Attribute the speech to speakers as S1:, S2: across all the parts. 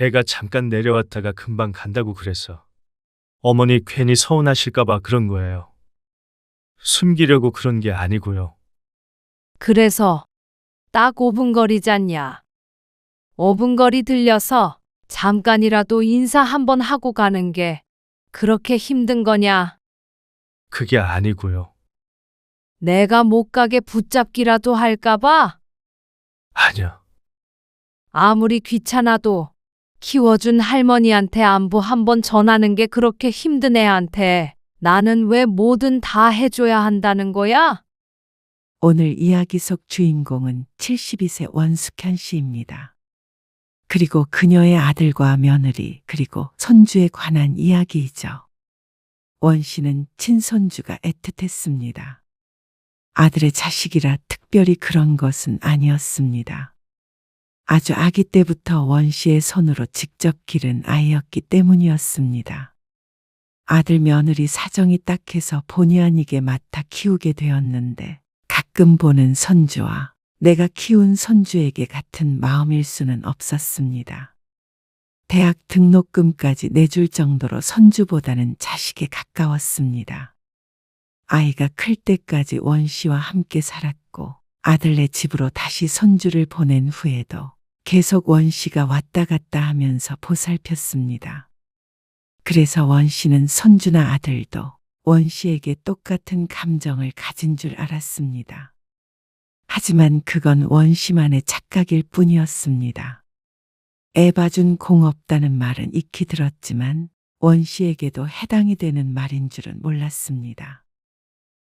S1: 애가 잠깐 내려왔다가 금방 간다고 그래서 어머니 괜히 서운하실까봐 그런 거예요. 숨기려고 그런 게 아니고요.
S2: 그래서 딱 5분 거리잖냐. 5분 거리 들려서 잠깐이라도 인사 한번 하고 가는 게 그렇게 힘든 거냐?
S1: 그게 아니고요.
S2: 내가 못 가게 붙잡기라도 할까봐?
S1: 아니요.
S2: 아무리 귀찮아도 키워준 할머니한테 안부 한번 전하는 게 그렇게 힘든 애한테 나는 왜 뭐든 다 해줘야 한다는 거야?
S3: 오늘 이야기 속 주인공은 72세 원숙현 씨입니다. 그리고 그녀의 아들과 며느리 그리고 손주에 관한 이야기이죠. 원 씨는 친손주가 애틋했습니다. 아들의 자식이라 특별히 그런 것은 아니었습니다. 아주 아기 때부터 원 씨의 손으로 직접 기른 아이였기 때문이었습니다. 아들 며느리 사정이 딱해서 본의 아니게 맡아 키우게 되었는데 가끔 보는 손주와 내가 키운 손주에게 같은 마음일 수는 없었습니다. 대학 등록금까지 내줄 정도로 손주보다는 자식에 가까웠습니다. 아이가 클 때까지 원 씨와 함께 살았고 아들네 집으로 다시 손주를 보낸 후에도 계속 원 씨가 왔다 갔다 하면서 보살폈습니다. 그래서 원 씨는 손주나 아들도 원 씨에게 똑같은 감정을 가진 줄 알았습니다. 하지만 그건 원 씨만의 착각일 뿐이었습니다. 애 봐준 공 없다는 말은 익히 들었지만 원 씨에게도 해당이 되는 말인 줄은 몰랐습니다.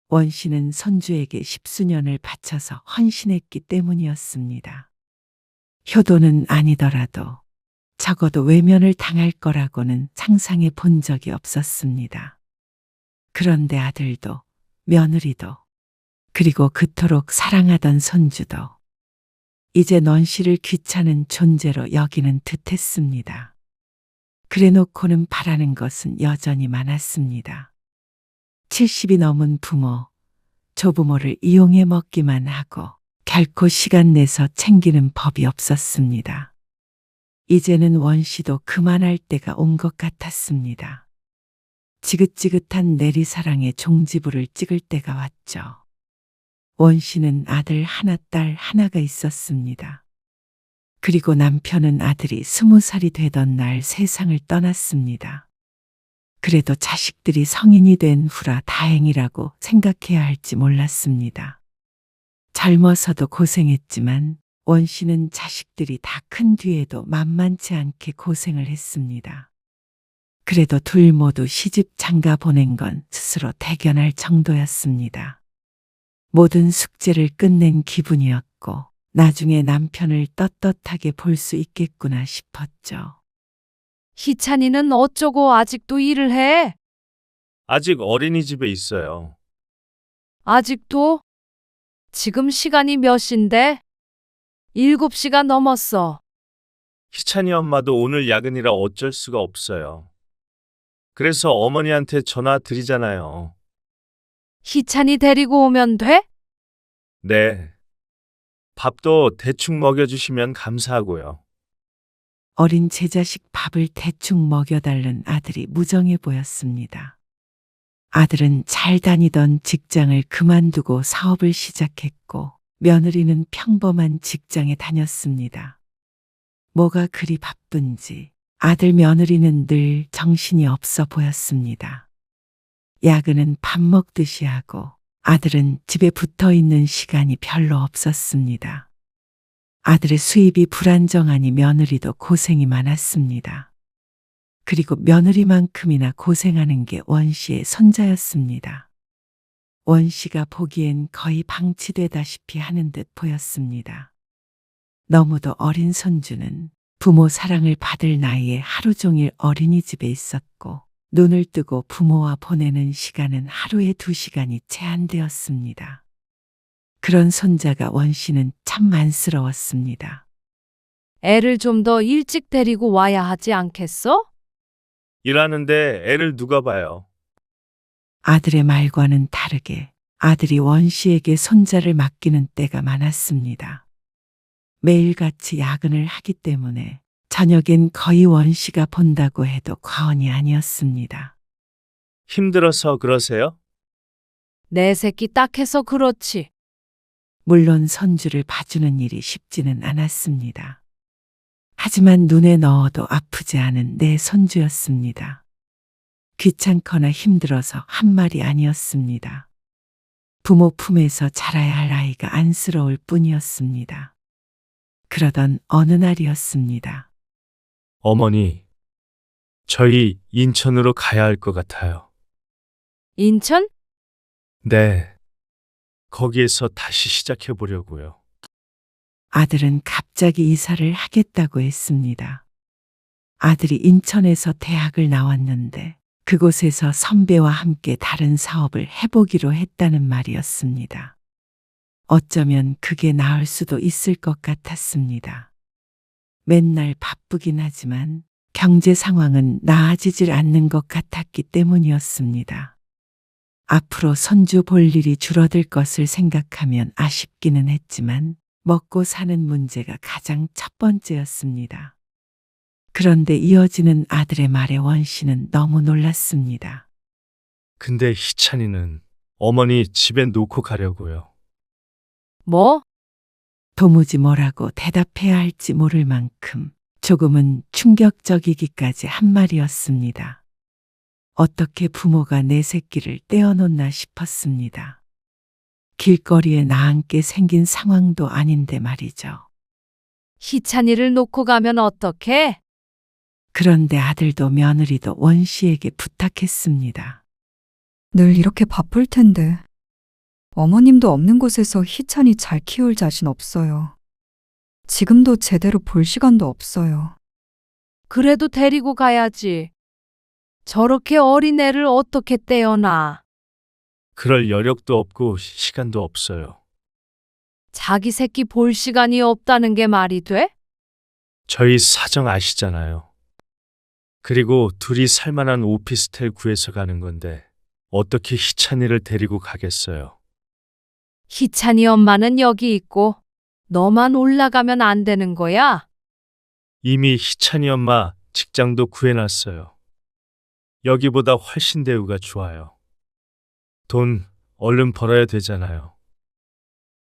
S3: 원 씨는 손주에게 십수년을 바쳐서 헌신했기 때문이었습니다. 효도는 아니더라도 적어도 외면을 당할 거라고는 상상해 본 적이 없었습니다. 그런데 아들도 며느리도 그리고 그토록 사랑하던 손주도 이제 넌 씨를 귀찮은 존재로 여기는 듯했습니다. 그래놓고는 바라는 것은 여전히 많았습니다. 70이 넘은 부모, 조부모를 이용해 먹기만 하고 결코 시간 내서 챙기는 법이 없었습니다. 이제는 원 씨도 그만할 때가 온 것 같았습니다. 지긋지긋한 내리사랑의 종지부를 찍을 때가 왔죠. 원 씨는 아들 하나, 딸 하나가 있었습니다. 그리고 남편은 아들이 20살이 되던 날 세상을 떠났습니다. 그래도 자식들이 성인이 된 후라 다행이라고 생각해야 할지 몰랐습니다. 젊어서도 고생했지만 원 씨는 자식들이 다 큰 뒤에도 만만치 않게 고생을 했습니다. 그래도 둘 모두 시집 장가 보낸 건 스스로 대견할 정도였습니다. 모든 숙제를 끝낸 기분이었고 나중에 남편을 떳떳하게 볼 수 있겠구나 싶었죠.
S2: 희찬이는 어쩌고 아직도 일을 해?
S1: 아직 어린이집에 있어요.
S2: 아직도? 지금 시간이 몇 시인데? 7시가 넘었어.
S1: 희찬이 엄마도 오늘 야근이라 어쩔 수가 없어요. 그래서 어머니한테 전화 드리잖아요.
S2: 희찬이 데리고 오면 돼?
S1: 네. 밥도 대충 먹여주시면 감사하고요.
S3: 어린 제 자식 밥을 대충 먹여달는 아들이 무정해 보였습니다. 아들은 잘 다니던 직장을 그만두고 사업을 시작했고 며느리는 평범한 직장에 다녔습니다. 뭐가 그리 바쁜지 아들 며느리는 늘 정신이 없어 보였습니다. 야근은 밥 먹듯이 하고 아들은 집에 붙어 있는 시간이 별로 없었습니다. 아들의 수입이 불안정하니 며느리도 고생이 많았습니다. 그리고 며느리만큼이나 고생하는 게 원 씨의 손자였습니다. 원 씨가 보기엔 거의 방치되다시피 하는 듯 보였습니다. 너무도 어린 손주는 부모 사랑을 받을 나이에 하루 종일 어린이집에 있었고 눈을 뜨고 부모와 보내는 시간은 하루에 2시간이 제한되었습니다. 그런 손자가 원 씨는 참 안쓰러웠습니다.
S2: 애를 좀 더 일찍 데리고 와야 하지 않겠어?
S1: 일하는데 애를 누가 봐요?
S3: 아들의 말과는 다르게 아들이 원 씨에게 손자를 맡기는 때가 많았습니다. 매일같이 야근을 하기 때문에 저녁엔 거의 원 씨가 본다고 해도 과언이 아니었습니다.
S1: 힘들어서 그러세요?
S2: 내 새끼 딱해서 그렇지.
S3: 물론 손주를 봐주는 일이 쉽지는 않았습니다. 하지만 눈에 넣어도 아프지 않은 내 손주였습니다. 귀찮거나 힘들어서 한 말이 아니었습니다. 부모 품에서 자라야 할 아이가 안쓰러울 뿐이었습니다. 그러던 어느 날이었습니다.
S1: 어머니, 저희 인천으로 가야 할 것 같아요.
S2: 인천?
S1: 네. 거기에서 다시 시작해 보려고요.
S3: 아들은 갑자기 이사를 하겠다고 했습니다. 아들이 인천에서 대학을 나왔는데 그곳에서 선배와 함께 다른 사업을 해보기로 했다는 말이었습니다. 어쩌면 그게 나을 수도 있을 것 같았습니다. 맨날 바쁘긴 하지만 경제 상황은 나아지질 않는 것 같았기 때문이었습니다. 앞으로 손주 볼 일이 줄어들 것을 생각하면 아쉽기는 했지만 먹고 사는 문제가 가장 첫 번째였습니다. 그런데 이어지는 아들의 말에 원 씨는 너무 놀랐습니다.
S1: 근데 희찬이는 어머니 집에 놓고 가려고요.
S2: 뭐?
S3: 도무지 뭐라고 대답해야 할지 모를 만큼 조금은 충격적이기까지 한 말이었습니다. 어떻게 부모가 내 새끼를 떼어놓나 싶었습니다. 길거리에 나앉게 생긴 상황도 아닌데 말이죠.
S2: 희찬이를 놓고 가면 어떡해?
S3: 그런데 아들도 며느리도 원 씨에게 부탁했습니다.
S4: 늘 이렇게 바쁠 텐데. 어머님도 없는 곳에서 희찬이 잘 키울 자신 없어요. 지금도 제대로 볼 시간도 없어요.
S2: 그래도 데리고 가야지. 저렇게 어린애를 어떻게 떼어놔?
S1: 그럴 여력도 없고 시간도 없어요.
S2: 자기 새끼 볼 시간이 없다는 게 말이 돼?
S1: 저희 사정 아시잖아요. 그리고 둘이 살만한 오피스텔 구해서 가는 건데 어떻게 희찬이를 데리고 가겠어요.
S2: 희찬이 엄마는 여기 있고 너만 올라가면 안 되는 거야?
S1: 이미 희찬이 엄마 직장도 구해놨어요. 여기보다 훨씬 대우가 좋아요. 돈 얼른 벌어야 되잖아요.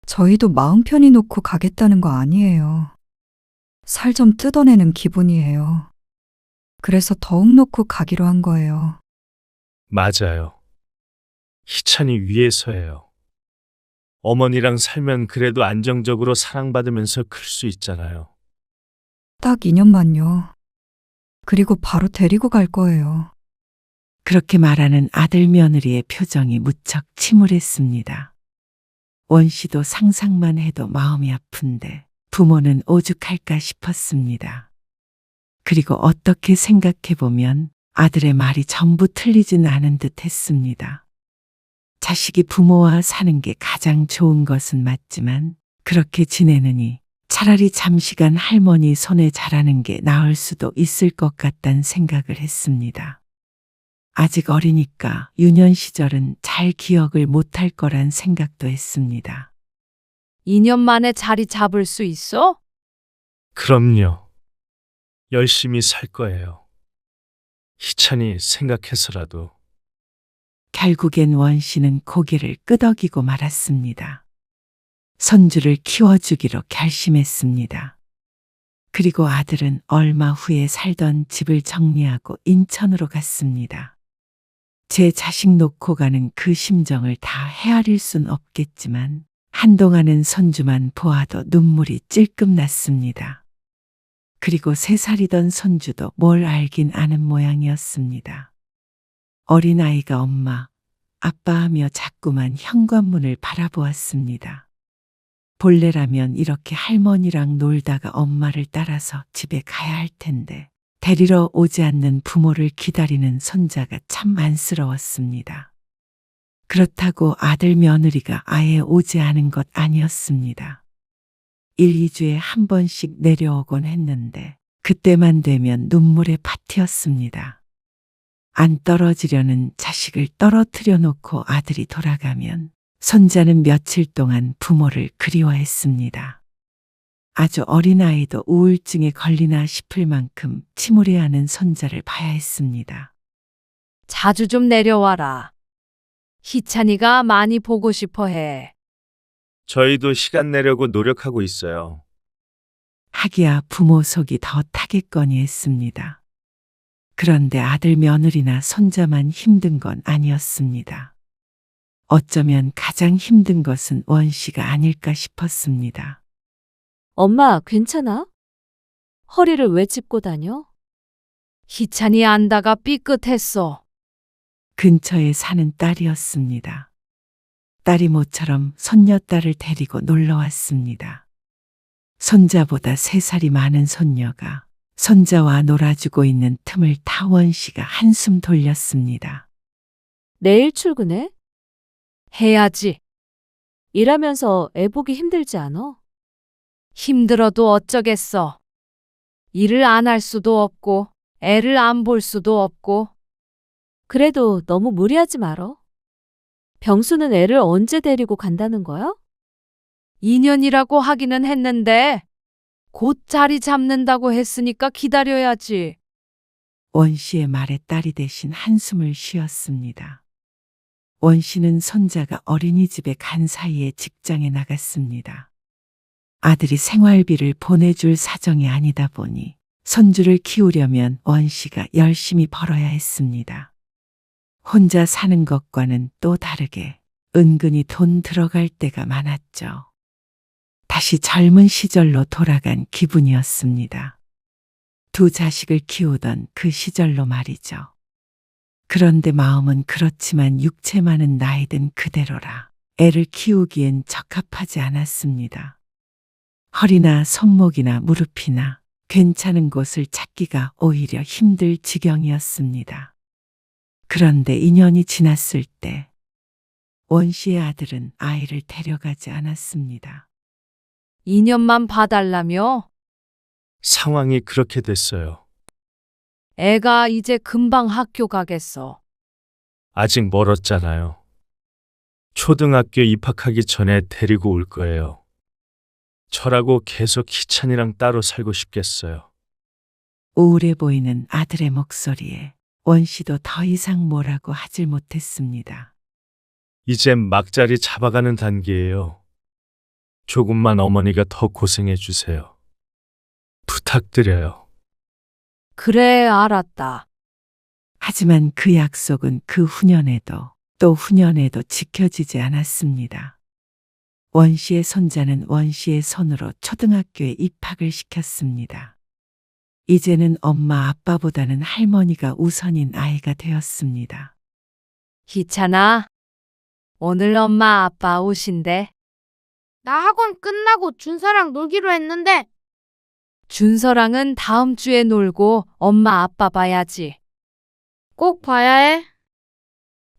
S4: 저희도 마음 편히 놓고 가겠다는 거 아니에요. 살 좀 뜯어내는 기분이에요. 그래서 더욱 놓고 가기로 한 거예요.
S1: 맞아요. 희찬이 위해서예요. 어머니랑 살면 그래도 안정적으로 사랑받으면서 클 수 있잖아요.
S4: 딱 2년만요. 그리고 바로 데리고 갈 거예요.
S3: 그렇게 말하는 아들 며느리의 표정이 무척 침울했습니다. 원 씨도 상상만 해도 마음이 아픈데 부모는 오죽할까 싶었습니다. 그리고 어떻게 생각해보면 아들의 말이 전부 틀리진 않은 듯 했습니다. 자식이 부모와 사는 게 가장 좋은 것은 맞지만 그렇게 지내느니 차라리 잠시간 할머니 손에 자라는 게 나을 수도 있을 것 같다는 생각을 했습니다. 아직 어리니까 유년 시절은 잘 기억을 못할 거란 생각도 했습니다.
S2: 2년 만에 자리 잡을 수 있어?
S1: 그럼요. 열심히 살 거예요. 희찬이 생각해서라도.
S3: 결국엔 원 씨는 고개를 끄덕이고 말았습니다. 손주를 키워주기로 결심했습니다. 그리고 아들은 얼마 후에 살던 집을 정리하고 인천으로 갔습니다. 제 자식 놓고 가는 그 심정을 다 헤아릴 순 없겠지만 한동안은 손주만 보아도 눈물이 찔끔 났습니다. 그리고 3살이던 손주도 뭘 알긴 아는 모양이었습니다. 어린아이가 엄마, 아빠 하며 자꾸만 현관문을 바라보았습니다. 본래라면 이렇게 할머니랑 놀다가 엄마를 따라서 집에 가야 할 텐데 데리러 오지 않는 부모를 기다리는 손자가 참 안쓰러웠습니다. 그렇다고 아들 며느리가 아예 오지 않은 것 아니었습니다. 1, 2주에 한 번씩 내려오곤 했는데 그때만 되면 눈물의 파티였습니다. 안 떨어지려는 자식을 떨어뜨려 놓고 아들이 돌아가면 손자는 며칠 동안 부모를 그리워했습니다. 아주 어린아이도 우울증에 걸리나 싶을 만큼 침울해하는 손자를 봐야 했습니다.
S2: 자주 좀 내려와라. 희찬이가 많이 보고 싶어 해.
S1: 저희도 시간 내려고 노력하고 있어요.
S3: 하기야 부모 속이 더 타겠거니 했습니다. 그런데 아들 며느리나 손자만 힘든 건 아니었습니다. 어쩌면 가장 힘든 것은 원 씨가 아닐까 싶었습니다.
S5: 엄마, 괜찮아? 허리를 왜 짚고 다녀?
S2: 희찬이 안다가 삐끗했어.
S3: 근처에 사는 딸이었습니다. 딸이 모처럼 손녀딸을 데리고 놀러 왔습니다. 손자보다 3살이 많은 손녀가 손자와 놀아주고 있는 틈을 타 원 씨가 한숨 돌렸습니다.
S5: 내일 출근해?
S2: 해야지.
S5: 일하면서 애 보기 힘들지 않아?
S2: 힘들어도 어쩌겠어. 일을 안 할 수도 없고, 애를 안 볼 수도 없고.
S5: 그래도 너무 무리하지 말어. 병수는 애를 언제 데리고 간다는 거야?
S2: 2년이라고 하기는 했는데, 곧 자리 잡는다고 했으니까 기다려야지.
S3: 원 씨의 말에 딸이 대신 한숨을 쉬었습니다. 원 씨는 손자가 어린이집에 간 사이에 직장에 나갔습니다. 아들이 생활비를 보내줄 사정이 아니다 보니 손주를 키우려면 원 씨가 열심히 벌어야 했습니다. 혼자 사는 것과는 또 다르게 은근히 돈 들어갈 때가 많았죠. 다시 젊은 시절로 돌아간 기분이었습니다. 2 자식을 키우던 그 시절로 말이죠. 그런데 마음은 그렇지만 육체만은 나이든 그대로라 애를 키우기엔 적합하지 않았습니다. 허리나 손목이나 무릎이나 괜찮은 곳을 찾기가 오히려 힘들 지경이었습니다. 그런데 2년이 지났을 때 원 씨의 아들은 아이를 데려가지 않았습니다.
S2: 2년만 봐달라며?
S1: 상황이 그렇게 됐어요.
S2: 애가 이제 금방 학교 가겠어.
S1: 아직 멀었잖아요. 초등학교 입학하기 전에 데리고 올 거예요. 저라고 계속 희찬이랑 따로 살고 싶겠어요.
S3: 우울해 보이는 아들의 목소리에 원 씨도 더 이상 뭐라고 하질 못했습니다.
S1: 이젠 막자리 잡아가는 단계예요. 조금만 어머니가 더 고생해 주세요. 부탁드려요.
S2: 그래, 알았다.
S3: 하지만 그 약속은 그 후년에도 또 후년에도 지켜지지 않았습니다. 원 씨의 손자는 원 씨의 손으로 초등학교에 입학을 시켰습니다. 이제는 엄마 아빠보다는 할머니가 우선인 아이가 되었습니다.
S2: 희찬아, 오늘 엄마 아빠 오신대.
S6: 나 학원 끝나고 준서랑 놀기로 했는데
S2: 준서랑은 다음 주에 놀고 엄마 아빠 봐야지.
S6: 꼭 봐야 해.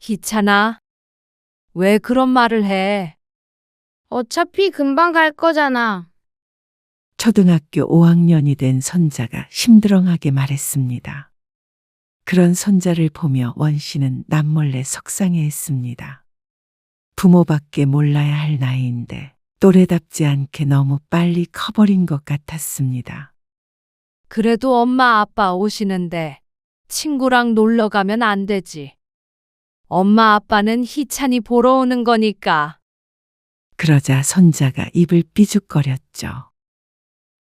S2: 희찬아, 왜 그런 말을 해?
S6: 어차피 금방 갈 거잖아.
S3: 초등학교 5학년이 된 손자가 심드렁하게 말했습니다. 그런 손자를 보며 원 씨는 남몰래 속상해했습니다. 부모밖에 몰라야 할 나이인데 또래답지 않게 너무 빨리 커버린 것 같았습니다.
S2: 그래도 엄마 아빠 오시는데 친구랑 놀러 가면 안 되지. 엄마 아빠는 희찬이 보러 오는 거니까.
S3: 그러자 손자가 입을 삐죽거렸죠.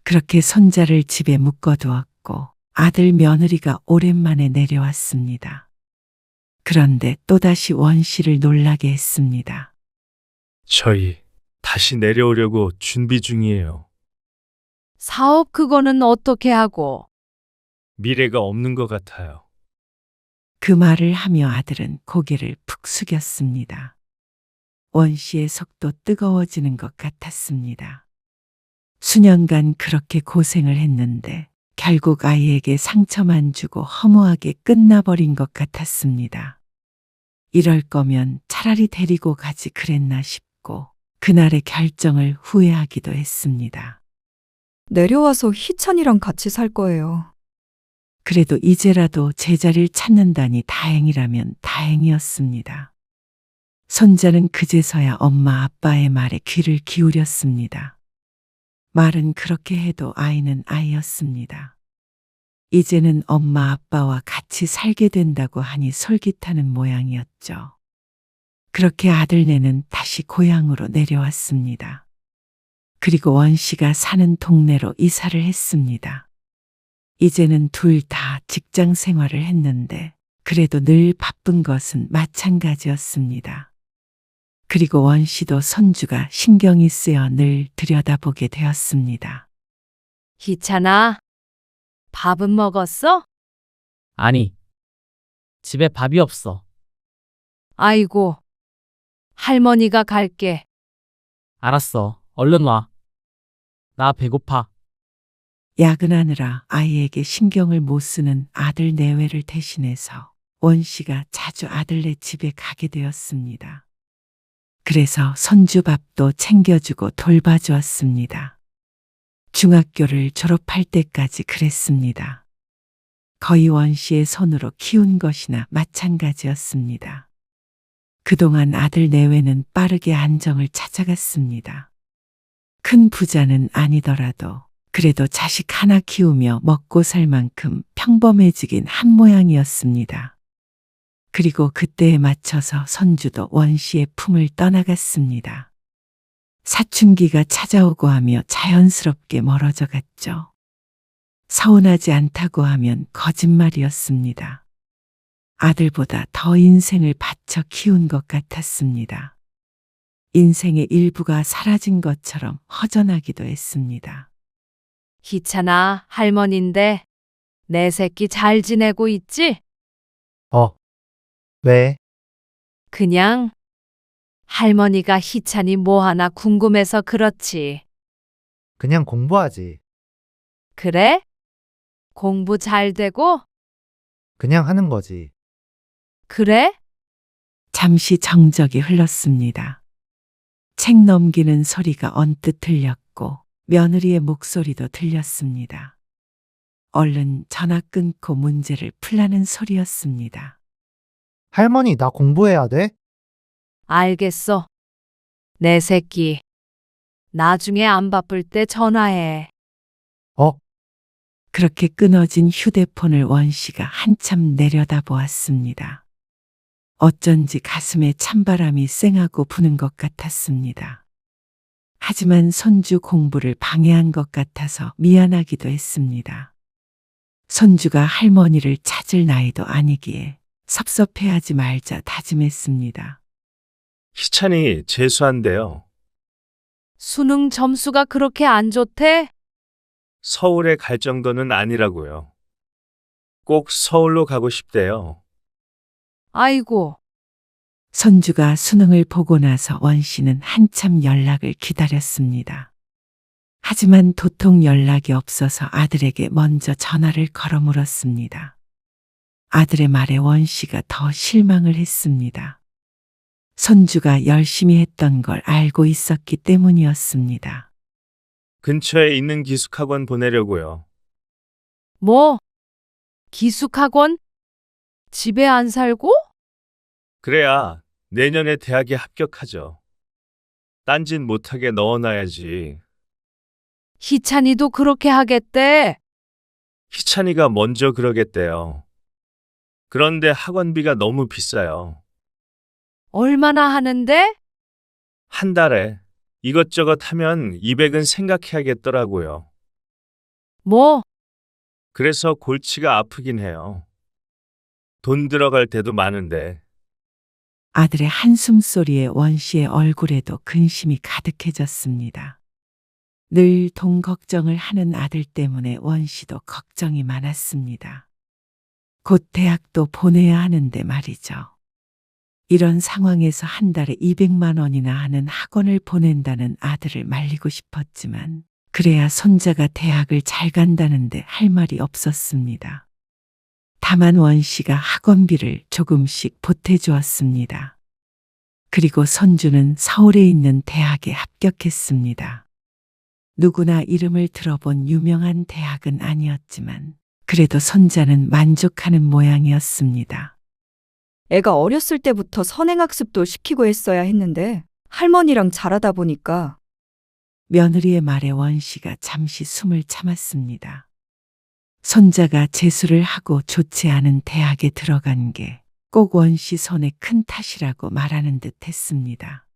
S3: 그렇게 손자를 집에 묶어두었고 아들 며느리가 오랜만에 내려왔습니다. 그런데 또다시 원 씨를 놀라게 했습니다.
S1: 저희 다시 내려오려고 준비 중이에요.
S2: 사업 그거는 어떻게 하고?
S1: 미래가 없는 것 같아요.
S3: 그 말을 하며 아들은 고개를 푹 숙였습니다. 원 씨의 속도 뜨거워지는 것 같았습니다. 수년간 그렇게 고생을 했는데 결국 아이에게 상처만 주고 허무하게 끝나버린 것 같았습니다. 이럴 거면 차라리 데리고 가지 그랬나 싶고 그날의 결정을 후회하기도 했습니다.
S4: 내려와서 희찬이랑 같이 살 거예요.
S3: 그래도 이제라도 제자리를 찾는다니 다행이라면 다행이었습니다. 손자는 그제서야 엄마 아빠의 말에 귀를 기울였습니다. 말은 그렇게 해도 아이는 아이였습니다. 이제는 엄마 아빠와 같이 살게 된다고 하니 솔깃하는 모양이었죠. 그렇게 아들네는 다시 고향으로 내려왔습니다. 그리고 원씨가 사는 동네로 이사를 했습니다. 이제는 둘 다 직장 생활을 했는데 그래도 늘 바쁜 것은 마찬가지였습니다. 그리고 원씨도 손주가 신경이 쓰여 늘 들여다보게 되었습니다.
S2: 희찬아, 밥은 먹었어?
S7: 아니, 집에 밥이 없어.
S2: 아이고, 할머니가 갈게.
S7: 알았어. 얼른 와. 나 배고파.
S3: 야근하느라 아이에게 신경을 못 쓰는 아들 내외를 대신해서 원씨가 자주 아들네 집에 가게 되었습니다. 그래서 손주 밥도 챙겨주고 돌봐주었습니다. 중학교를 졸업할 때까지 그랬습니다. 거의 원씨의 손으로 키운 것이나 마찬가지였습니다. 그동안 아들 내외는 빠르게 안정을 찾아갔습니다. 큰 부자는 아니더라도 그래도 자식 하나 키우며 먹고 살 만큼 평범해지긴 한 모양이었습니다. 그리고 그때에 맞춰서 손주도 원씨의 품을 떠나갔습니다. 사춘기가 찾아오고 하며 자연스럽게 멀어져 갔죠. 서운하지 않다고 하면 거짓말이었습니다. 아들보다 더 인생을 바쳐 키운 것 같았습니다. 인생의 일부가 사라진 것처럼 허전하기도 했습니다.
S2: 희찬아, 할머니인데 내 새끼 잘 지내고 있지?
S8: 왜?
S2: 그냥 할머니가 희찬이 뭐 하나 궁금해서 그렇지.
S8: 그냥 공부하지.
S2: 그래? 공부 잘 되고?
S8: 그냥 하는 거지.
S2: 그래?
S3: 잠시 정적이 흘렀습니다. 책 넘기는 소리가 언뜻 들렸고 며느리의 목소리도 들렸습니다. 얼른 전화 끊고 문제를 풀라는 소리였습니다.
S8: 할머니, 나 공부해야 돼?
S2: 알겠어. 내 새끼. 나중에 안 바쁠 때 전화해.
S3: 그렇게 끊어진 휴대폰을 원씨가 한참 내려다보았습니다. 어쩐지 가슴에 찬바람이 쌩하고 부는 것 같았습니다. 하지만 손주 공부를 방해한 것 같아서 미안하기도 했습니다. 손주가 할머니를 찾을 나이도 아니기에 섭섭해하지 말자 다짐했습니다.
S1: 희찬이 재수한대요.
S2: 수능 점수가 그렇게 안 좋대?
S1: 서울에 갈 정도는 아니라고요. 꼭 서울로 가고 싶대요.
S2: 아이고,
S3: 손주가 수능을 보고 나서 원씨는 한참 연락을 기다렸습니다. 하지만 도통 연락이 없어서 아들에게 먼저 전화를 걸어 물었습니다. 아들의 말에 원씨가 더 실망을 했습니다. 손주가 열심히 했던 걸 알고 있었기 때문이었습니다.
S1: 근처에 있는 기숙학원 보내려고요.
S2: 뭐? 기숙학원? 집에 안 살고?
S1: 그래야 내년에 대학에 합격하죠. 딴짓 못하게 넣어놔야지.
S2: 희찬이도 그렇게 하겠대.
S1: 희찬이가 먼저 그러겠대요. 그런데 학원비가 너무 비싸요.
S2: 얼마나 하는데?
S1: 한 달에 이것저것 하면 200은 생각해야겠더라고요.
S2: 뭐?
S1: 그래서 골치가 아프긴 해요. 돈 들어갈 때도 많은데.
S3: 아들의 한숨 소리에 원씨의 얼굴에도 근심이 가득해졌습니다. 늘 돈 걱정을 하는 아들 때문에 원씨도 걱정이 많았습니다. 곧 대학도 보내야 하는데 말이죠. 이런 상황에서 한 달에 200만 원이나 하는 학원을 보낸다는 아들을 말리고 싶었지만 그래야 손자가 대학을 잘 간다는데 할 말이 없었습니다. 다만 원씨가 학원비를 조금씩 보태주었습니다. 그리고 손주는 서울에 있는 대학에 합격했습니다. 누구나 이름을 들어본 유명한 대학은 아니었지만 그래도 손자는 만족하는 모양이었습니다.
S4: 애가 어렸을 때부터 선행학습도 시키고 했어야 했는데 할머니랑 자라다 보니까
S3: 며느리의 말에 원씨가 잠시 숨을 참았습니다. 손자가 재수를 하고 좋지 않은 대학에 들어간 게 꼭 원씨 손에 큰 탓이라고 말하는 듯 했습니다.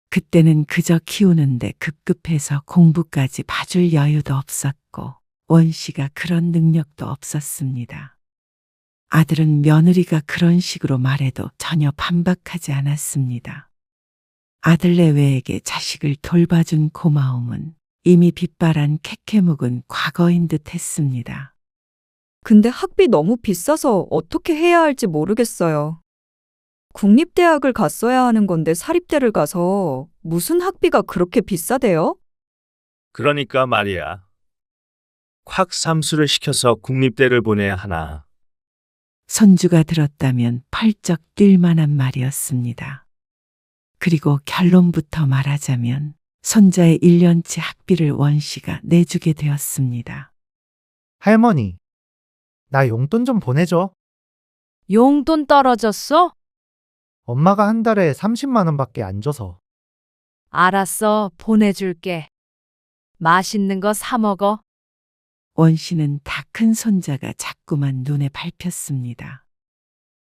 S3: 그때는 그저 키우는데 급급해서 공부까지 봐줄 여유도 없었고 원씨가 그런 능력도 없었습니다. 아들은 며느리가 그런 식으로 말해도 전혀 반박하지 않았습니다. 아들 내외에게 자식을 돌봐준 고마움은 이미 빗바란 캐캐묵은 과거인 듯 했습니다.
S4: 근데 학비 너무 비싸서 어떻게 해야 할지 모르겠어요. 국립대학을 갔어야 하는 건데 사립대를 가서 무슨 학비가 그렇게 비싸대요?
S1: 그러니까 말이야. 콱 삼수를 시켜서 국립대를 보내야 하나.
S3: 손주가 들었다면 펄쩍 뛸 만한 말이었습니다. 그리고 결론부터 말하자면 손자의 1년치 학비를 원씨가 내주게 되었습니다.
S8: 할머니, 나 용돈 좀 보내줘.
S2: 용돈 떨어졌어?
S8: 엄마가 한 달에 30만 원밖에 안 줘서.
S2: 알았어, 보내줄게. 맛있는 거 사 먹어.
S3: 원씨는 다 큰 손자가 자꾸만 눈에 밟혔습니다.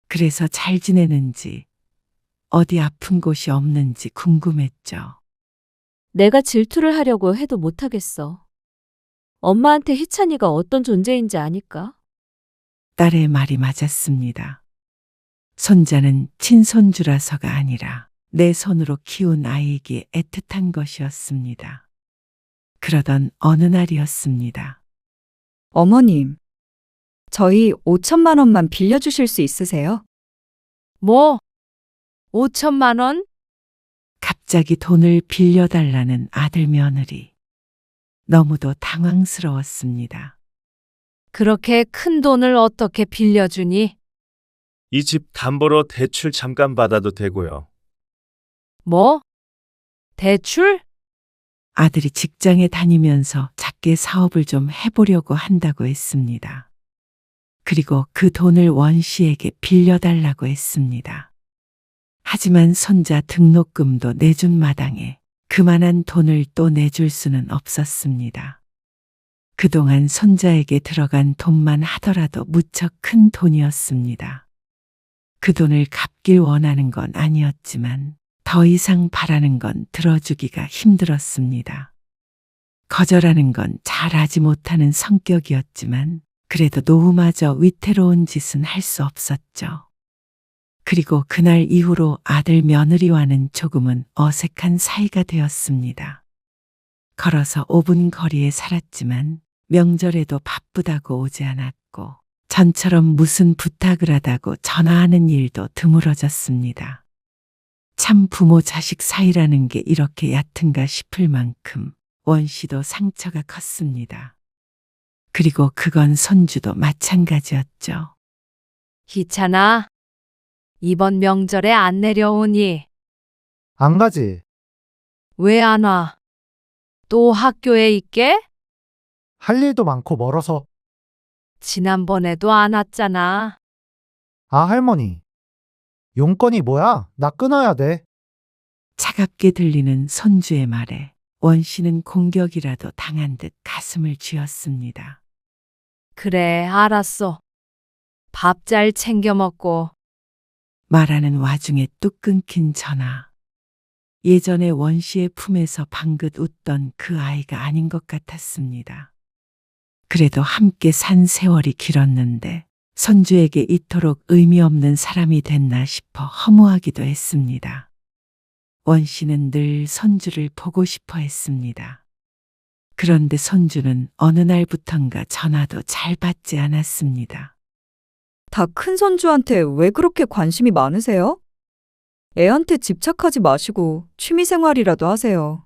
S3: 그래서 잘 지내는지 어디 아픈 곳이 없는지 궁금했죠.
S5: 내가 질투를 하려고 해도 못하겠어. 엄마한테 희찬이가 어떤 존재인지 아니까?
S3: 딸의 말이 맞았습니다. 손자는 친손주라서가 아니라 내 손으로 키운 아이이기에 애틋한 것이었습니다. 그러던 어느 날이었습니다.
S4: 어머님, 저희 5천만 원만 빌려주실 수 있으세요?
S2: 뭐? 5천만 원?
S3: 갑자기 돈을 빌려달라는 아들 며느리. 너무도 당황스러웠습니다.
S2: 그렇게 큰 돈을 어떻게 빌려주니?
S1: 이 집 담보로 대출 잠깐 받아도 되고요.
S2: 뭐? 대출?
S3: 아들이 직장에 다니면서 작게 사업을 좀 해보려고 한다고 했습니다. 그리고 그 돈을 원씨에게 빌려달라고 했습니다. 하지만 손자 등록금도 내준 마당에 그만한 돈을 또 내줄 수는 없었습니다. 그동안 손자에게 들어간 돈만 하더라도 무척 큰 돈이었습니다. 그 돈을 갚길 원하는 건 아니었지만 더 이상 바라는 건 들어주기가 힘들었습니다. 거절하는 건 잘하지 못하는 성격이었지만 그래도 노후마저 위태로운 짓은 할 수 없었죠. 그리고 그날 이후로 아들 며느리와는 조금은 어색한 사이가 되었습니다. 걸어서 5분 거리에 살았지만 명절에도 바쁘다고 오지 않았고 전처럼 무슨 부탁을 하다고 전화하는 일도 드물어졌습니다. 참 부모 자식 사이라는 게 이렇게 얕은가 싶을 만큼 원씨도 상처가 컸습니다. 그리고 그건 손주도 마찬가지였죠.
S2: 희찬아, 이번 명절에 안 내려오니?
S8: 안 가지.
S2: 왜 안 와? 또 학교에 있게?
S8: 할 일도 많고 멀어서.
S2: 지난번에도 안 왔잖아.
S8: 아, 할머니. 용건이 뭐야? 나 끊어야 돼.
S3: 차갑게 들리는 손주의 말에 원씨는 공격이라도 당한 듯 가슴을 쥐었습니다.
S2: 그래, 알았어. 밥 잘 챙겨 먹고.
S3: 말하는 와중에 뚝 끊긴 전화. 예전에 원씨의 품에서 방긋 웃던 그 아이가 아닌 것 같았습니다. 그래도 함께 산 세월이 길었는데 손주에게 이토록 의미 없는 사람이 됐나 싶어 허무하기도 했습니다. 원씨는 늘 손주를 보고 싶어 했습니다. 그런데 손주는 어느 날부턴가 전화도 잘 받지 않았습니다.
S4: 다 큰 손주한테 왜 그렇게 관심이 많으세요? 애한테 집착하지 마시고 취미생활이라도 하세요.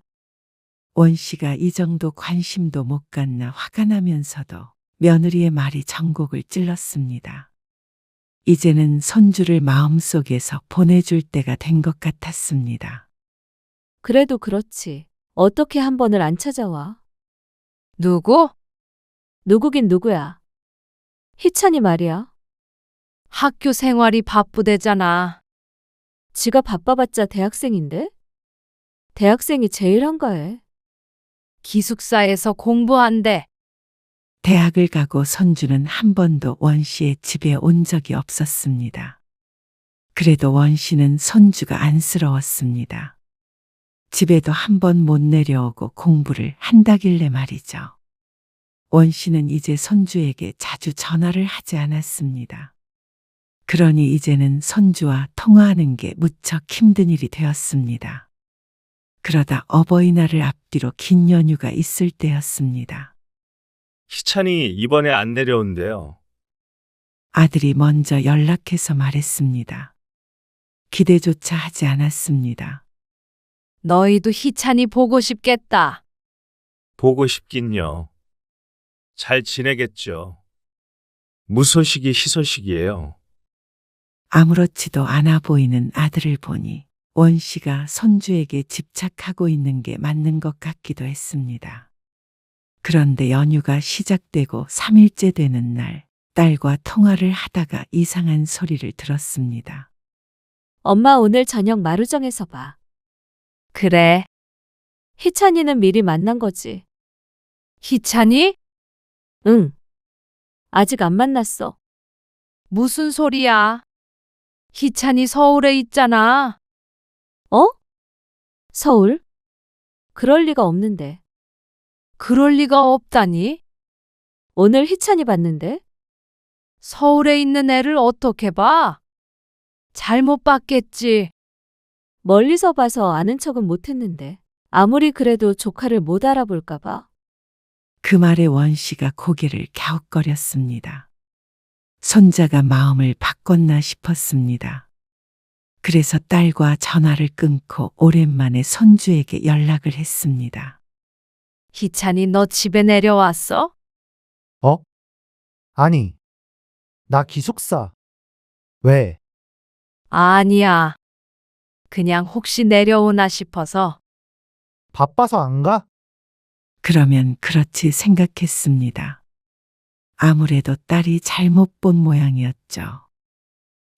S3: 원씨가 이 정도 관심도 못 갖나 화가 나면서도 며느리의 말이 전곡을 찔렀습니다. 이제는 손주를 마음속에서 보내줄 때가 된 것 같았습니다.
S5: 그래도 그렇지. 어떻게 한 번을 안 찾아와?
S2: 누구?
S5: 누구긴 누구야. 희찬이 말이야.
S2: 학교 생활이 바쁘대잖아.
S5: 지가 바빠봤자 대학생인데? 대학생이 제일 한가해.
S2: 기숙사에서 공부한대.
S3: 대학을 가고 선주는 한 번도 원 씨의 집에 온 적이 없었습니다. 그래도 원 씨는 선주가 안쓰러웠습니다. 집에도 한 번 못 내려오고 공부를 한다길래 말이죠. 원 씨는 이제 선주에게 자주 전화를 하지 않았습니다. 그러니 이제는 선주와 통화하는 게 무척 힘든 일이 되었습니다. 그러다 어버이날을 앞뒤로 긴 연휴가 있을 때였습니다.
S1: 희찬이 이번에 안 내려온대요.
S3: 아들이 먼저 연락해서 말했습니다. 기대조차 하지 않았습니다.
S2: 너희도 희찬이 보고 싶겠다.
S1: 보고 싶긴요. 잘 지내겠죠. 무소식이 희소식이에요.
S3: 아무렇지도 않아 보이는 아들을 보니 원 씨가 선주에게 집착하고 있는 게 맞는 것 같기도 했습니다. 그런데 연휴가 시작되고 3일째 되는 날, 딸과 통화를 하다가 이상한 소리를 들었습니다.
S5: 엄마 오늘 저녁 마루정에서 봐.
S2: 그래.
S5: 희찬이는 미리 만난 거지.
S2: 희찬이?
S5: 응. 아직 안 만났어.
S2: 무슨 소리야? 희찬이 서울에 있잖아.
S5: 어? 서울? 그럴 리가 없는데.
S2: 그럴 리가 없다니?
S5: 오늘 희찬이 봤는데?
S2: 서울에 있는 애를 어떻게 봐? 잘못 봤겠지.
S5: 멀리서 봐서 아는 척은 못했는데. 아무리 그래도 조카를 못 알아볼까 봐.
S3: 그 말에 원 씨가 고개를 갸웃거렸습니다. 손자가 마음을 바꿨나 싶었습니다. 그래서 딸과 전화를 끊고 오랜만에 손주에게 연락을 했습니다.
S2: 희찬이 너 집에 내려왔어?
S8: 어? 아니, 나 기숙사. 왜?
S2: 아니야. 그냥 혹시 내려오나 싶어서.
S8: 바빠서 안 가?
S3: 그러면 그렇지 생각했습니다. 아무래도 딸이 잘못 본 모양이었죠.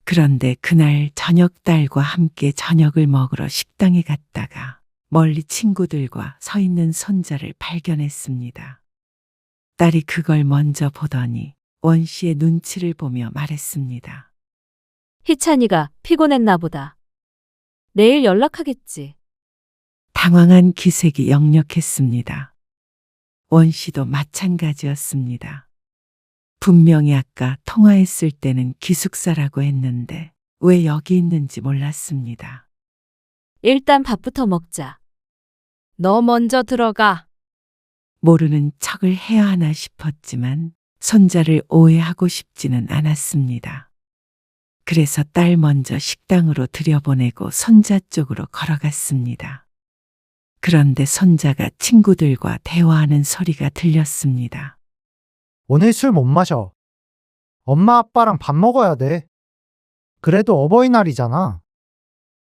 S3: 그런데 그날 저녁 딸과 함께 저녁을 먹으러 식당에 갔다가 멀리 친구들과 서 있는 손자를 발견했습니다. 딸이 그걸 먼저 보더니 원 씨의 눈치를 보며 말했습니다.
S5: 희찬이가 피곤했나 보다. 내일 연락하겠지.
S3: 당황한 기색이 역력했습니다. 원 씨도 마찬가지였습니다. 분명히 아까 통화했을 때는 기숙사라고 했는데 왜 여기 있는지 몰랐습니다.
S5: 일단 밥부터 먹자.
S2: 너 먼저 들어가.
S3: 모르는 척을 해야 하나 싶었지만 손자를 오해하고 싶지는 않았습니다. 그래서 딸 먼저 식당으로 들여보내고 손자 쪽으로 걸어갔습니다. 그런데 손자가 친구들과 대화하는 소리가 들렸습니다.
S8: 오늘 술 못 마셔. 엄마 아빠랑 밥 먹어야 돼. 그래도 어버이날이잖아.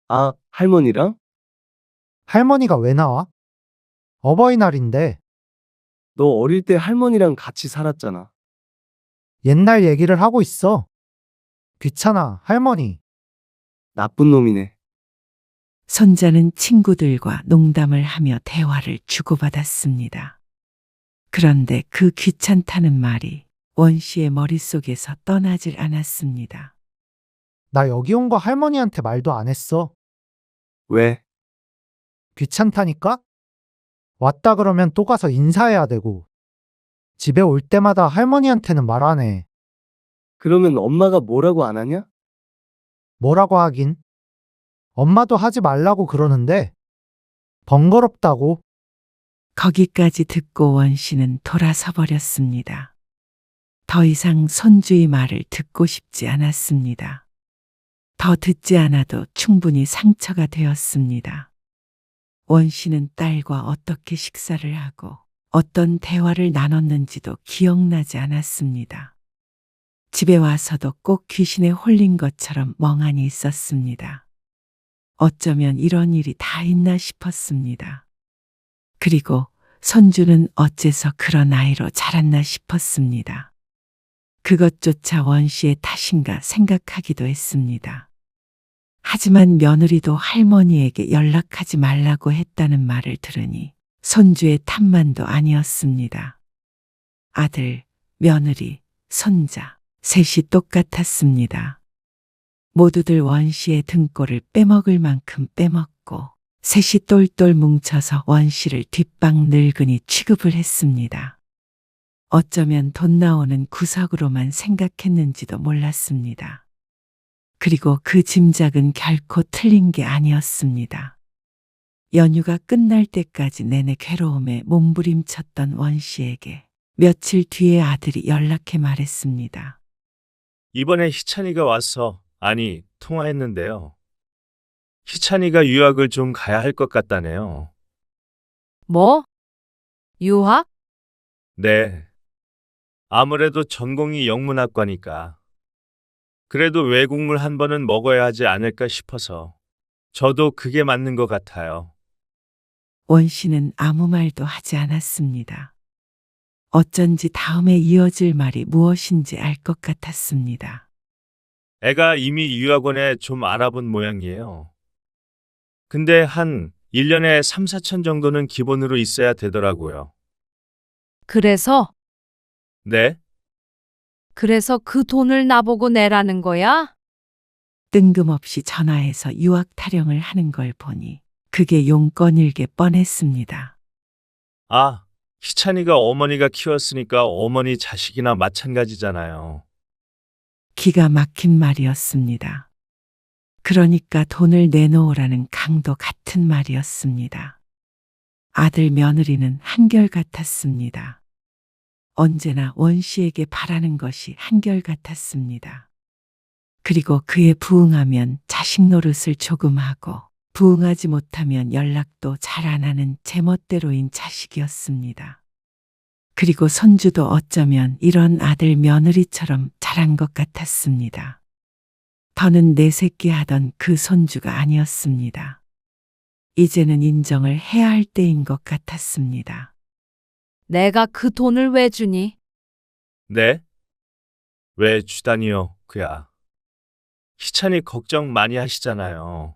S9: 아, 할머니랑?
S8: 할머니가 왜 나와? 어버이날인데.
S9: 너 어릴 때 할머니랑 같이 살았잖아.
S8: 옛날 얘기를 하고 있어. 귀찮아, 할머니.
S9: 나쁜 놈이네.
S3: 손자는 친구들과 농담을 하며 대화를 주고받았습니다. 그런데 그 귀찮다는 말이 원 씨의 머릿속에서 떠나질 않았습니다.
S8: 나 여기 온 거 할머니한테 말도 안 했어.
S9: 왜?
S8: 귀찮다니까? 왔다 그러면 또 가서 인사해야 되고. 집에 올 때마다 할머니한테는 말 안 해.
S9: 그러면 엄마가 뭐라고 안 하냐?
S8: 뭐라고 하긴. 엄마도 하지 말라고 그러는데. 번거롭다고.
S3: 거기까지 듣고 원 씨는 돌아서 버렸습니다. 더 이상 손주의 말을 듣고 싶지 않았습니다. 더 듣지 않아도 충분히 상처가 되었습니다. 원 씨는 딸과 어떻게 식사를 하고 어떤 대화를 나눴는지도 기억나지 않았습니다. 집에 와서도 꼭 귀신에 홀린 것처럼 멍하니 있었습니다. 어쩌면 이런 일이 다 있나 싶었습니다. 그리고 손주는 어째서 그런 아이로 자랐나 싶었습니다. 그것조차 원 씨의 탓인가 생각하기도 했습니다. 하지만 며느리도 할머니에게 연락하지 말라고 했다는 말을 들으니 손주의 탓만도 아니었습니다. 아들, 며느리, 손자, 셋이 똑같았습니다. 모두들 원 씨의 등골을 빼먹을 만큼 빼먹고 셋이 똘똘 뭉쳐서 원 씨를 뒷방 늙은이 취급을 했습니다. 어쩌면 돈 나오는 구석으로만 생각했는지도 몰랐습니다. 그리고 그 짐작은 결코 틀린 게 아니었습니다. 연휴가 끝날 때까지 내내 괴로움에 몸부림쳤던 원 씨에게 며칠 뒤에 아들이 연락해 말했습니다.
S1: 이번에 희찬이가 와서, 아니, 통화했는데요. 희찬이가 유학을 좀 가야 할 것 같다네요.
S2: 뭐? 유학?
S1: 네. 아무래도 전공이 영문학과니까. 그래도 외국물 한 번은 먹어야 하지 않을까 싶어서. 저도 그게 맞는 것 같아요.
S3: 원 씨는 아무 말도 하지 않았습니다. 어쩐지 다음에 이어질 말이 무엇인지 알 것 같았습니다.
S1: 애가 이미 유학원에 좀 알아본 모양이에요. 근데 한 1년에 3, 4천 정도는 기본으로 있어야 되더라고요.
S2: 그래서?
S1: 네?
S2: 그래서 그 돈을 나보고 내라는 거야?
S3: 뜬금없이 전화해서 유학 타령을 하는 걸 보니 그게 용건일게 뻔했습니다.
S1: 아, 희찬이가 어머니가 키웠으니까 어머니 자식이나 마찬가지잖아요.
S3: 기가 막힌 말이었습니다. 그러니까 돈을 내놓으라는 강도 같은 말이었습니다. 아들 며느리는 한결같았습니다. 언제나 원 씨에게 바라는 것이 한결같았습니다. 그리고 그에 부응하면 자식 노릇을 조금 하고 부응하지 못하면 연락도 잘 안 하는 제멋대로인 자식이었습니다. 그리고 손주도 어쩌면 이런 아들 며느리처럼 자란 것 같았습니다. 더는 내 새끼 하던 그 손주가 아니었습니다. 이제는 인정을 해야 할 때인 것 같았습니다.
S2: 내가 그 돈을 왜 주니?
S1: 네? 왜 주다니요, 그야. 희찬이 걱정 많이 하시잖아요.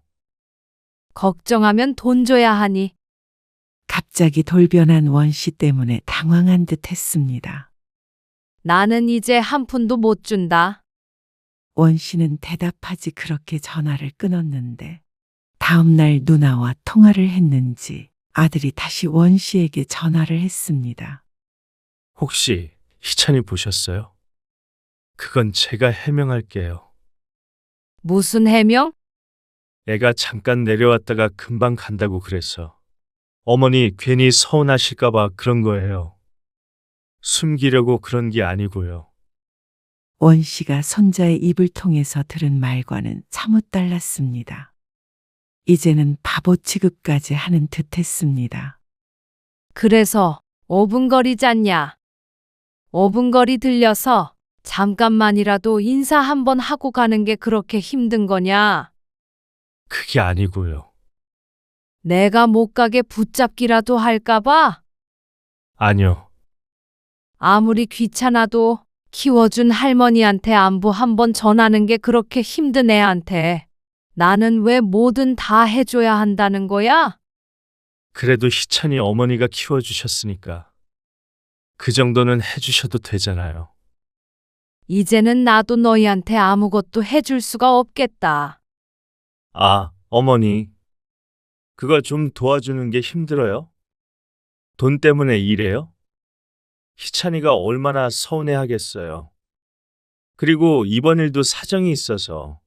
S2: 걱정하면 돈 줘야 하니.
S3: 갑자기 돌변한 원 씨 때문에 당황한 듯 했습니다.
S2: 나는 이제 한 푼도 못 준다.
S3: 원 씨는 대답하지 그렇게 전화를 끊었는데 다음 날 누나와 통화를 했는지 아들이 다시 원 씨에게 전화를 했습니다.
S1: 혹시 희찬이 보셨어요? 그건 제가 해명할게요.
S2: 무슨 해명?
S1: 애가 잠깐 내려왔다가 금방 간다고 그래서 어머니 괜히 서운하실까봐 그런 거예요. 숨기려고 그런 게 아니고요.
S3: 원 씨가 손자의 입을 통해서 들은 말과는 사뭇 달랐습니다. 이제는 바보 취급까지 하는 듯 했습니다.
S2: 그래서 5분 거리 잤냐? 5분 거리 들려서 잠깐만이라도 인사 한번 하고 가는 게 그렇게 힘든 거냐?
S1: 그게 아니고요.
S2: 내가 못 가게 붙잡기라도 할까봐?
S1: 아니요.
S2: 아무리 귀찮아도 키워준 할머니한테 안부 한번 전하는 게 그렇게 힘든 애한테 나는 왜 뭐든 다 해줘야 한다는 거야?
S1: 그래도 희찬이 어머니가 키워주셨으니까 그 정도는 해주셔도 되잖아요.
S2: 이제는 나도 너희한테 아무것도 해줄 수가 없겠다.
S1: 아, 어머니. 그거 좀 도와주는 게 힘들어요? 돈 때문에 일해요? 희찬이가 얼마나 서운해하겠어요. 그리고 이번 일도 사정이 있어서.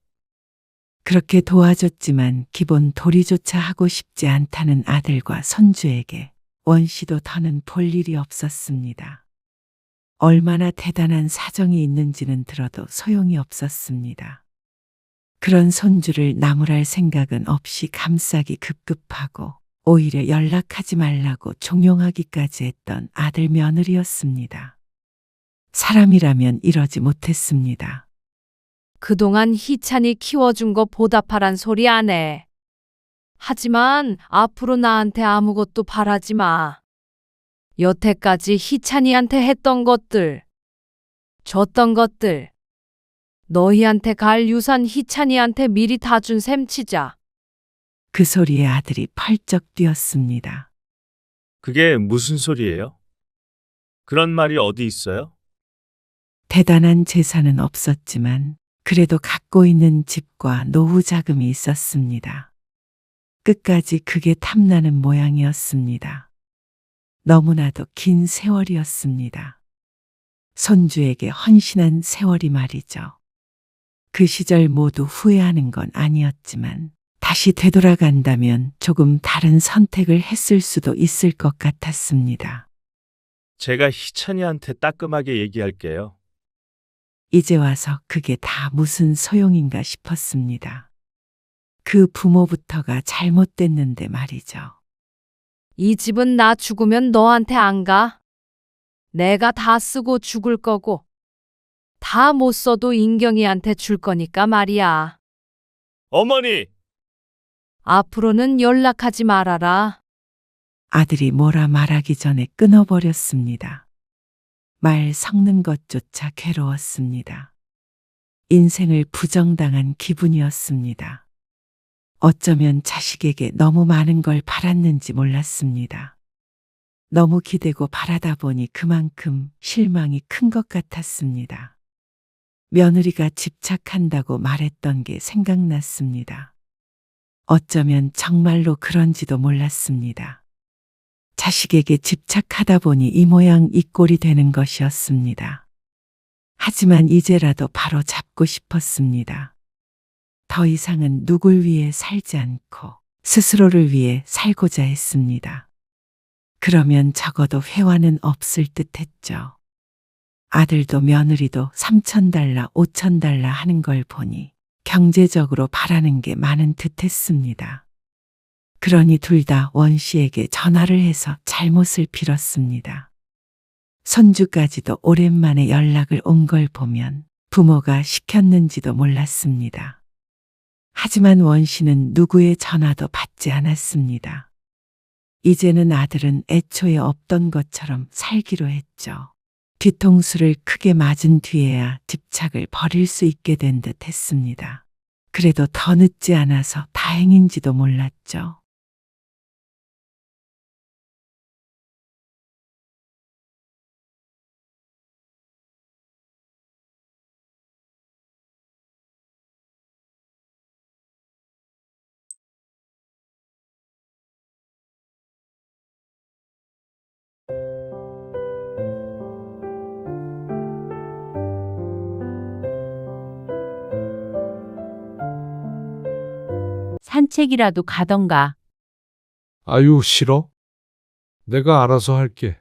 S3: 그렇게 도와줬지만 기본 도리조차 하고 싶지 않다는 아들과 손주에게 원 씨도 더는 볼 일이 없었습니다. 얼마나 대단한 사정이 있는지는 들어도 소용이 없었습니다. 그런 손주를 나무랄 생각은 없이 감싸기 급급하고 오히려 연락하지 말라고 종용하기까지 했던 아들 며느리였습니다. 사람이라면 이러지 못했습니다.
S2: 그동안 희찬이 키워준 거 보답하란 소리 안 해. 하지만 앞으로 나한테 아무것도 바라지 마. 여태까지 희찬이한테 했던 것들, 줬던 것들, 너희한테 갈 유산 희찬이한테 미리 다 준 셈 치자.
S3: 그 소리에 아들이 펄쩍 뛰었습니다.
S1: 그게 무슨 소리예요? 그런 말이 어디 있어요?
S3: 대단한 재산은 없었지만 그래도 갖고 있는 집과 노후 자금이 있었습니다. 끝까지 그게 탐나는 모양이었습니다. 너무나도 긴 세월이었습니다. 손주에게 헌신한 세월이 말이죠. 그 시절 모두 후회하는 건 아니었지만 다시 되돌아간다면 조금 다른 선택을 했을 수도 있을 것 같았습니다.
S1: 제가 희찬이한테 따끔하게 얘기할게요.
S3: 이제 와서 그게 다 무슨 소용인가 싶었습니다. 그 부모부터가 잘못됐는데 말이죠.
S2: 이 집은 나 죽으면 너한테 안 가. 내가 다 쓰고 죽을 거고, 다 못 써도 인경이한테 줄 거니까 말이야.
S1: 어머니!
S2: 앞으로는 연락하지 말아라.
S3: 아들이 뭐라 말하기 전에 끊어버렸습니다. 말 섞는 것조차 괴로웠습니다. 인생을 부정당한 기분이었습니다. 어쩌면 자식에게 너무 많은 걸 바랐는지 몰랐습니다. 너무 기대고 바라다 보니 그만큼 실망이 큰 것 같았습니다. 며느리가 집착한다고 말했던 게 생각났습니다. 어쩌면 정말로 그런지도 몰랐습니다. 자식에게 집착하다 보니 이 모양 이 꼴이 되는 것이었습니다. 하지만 이제라도 바로 잡고 싶었습니다. 더 이상은 누굴 위해 살지 않고 스스로를 위해 살고자 했습니다. 그러면 적어도 회화는 없을 듯 했죠. 아들도 며느리도 3,000달러, 5,000달러 하는 걸 보니 경제적으로 바라는 게 많은 듯 했습니다. 그러니 둘 다 원 씨에게 전화를 해서 잘못을 빌었습니다. 손주까지도 오랜만에 연락을 온 걸 보면 부모가 시켰는지도 몰랐습니다. 하지만 원 씨는 누구의 전화도 받지 않았습니다. 이제는 아들은 애초에 없던 것처럼 살기로 했죠. 뒤통수를 크게 맞은 뒤에야 집착을 버릴 수 있게 된 듯 했습니다. 그래도 더 늦지 않아서 다행인지도 몰랐죠.
S10: 산책이라도 가던가.
S11: 아유, 싫어? 내가 알아서 할게.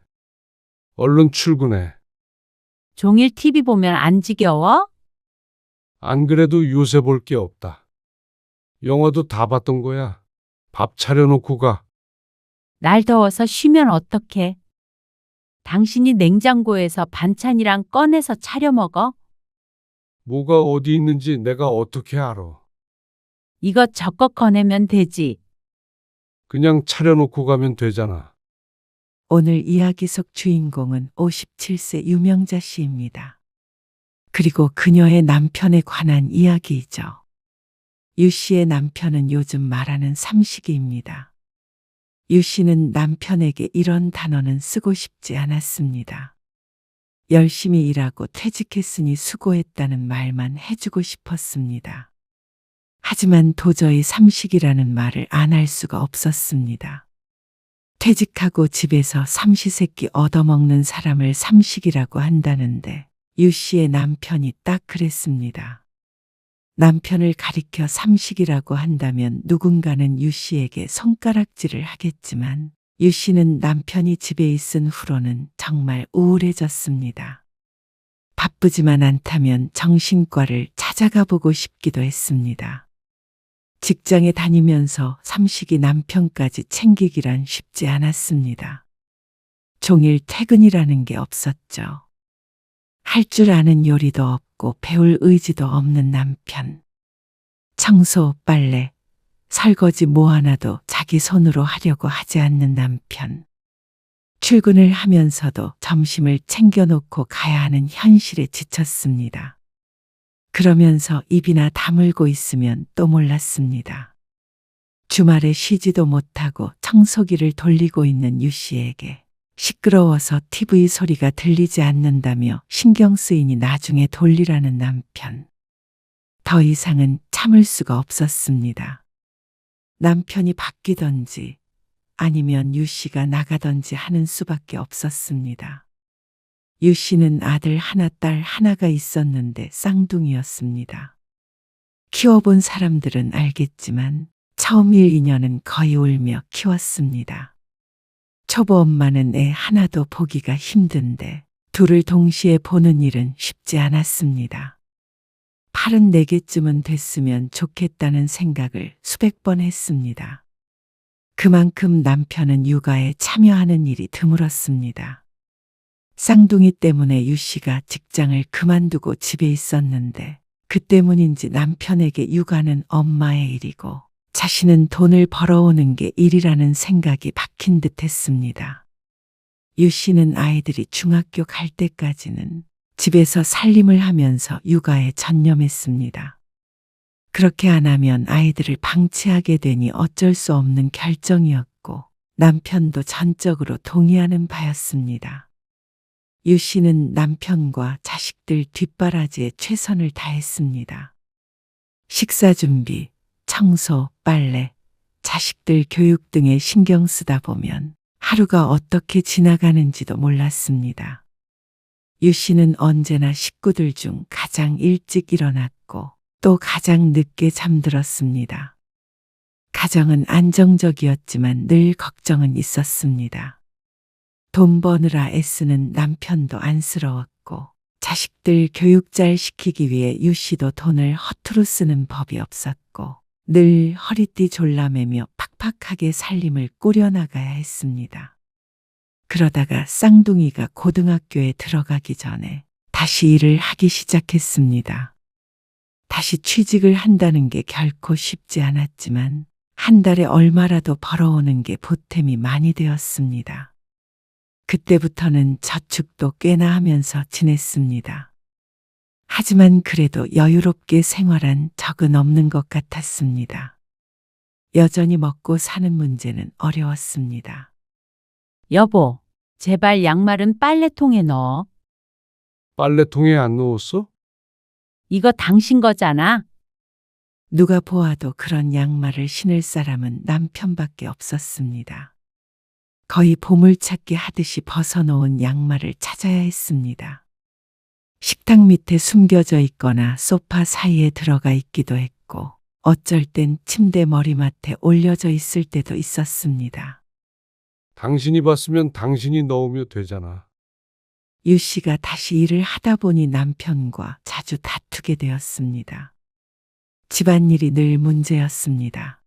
S11: 얼른 출근해.
S10: 종일 TV 보면 안 지겨워?
S11: 안 그래도 요새 볼 게 없다. 영화도 다 봤던 거야. 밥 차려놓고 가.
S10: 날 더워서 쉬면 어떡해? 당신이 냉장고에서 반찬이랑 꺼내서 차려 먹어?
S11: 뭐가 어디 있는지 내가 어떻게 알아.
S10: 이것저것 꺼내면 되지.
S11: 그냥 차려놓고 가면 되잖아.
S3: 오늘 이야기 속 주인공은 57세 유명자 씨입니다. 그리고 그녀의 남편에 관한 이야기이죠. 유 씨의 남편은 요즘 말하는 삼식이입니다. 유 씨는 남편에게 이런 단어는 쓰고 싶지 않았습니다. 열심히 일하고 퇴직했으니 수고했다는 말만 해주고 싶었습니다. 하지만 도저히 삼식이라는 말을 안 할 수가 없었습니다. 퇴직하고 집에서 삼시세끼 얻어먹는 사람을 삼식이라고 한다는데 유 씨의 남편이 딱 그랬습니다. 남편을 가리켜 삼식이라고 한다면 누군가는 유 씨에게 손가락질을 하겠지만 유 씨는 남편이 집에 있은 후로는 정말 우울해졌습니다. 바쁘지만 않다면 정신과를 찾아가 보고 싶기도 했습니다. 직장에 다니면서 삼식이 남편까지 챙기기란 쉽지 않았습니다. 종일 퇴근이라는 게 없었죠. 할 줄 아는 요리도 없고 배울 의지도 없는 남편. 청소, 빨래, 설거지 뭐 하나도 자기 손으로 하려고 하지 않는 남편. 출근을 하면서도 점심을 챙겨놓고 가야 하는 현실에 지쳤습니다. 그러면서 입이나 다물고 있으면 또 몰랐습니다. 주말에 쉬지도 못하고 청소기를 돌리고 있는 유 씨에게 시끄러워서 TV 소리가 들리지 않는다며 신경 쓰이니 나중에 돌리라는 남편. 더 이상은 참을 수가 없었습니다. 남편이 바뀌던지 아니면 유 씨가 나가던지 하는 수밖에 없었습니다. 유 씨는 아들 하나, 딸 하나가 있었는데 쌍둥이였습니다. 키워본 사람들은 알겠지만 처음 1, 2년은 거의 울며 키웠습니다. 초보 엄마는 애 하나도 보기가 힘든데 둘을 동시에 보는 일은 쉽지 않았습니다. 84개쯤은 됐으면 좋겠다는 생각을 수백 번 했습니다. 그만큼 남편은 육아에 참여하는 일이 드물었습니다. 쌍둥이 때문에 유 씨가 직장을 그만두고 집에 있었는데 그 때문인지 남편에게 육아는 엄마의 일이고 자신은 돈을 벌어오는 게 일이라는 생각이 박힌 듯 했습니다. 유 씨는 아이들이 중학교 갈 때까지는 집에서 살림을 하면서 육아에 전념했습니다. 그렇게 안 하면 아이들을 방치하게 되니 어쩔 수 없는 결정이었고 남편도 전적으로 동의하는 바였습니다. 유 씨는 남편과 자식들 뒷바라지에 최선을 다했습니다. 식사 준비, 청소, 빨래, 자식들 교육 등에 신경 쓰다 보면 하루가 어떻게 지나가는지도 몰랐습니다. 유 씨는 언제나 식구들 중 가장 일찍 일어났고 또 가장 늦게 잠들었습니다. 가정은 안정적이었지만 늘 걱정은 있었습니다. 돈 버느라 애쓰는 남편도 안쓰러웠고 자식들 교육 잘 시키기 위해 유 씨도 돈을 허투루 쓰는 법이 없었고 늘 허리띠 졸라매며 팍팍하게 살림을 꾸려나가야 했습니다. 그러다가 쌍둥이가 고등학교에 들어가기 전에 다시 일을 하기 시작했습니다. 다시 취직을 한다는 게 결코 쉽지 않았지만 한 달에 얼마라도 벌어오는 게 보탬이 많이 되었습니다. 그때부터는 저축도 꽤나 하면서 지냈습니다. 하지만 그래도 여유롭게 생활한 적은 없는 것 같았습니다. 여전히 먹고 사는 문제는 어려웠습니다.
S10: 여보, 제발 양말은 빨래통에 넣어.
S11: 빨래통에 안 넣었어?
S10: 이거 당신 거잖아.
S3: 누가 보아도 그런 양말을 신을 사람은 남편밖에 없었습니다. 거의 보물찾기 하듯이 벗어놓은 양말을 찾아야 했습니다. 식탁 밑에 숨겨져 있거나 소파 사이에 들어가 있기도 했고 어쩔 땐 침대 머리맡에 올려져 있을 때도 있었습니다.
S11: 당신이 봤으면 당신이 넣으면 되잖아.
S3: 유 씨가 다시 일을 하다 보니 남편과 자주 다투게 되었습니다. 집안일이 늘 문제였습니다.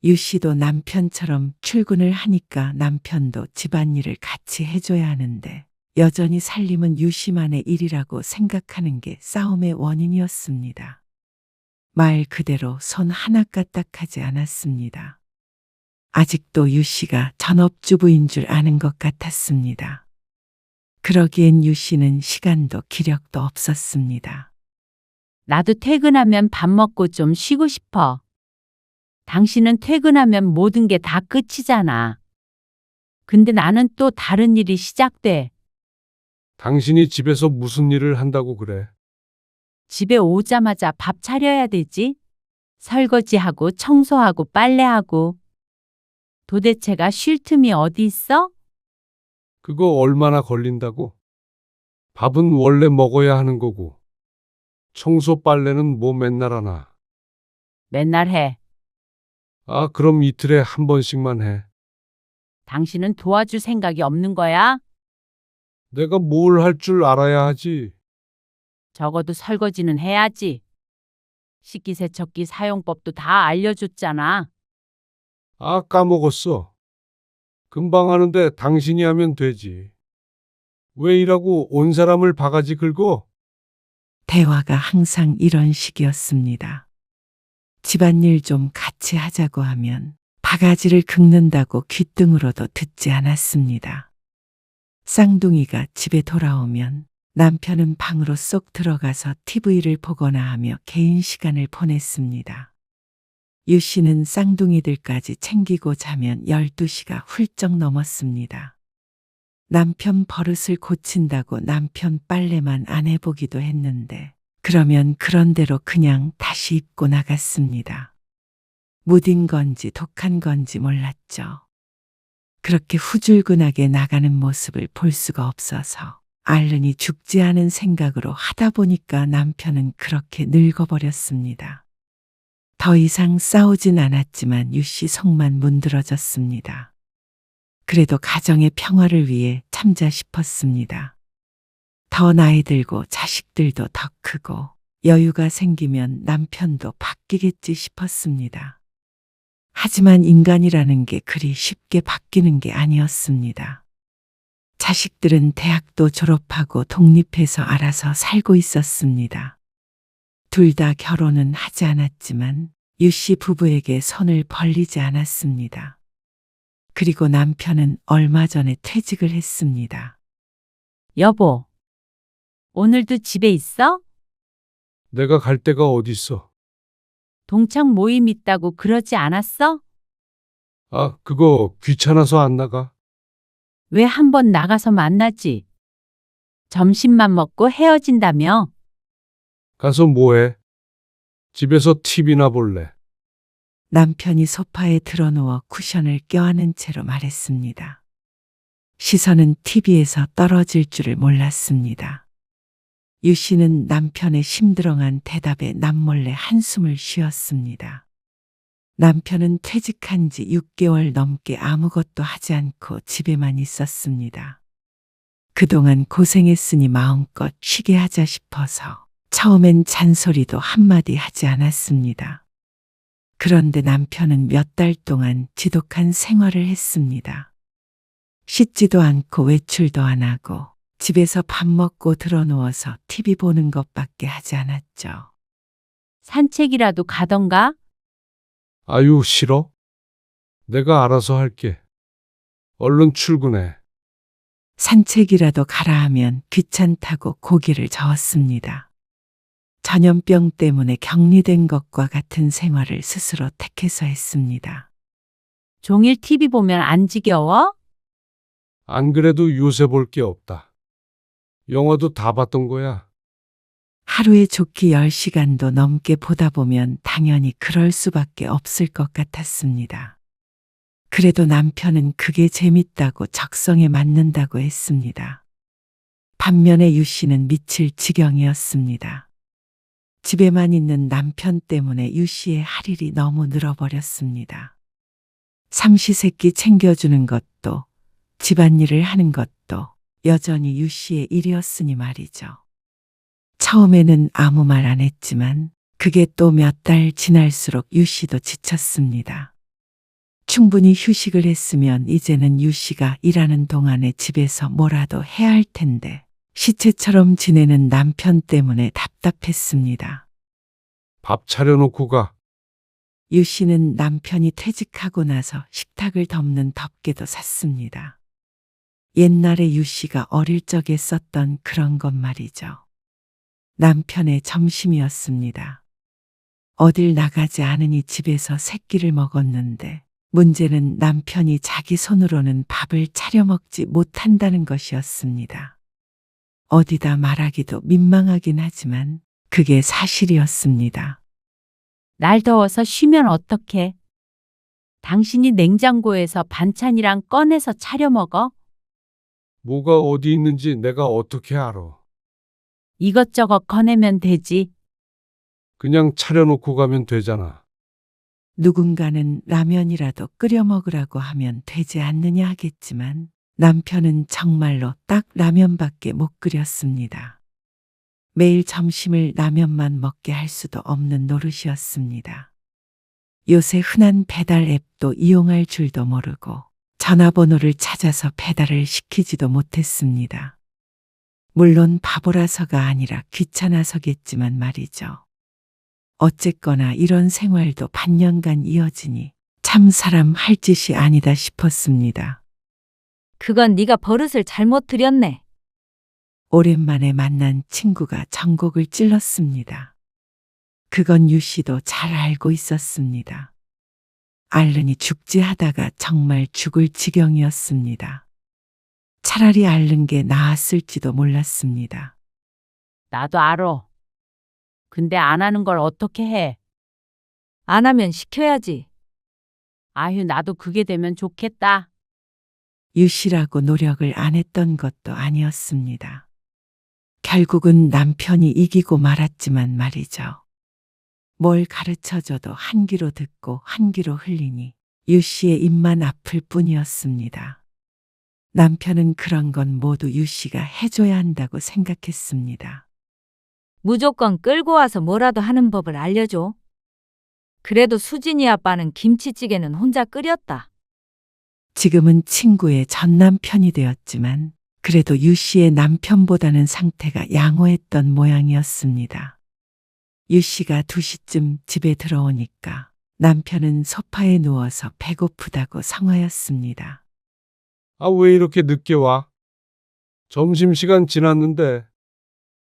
S3: 유 씨도 남편처럼 출근을 하니까 남편도 집안일을 같이 해줘야 하는데 여전히 살림은 유 씨만의 일이라고 생각하는 게 싸움의 원인이었습니다. 말 그대로 손 하나 까딱하지 않았습니다. 아직도 유 씨가 전업주부인 줄 아는 것 같았습니다. 그러기엔 유 씨는 시간도 기력도 없었습니다.
S10: 나도 퇴근하면 밥 먹고 좀 쉬고 싶어. 당신은 퇴근하면 모든 게 다 끝이잖아. 근데 나는 또 다른 일이 시작돼.
S11: 당신이 집에서 무슨 일을 한다고 그래?
S10: 집에 오자마자 밥 차려야 되지. 설거지하고 청소하고 빨래하고. 도대체가 쉴 틈이 어디 있어?
S11: 그거 얼마나 걸린다고? 밥은 원래 먹어야 하는 거고. 청소 빨래는 뭐 맨날 하나?
S10: 맨날 해.
S11: 아, 그럼 이틀에 한 번씩만 해.
S10: 당신은 도와줄 생각이 없는 거야?
S11: 내가 뭘 할 줄 알아야 하지.
S10: 적어도 설거지는 해야지. 식기세척기 사용법도 다 알려줬잖아.
S11: 아, 까먹었어. 금방 하는데 당신이 하면 되지. 왜 이라고 온 사람을 바가지 긁어?
S3: 대화가 항상 이런 식이었습니다. 집안일 좀 같이 하자고 하면 바가지를 긁는다고 귓등으로도 듣지 않았습니다. 쌍둥이가 집에 돌아오면 남편은 방으로 쏙 들어가서 TV를 보거나 하며 개인 시간을 보냈습니다. 유 씨는 쌍둥이들까지 챙기고 자면 12시가 훌쩍 넘었습니다. 남편 버릇을 고친다고 남편 빨래만 안 해보기도 했는데 그러면 그런 대로 그냥 다시 입고 나갔습니다. 무딘 건지 독한 건지 몰랐죠. 그렇게 후줄근하게 나가는 모습을 볼 수가 없어서 앓으니 죽지 않은 생각으로 하다 보니까 남편은 그렇게 늙어버렸습니다. 더 이상 싸우진 않았지만 유 씨 속만 문드러졌습니다. 그래도 가정의 평화를 위해 참자 싶었습니다. 더 나이 들고 자식들도 더 크고 여유가 생기면 남편도 바뀌겠지 싶었습니다. 하지만 인간이라는 게 그리 쉽게 바뀌는 게 아니었습니다. 자식들은 대학도 졸업하고 독립해서 알아서 살고 있었습니다. 둘 다 결혼은 하지 않았지만 유 씨 부부에게 손을 벌리지 않았습니다. 그리고 남편은 얼마 전에 퇴직을 했습니다.
S10: 여보, 오늘도 집에 있어?
S11: 내가 갈 데가 어딨어?
S10: 동창 모임 있다고 그러지 않았어?
S11: 아, 그거 귀찮아서 안 나가.
S10: 왜 한번 나가서 만나지? 점심만 먹고 헤어진다며?
S11: 가서 뭐해? 집에서 TV나 볼래.
S3: 남편이 소파에 드러누워 쿠션을 껴안은 채로 말했습니다. 시선은 TV에서 떨어질 줄을 몰랐습니다. 유 씨는 남편의 심드렁한 대답에 남몰래 한숨을 쉬었습니다. 남편은 퇴직한 지 6개월 넘게 아무것도 하지 않고 집에만 있었습니다. 그동안 고생했으니 마음껏 쉬게 하자 싶어서 처음엔 잔소리도 한마디 하지 않았습니다. 그런데 남편은 몇 달 동안 지독한 생활을 했습니다. 씻지도 않고 외출도 안 하고 집에서 밥 먹고 드러누워서 TV 보는 것밖에 하지 않았죠.
S10: 산책이라도 가던가?
S11: 아유, 싫어? 내가 알아서 할게. 얼른 출근해.
S3: 산책이라도 가라 하면 귀찮다고 고개를 저었습니다. 전염병 때문에 격리된 것과 같은 생활을 스스로 택해서 했습니다.
S10: 종일 TV 보면 안 지겨워?
S11: 안 그래도 요새 볼 게 없다. 영화도 다 봤던 거야.
S3: 하루에 좋게 10시간도 넘게 보다 보면 당연히 그럴 수밖에 없을 것 같았습니다. 그래도 남편은 그게 재밌다고 적성에 맞는다고 했습니다. 반면에 유 씨는 미칠 지경이었습니다. 집에만 있는 남편 때문에 유 씨의 할 일이 너무 늘어버렸습니다. 삼시세끼 챙겨주는 것도 집안일을 하는 것도 여전히 유 씨의 일이었으니 말이죠. 처음에는 아무 말 안 했지만 그게 또 몇 달 지날수록 유 씨도 지쳤습니다. 충분히 휴식을 했으면 이제는 유 씨가 일하는 동안에 집에서 뭐라도 해야 할 텐데 시체처럼 지내는 남편 때문에 답답했습니다.
S11: 밥 차려놓고 가.
S3: 유 씨는 남편이 퇴직하고 나서 식탁을 덮는 덮개도 샀습니다. 옛날에 유 씨가 어릴 적에 썼던 그런 것 말이죠. 남편의 점심이었습니다. 어딜 나가지 않으니 집에서 세 끼를 먹었는데 문제는 남편이 자기 손으로는 밥을 차려 먹지 못한다는 것이었습니다. 어디다 말하기도 민망하긴 하지만 그게 사실이었습니다.
S10: 날 더워서 쉬면 어떡해? 당신이 냉장고에서 반찬이랑 꺼내서 차려 먹어?
S11: 뭐가 어디 있는지 내가 어떻게 알아?
S10: 이것저것 꺼내면 되지.
S11: 그냥 차려놓고 가면 되잖아.
S3: 누군가는 라면이라도 끓여 먹으라고 하면 되지 않느냐 하겠지만 남편은 정말로 딱 라면밖에 못 끓였습니다. 매일 점심을 라면만 먹게 할 수도 없는 노릇이었습니다. 요새 흔한 배달 앱도 이용할 줄도 모르고 전화번호를 찾아서 배달을 시키지도 못했습니다. 물론 바보라서가 아니라 귀찮아서겠지만 말이죠. 어쨌거나 이런 생활도 반년간 이어지니 참 사람 할 짓이 아니다 싶었습니다.
S5: 그건 네가 버릇을 잘못 들였네.
S3: 오랜만에 만난 친구가 전곡을 찔렀습니다. 그건 유 씨도 잘 알고 있었습니다. 앓으니 죽지 하다가 정말 죽을 지경이었습니다. 차라리 앓는 게 나았을지도 몰랐습니다.
S10: 나도 알아. 근데 안 하는 걸 어떻게 해?
S2: 안 하면 시켜야지.
S10: 아휴, 나도 그게 되면 좋겠다.
S3: 유씨라고 노력을 안 했던 것도 아니었습니다. 결국은 남편이 이기고 말았지만 말이죠. 뭘 가르쳐줘도 한 귀로 듣고 한 귀로 흘리니 유씨의 입만 아플 뿐이었습니다. 남편은 그런 건 모두 유씨가 해줘야 한다고 생각했습니다.
S2: 무조건 끌고 와서 뭐라도 하는 법을 알려줘. 그래도 수진이 아빠는 김치찌개는 혼자 끓였다.
S3: 지금은 친구의 전 남편이 되었지만 그래도 유씨의 남편보다는 상태가 양호했던 모양이었습니다. 유씨가 2시쯤 집에 들어오니까 남편은 소파에 누워서 배고프다고 성화였습니다.
S11: 아, 왜 이렇게 늦게 와? 점심시간 지났는데.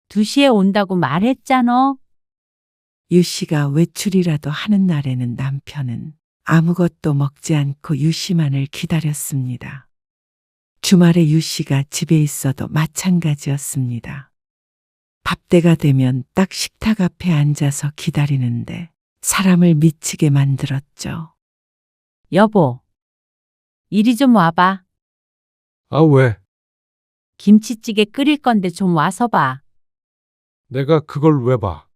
S10: 2시에 온다고 말했잖아.
S3: 유씨가 외출이라도 하는 날에는 남편은 아무것도 먹지 않고 유씨만을 기다렸습니다. 주말에 유씨가 집에 있어도 마찬가지였습니다. 밥때가 되면 딱 식탁 앞에 앉아서 기다리는데 사람을 미치게 만들었죠.
S10: 여보, 이리 좀 와봐.
S11: 아, 왜?
S10: 김치찌개 끓일 건데 좀 와서 봐.
S11: 내가 그걸 왜 봐?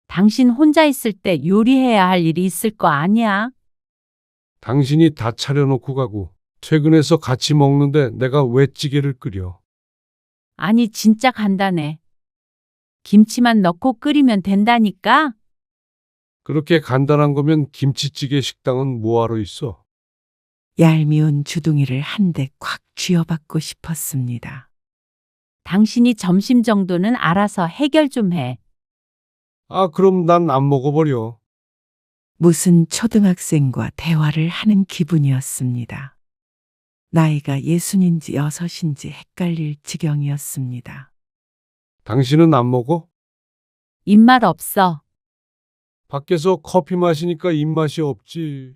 S10: 당신 혼자 있을 때 요리해야 할 일이 있을 거 아니야?
S11: 당신이 다 차려놓고 가고 퇴근해서 같이 먹는데 내가 왜 찌개를 끓여?
S10: 아니, 진짜 간단해. 김치만 넣고 끓이면 된다니까?
S11: 그렇게 간단한 거면 김치찌개 식당은 뭐하러 있어?
S3: 얄미운 주둥이를 한 대 콱 쥐어받고 싶었습니다.
S10: 당신이 점심 정도는 알아서 해결 좀 해.
S11: 아, 그럼 난 안 먹어버려.
S3: 무슨 초등학생과 대화를 하는 기분이었습니다. 나이가 60인지 6인지 헷갈릴 지경이었습니다.
S11: 당신은 안 먹어?
S10: 입맛 없어.
S11: 밖에서 커피 마시니까 입맛이 없지.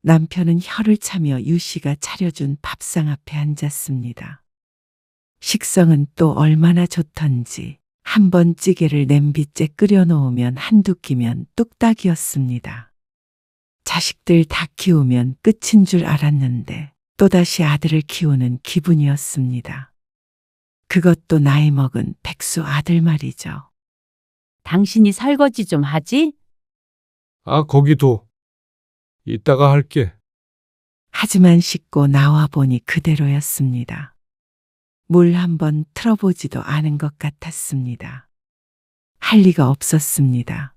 S3: 남편은 혀를 차며 유씨가 차려준 밥상 앞에 앉았습니다. 식성은 또 얼마나 좋던지 한 번 찌개를 냄비째 끓여놓으면 한두 끼면 뚝딱이었습니다. 자식들 다 키우면 끝인 줄 알았는데 또다시 아들을 키우는 기분이었습니다. 그것도 나이 먹은 백수 아들 말이죠.
S10: 당신이 설거지 좀 하지?
S11: 아, 거기도. 이따가 할게.
S3: 하지만 씻고 나와 보니 그대로였습니다. 물 한번 틀어보지도 않은 것 같았습니다. 할 리가 없었습니다.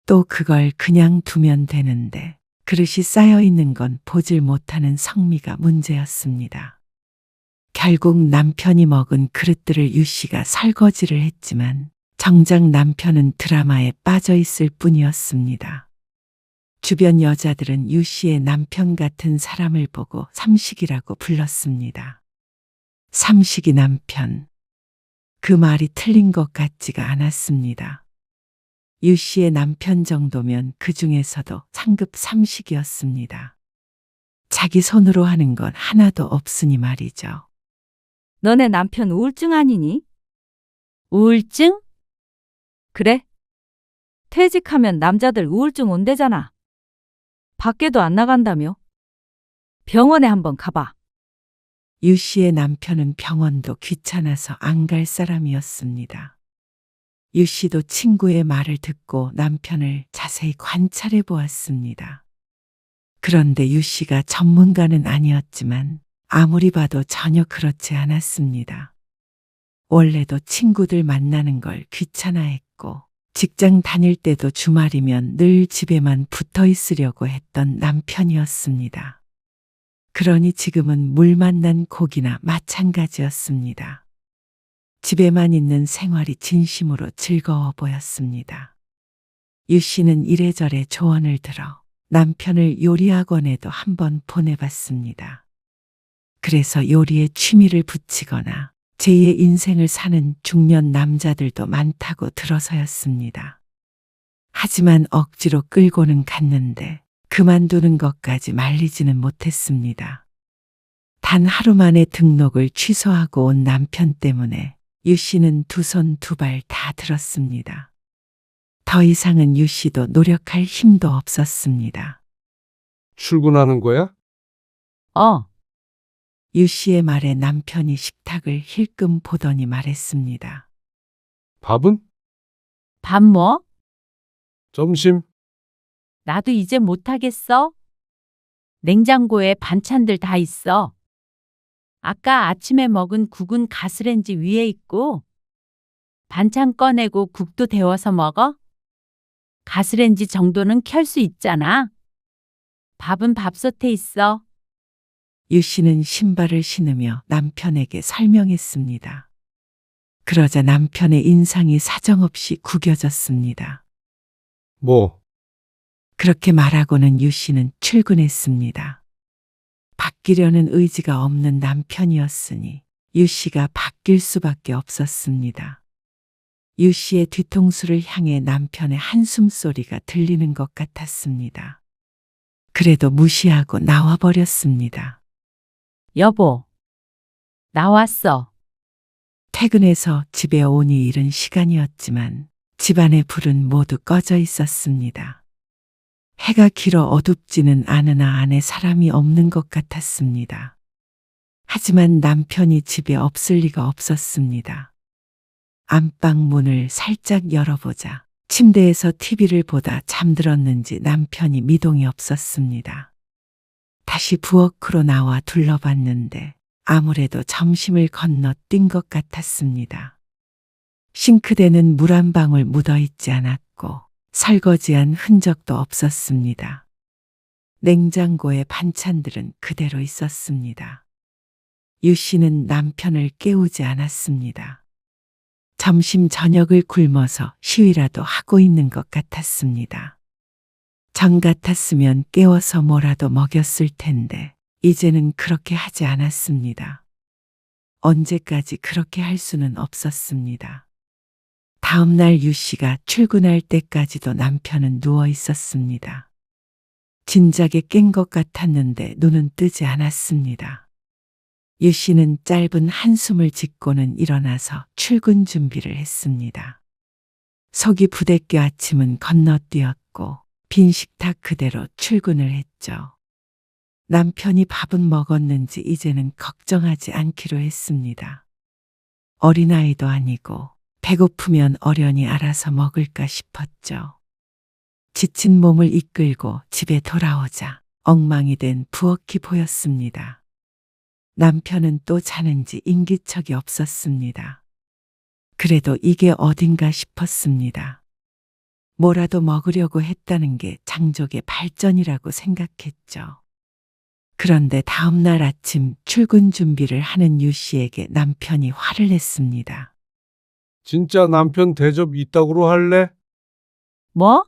S3: 또 그걸 그냥 두면 되는데 그릇이 쌓여 있는 건 보질 못하는 성미가 문제였습니다. 결국 남편이 먹은 그릇들을 유씨가 설거지를 했지만 정작 남편은 드라마에 빠져 있을 뿐이었습니다. 주변 여자들은 유씨의 남편 같은 사람을 보고 삼식이라고 불렀습니다. 삼식이 남편. 그 말이 틀린 것 같지가 않았습니다. 유씨의 남편 정도면 그 중에서도 상급 삼식이었습니다. 자기 손으로 하는 건 하나도 없으니 말이죠.
S2: 너네 남편 우울증 아니니?
S10: 우울증?
S2: 그래? 퇴직하면 남자들 우울증 온대잖아. 밖에도 안 나간다며? 병원에 한번 가봐.
S3: 유씨의 남편은 병원도 귀찮아서 안 갈 사람이었습니다. 유씨도 친구의 말을 듣고 남편을 자세히 관찰해 보았습니다. 그런데 유씨가 전문가는 아니었지만 아무리 봐도 전혀 그렇지 않았습니다. 원래도 친구들 만나는 걸 귀찮아했고 직장 다닐 때도 주말이면 늘 집에만 붙어 있으려고 했던 남편이었습니다. 그러니 지금은 물 만난 고기나 마찬가지였습니다. 집에만 있는 생활이 진심으로 즐거워 보였습니다. 유씨는 이래저래 조언을 들어 남편을 요리학원에도 한번 보내봤습니다. 그래서 요리에 취미를 붙이거나 제2의 인생을 사는 중년 남자들도 많다고 들어서였습니다. 하지만 억지로 끌고는 갔는데 그 그만두는 것까지 말리지는 못했습니다. 단 하루 만에 등록을 취소하고 온 남편 때문에 유 씨는 두 손 두 발 다 들었습니다. 더 이상은 유 씨도 노력할 힘도 없었습니다.
S11: 출근하는 거야?
S3: 유 씨의 말에 남편이 식탁을 힐끔 보더니 말했습니다.
S11: 밥은?
S10: 밥 뭐?
S11: 점심?
S10: 나도 이제 못하겠어. 냉장고에 반찬들 다 있어. 아까 아침에 먹은 국은 가스레인지 위에 있고, 반찬 꺼내고 국도 데워서 먹어? 가스레인지 정도는 켤 수 있잖아. 밥은 밥솥에 있어.
S3: 유 씨는 신발을 신으며 남편에게 설명했습니다. 그러자 남편의 인상이 사정없이 구겨졌습니다.
S11: 뭐?
S3: 그렇게 말하고는 유 씨는 출근했습니다. 바뀌려는 의지가 없는 남편이었으니 유 씨가 바뀔 수밖에 없었습니다. 유 씨의 뒤통수를 향해 남편의 한숨 소리가 들리는 것 같았습니다. 그래도 무시하고 나와버렸습니다.
S10: 여보, 나왔어.
S3: 퇴근해서 집에 오니 이른 시간이었지만 집안의 불은 모두 꺼져 있었습니다. 해가 길어 어둡지는 않으나 안에 사람이 없는 것 같았습니다. 하지만 남편이 집에 없을 리가 없었습니다. 안방 문을 살짝 열어보자 침대에서 TV를 보다 잠들었는지 남편이 미동이 없었습니다. 다시 부엌으로 나와 둘러봤는데 아무래도 점심을 건너뛴 것 같았습니다. 싱크대는 물 한 방울 묻어 있지 않았고 설거지한 흔적도 없었습니다. 냉장고에 반찬들은 그대로 있었습니다. 유 씨는 남편을 깨우지 않았습니다. 점심 저녁을 굶어서 쉬위라도 하고 있는 것 같았습니다. 전 같았으면 깨워서 뭐라도 먹였을 텐데 이제는 그렇게 하지 않았습니다. 언제까지 그렇게 할 수는 없었습니다. 다음 날 유 씨가 출근할 때까지도 남편은 누워 있었습니다. 진작에 깬 것 같았는데 눈은 뜨지 않았습니다. 유 씨는 짧은 한숨을 짓고는 일어나서 출근 준비를 했습니다. 속이 부대껴 아침은 건너뛰었고 빈 식탁 그대로 출근을 했죠. 남편이 밥은 먹었는지 이제는 걱정하지 않기로 했습니다. 어린아이도 아니고 배고프면 어련히 알아서 먹을까 싶었죠. 지친 몸을 이끌고 집에 돌아오자 엉망이 된 부엌이 보였습니다. 남편은 또 자는지 인기척이 없었습니다. 그래도 이게 어딘가 싶었습니다. 뭐라도 먹으려고 했다는 게 장족의 발전이라고 생각했죠. 그런데 다음 날 아침 출근 준비를 하는 유 씨에게 남편이 화를 냈습니다.
S11: 진짜 남편 대접 이따구로 할래?
S10: 뭐?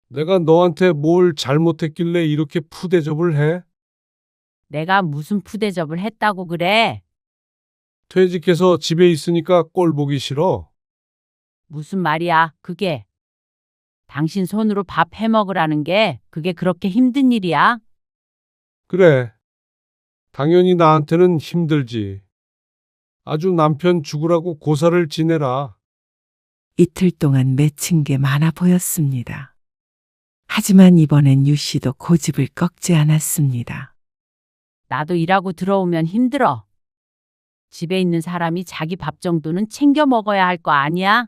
S11: 내가 너한테 뭘 잘못했길래 이렇게 푸대접을 해?
S10: 내가 무슨 푸대접을 했다고 그래?
S11: 퇴직해서 집에 있으니까 꼴 보기 싫어.
S10: 무슨 말이야, 그게. 당신 손으로 밥 해 먹으라는 게 그게 그렇게 힘든 일이야?
S11: 그래. 당연히 나한테는 힘들지. 아주 남편 죽으라고 고사를 지내라.
S3: 이틀 동안 맺힌 게 많아 보였습니다. 하지만 이번엔 유 씨도 고집을 꺾지 않았습니다.
S10: 나도 일하고 들어오면 힘들어. 집에 있는 사람이 자기 밥 정도는 챙겨 먹어야 할 거 아니야?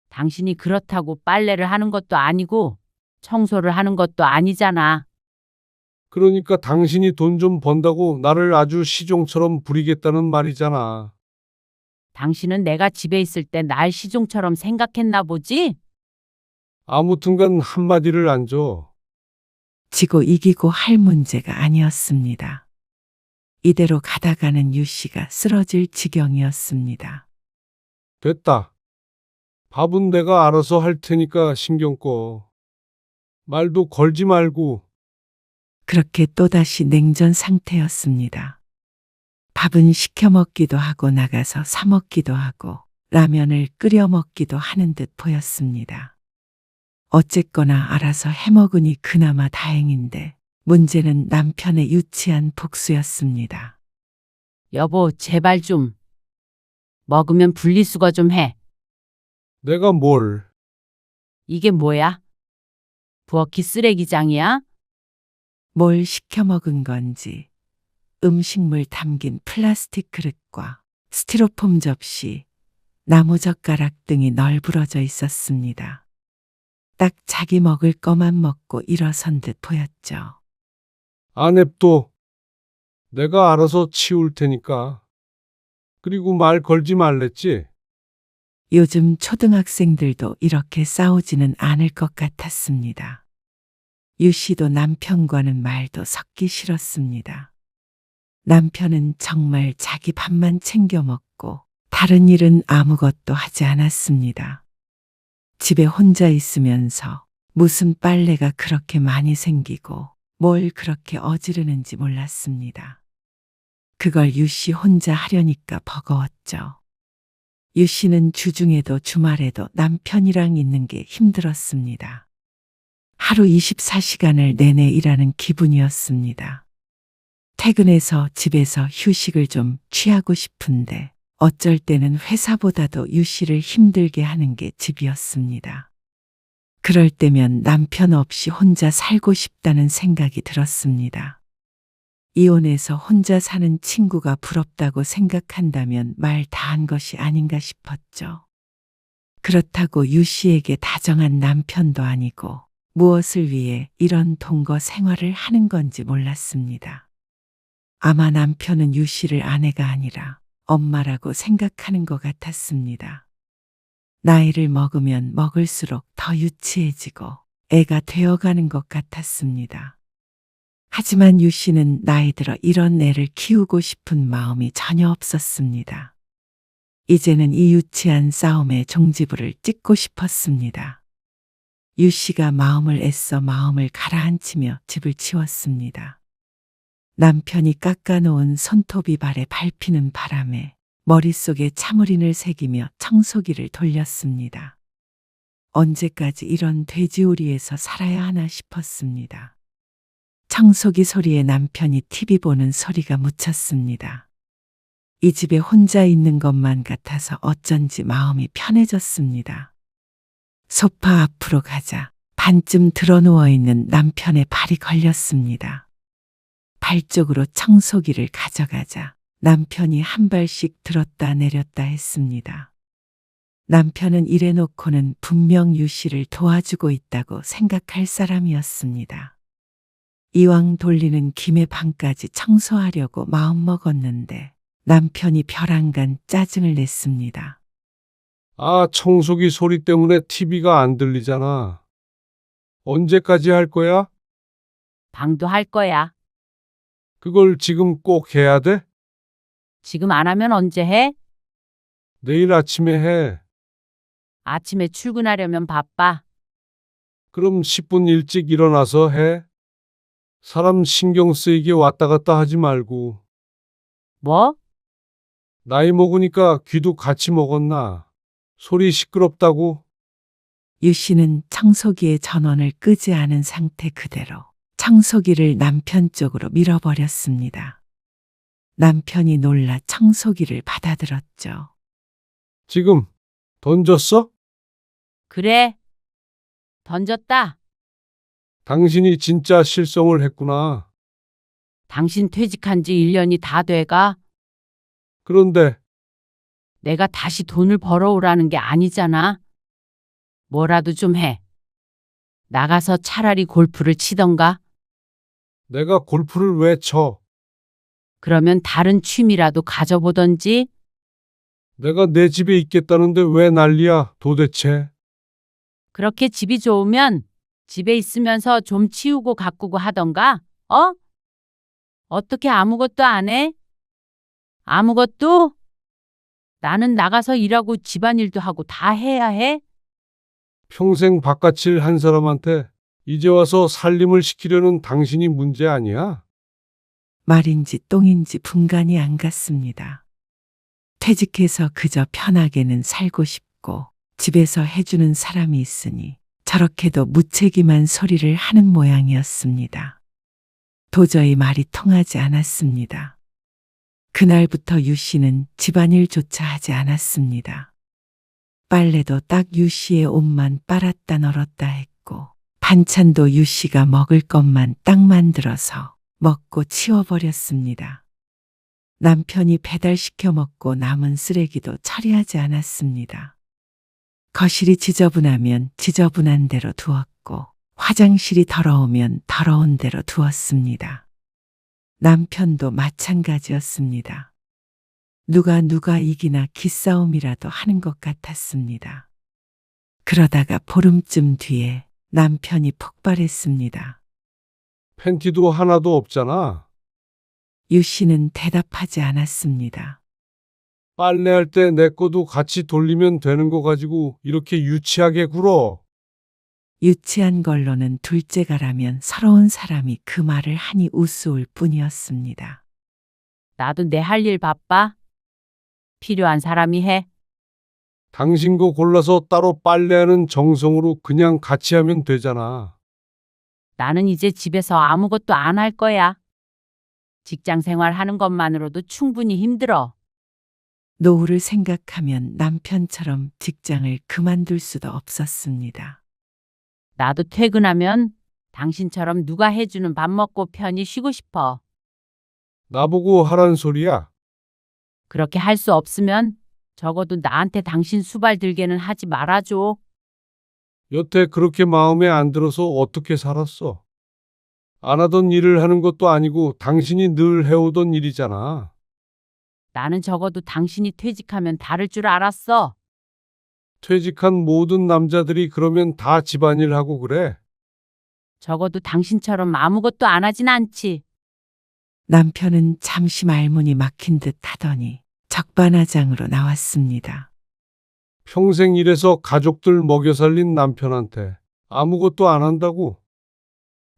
S10: 당신이 그렇다고 빨래를 하는 것도 아니고 청소를 하는 것도 아니잖아.
S11: 그러니까 당신이 돈 좀 번다고 나를 아주 시종처럼 부리겠다는 말이잖아.
S10: 당신은 내가 집에 있을 때 날 시종처럼 생각했나 보지?
S11: 아무튼간 한마디를 안 줘.
S3: 지고 이기고 할 문제가 아니었습니다. 이대로 가다가는 유 씨가 쓰러질 지경이었습니다.
S11: 됐다. 밥은 내가 알아서 할 테니까 신경 꺼. 말도 걸지 말고.
S3: 그렇게 또다시 냉전 상태였습니다. 밥은 시켜 먹기도 하고 나가서 사 먹기도 하고 라면을 끓여 먹기도 하는 듯 보였습니다. 어쨌거나 알아서 해먹으니 그나마 다행인데 문제는 남편의 유치한 복수였습니다.
S10: 여보, 제발 좀. 먹으면 분리수거 좀 해.
S11: 내가 뭘?
S10: 이게 뭐야? 부엌이 쓰레기장이야?
S3: 뭘 시켜 먹은 건지 음식물 담긴 플라스틱 그릇과 스티로폼 접시, 나무젓가락 등이 널브러져 있었습니다. 딱 자기 먹을 거만 먹고 일어선 듯 보였죠.
S11: 안 냅둬. 내가 알아서 치울 테니까. 그리고 말 걸지 말랬지?
S3: 요즘 초등학생들도 이렇게 싸우지는 않을 것 같았습니다. 유 씨도 남편과는 말도 섞기 싫었습니다. 남편은 정말 자기 밥만 챙겨 먹고 다른 일은 아무것도 하지 않았습니다. 집에 혼자 있으면서 무슨 빨래가 그렇게 많이 생기고 뭘 그렇게 어지르는지 몰랐습니다. 그걸 유 씨 혼자 하려니까 버거웠죠. 유 씨는 주중에도 주말에도 남편이랑 있는 게 힘들었습니다. 하루 24시간을 내내 일하는 기분이었습니다. 퇴근해서 집에서 휴식을 좀 취하고 싶은데 어쩔 때는 회사보다도 유 씨를 힘들게 하는 게 집이었습니다. 그럴 때면 남편 없이 혼자 살고 싶다는 생각이 들었습니다. 이혼해서 혼자 사는 친구가 부럽다고 생각한다면 말 다 한 것이 아닌가 싶었죠. 그렇다고 유 씨에게 다정한 남편도 아니고 무엇을 위해 이런 동거 생활을 하는 건지 몰랐습니다. 아마 남편은 유 씨를 아내가 아니라 엄마라고 생각하는 것 같았습니다. 나이를 먹으면 먹을수록 더 유치해지고 애가 되어가는 것 같았습니다. 하지만 유 씨는 나이 들어 이런 애를 키우고 싶은 마음이 전혀 없었습니다. 이제는 이 유치한 싸움에 종지부를 찍고 싶었습니다. 유 씨가 마음을 애써 마음을 가라앉히며 집을 치웠습니다. 남편이 깎아놓은 손톱이 발에 밟히는 바람에 머릿속에 참을인을 새기며 청소기를 돌렸습니다. 언제까지 이런 돼지우리에서 살아야 하나 싶었습니다. 청소기 소리에 남편이 TV 보는 소리가 묻혔습니다. 이 집에 혼자 있는 것만 같아서 어쩐지 마음이 편해졌습니다. 소파 앞으로 가자 반쯤 드러누워 있는 남편의 발이 걸렸습니다. 발 쪽으로 청소기를 가져가자 남편이 한 발씩 들었다 내렸다 했습니다. 남편은 이래놓고는 분명 유 씨를 도와주고 있다고 생각할 사람이었습니다. 이왕 돌리는 김에 방까지 청소하려고 마음먹었는데 남편이 벼랑간 짜증을 냈습니다.
S11: 아, 청소기 소리 때문에 TV가 안 들리잖아. 언제까지 할 거야?
S10: 방도 할 거야.
S11: 그걸 지금 꼭 해야 돼?
S10: 지금 안 하면 언제 해?
S11: 내일 아침에 해.
S10: 아침에 출근하려면 바빠.
S11: 그럼 10분 일찍 일어나서 해. 사람 신경 쓰이게 왔다 갔다 하지 말고.
S10: 뭐?
S11: 나이 먹으니까 귀도 같이 먹었나? 소리 시끄럽다고?
S3: 유 씨는 청소기의 전원을 끄지 않은 상태 그대로 청소기를 남편 쪽으로 밀어버렸습니다. 남편이 놀라 청소기를 받아들었죠.
S11: 지금 던졌어?
S10: 그래. 던졌다.
S11: 당신이 진짜 실성을 했구나.
S10: 당신 퇴직한 지 1년이 다 돼가.
S11: 그런데
S10: 내가 다시 돈을 벌어오라는 게 아니잖아. 뭐라도 좀 해. 나가서 차라리 골프를 치던가.
S11: 내가 골프를 왜 쳐?
S10: 그러면 다른 취미라도 가져보던지.
S11: 내가 내 집에 있겠다는데 왜 난리야 도대체?
S10: 그렇게 집이 좋으면 집에 있으면서 좀 치우고 가꾸고 하던가. 어떻게 아무것도 안 해? 아무것도? 나는 나가서 일하고 집안일도 하고 다 해야 해?
S11: 평생 바깥일 한 사람한테 이제 와서 살림을 시키려는 당신이 문제 아니야?
S3: 말인지 똥인지 분간이 안 갔습니다. 퇴직해서 그저 편하게는 살고 싶고 집에서 해주는 사람이 있으니 저렇게도 무책임한 소리를 하는 모양이었습니다. 도저히 말이 통하지 않았습니다. 그날부터 유 씨는 집안일조차 하지 않았습니다. 빨래도 딱 유 씨의 옷만 빨았다 널었다 했고, 반찬도 유 씨가 먹을 것만 딱 만들어서 먹고 치워버렸습니다. 남편이 배달시켜 먹고 남은 쓰레기도 처리하지 않았습니다. 거실이 지저분하면 지저분한 대로 두었고, 화장실이 더러우면 더러운 대로 두었습니다. 남편도 마찬가지였습니다. 누가 이기나 기싸움이라도 하는 것 같았습니다. 그러다가 보름쯤 뒤에 남편이 폭발했습니다.
S11: 팬티도 하나도 없잖아.
S3: 유 씨는 대답하지 않았습니다.
S11: 빨래할 때 내 거도 같이 돌리면 되는 거 가지고 이렇게 유치하게 굴어.
S3: 유치한 걸로는 둘째가라면 서러운 사람이 그 말을 하니 우스울 뿐이었습니다.
S10: 나도 내 할 일 바빠. 필요한 사람이 해.
S11: 당신 거 골라서 따로 빨래하는 정성으로 그냥 같이 하면 되잖아.
S10: 나는 이제 집에서 아무것도 안 할 거야. 직장 생활 하는 것만으로도 충분히 힘들어.
S3: 노후를 생각하면 남편처럼 직장을 그만둘 수도 없었습니다.
S10: 나도 퇴근하면 당신처럼 누가 해주는 밥 먹고 편히 쉬고 싶어.
S11: 나보고 하란 소리야.
S10: 그렇게 할 수 없으면 적어도 나한테 당신 수발 들게는 하지 말아줘.
S11: 여태 그렇게 마음에 안 들어서 어떻게 살았어? 안 하던 일을 하는 것도 아니고 당신이 늘 해오던 일이잖아.
S10: 나는 적어도 당신이 퇴직하면 다를 줄 알았어.
S11: 퇴직한 모든 남자들이 그러면 다 집안일 하고 그래.
S10: 적어도 당신처럼 아무것도 안 하진 않지.
S3: 남편은 잠시 말문이 막힌 듯 하더니 적반하장으로 나왔습니다.
S11: 평생 일해서 가족들 먹여 살린 남편한테 아무것도 안 한다고?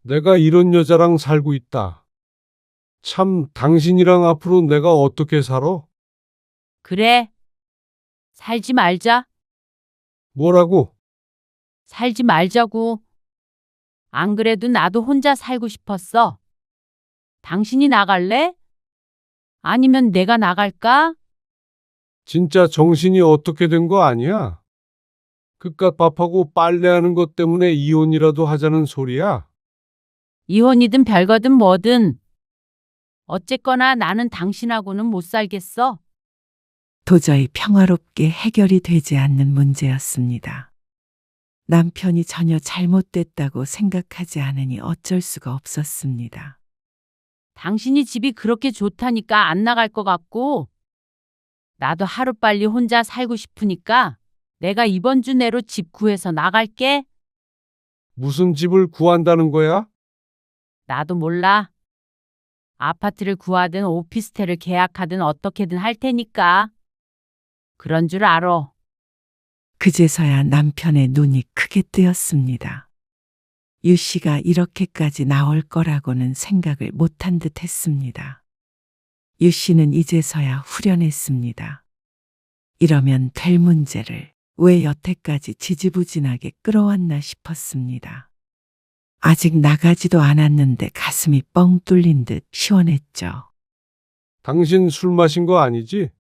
S11: 내가 이런 여자랑 살고 있다. 참, 당신이랑 앞으로 내가 어떻게 살아?
S10: 그래. 살지 말자.
S11: 뭐라고?
S10: 살지 말자고. 안 그래도 나도 혼자 살고 싶었어. 당신이 나갈래? 아니면 내가 나갈까?
S11: 진짜 정신이 어떻게 된 거 아니야? 그깟 밥하고 빨래하는 것 때문에 이혼이라도 하자는 소리야?
S10: 이혼이든 별거든 뭐든. 어쨌거나 나는 당신하고는 못 살겠어.
S3: 도저히 평화롭게 해결이 되지 않는 문제였습니다. 남편이 전혀 잘못됐다고 생각하지 않으니 어쩔 수가 없었습니다.
S10: 당신이 집이 그렇게 좋다니까 안 나갈 것 같고, 나도 하루빨리 혼자 살고 싶으니까 내가 이번 주 내로 집 구해서 나갈게.
S11: 무슨 집을 구한다는 거야?
S10: 나도 몰라. 아파트를 구하든 오피스텔을 계약하든 어떻게든 할 테니까. 그런 줄 알아.
S3: 그제서야 남편의 눈이 크게 뜨였습니다. 유 씨가 이렇게까지 나올 거라고는 생각을 못한 듯 했습니다. 유 씨는 이제서야 후련했습니다. 이러면 될 문제를 왜 여태까지 지지부진하게 끌어왔나 싶었습니다. 아직 나가지도 않았는데 가슴이 뻥 뚫린 듯 시원했죠.
S11: 당신 술 마신 거 아니지?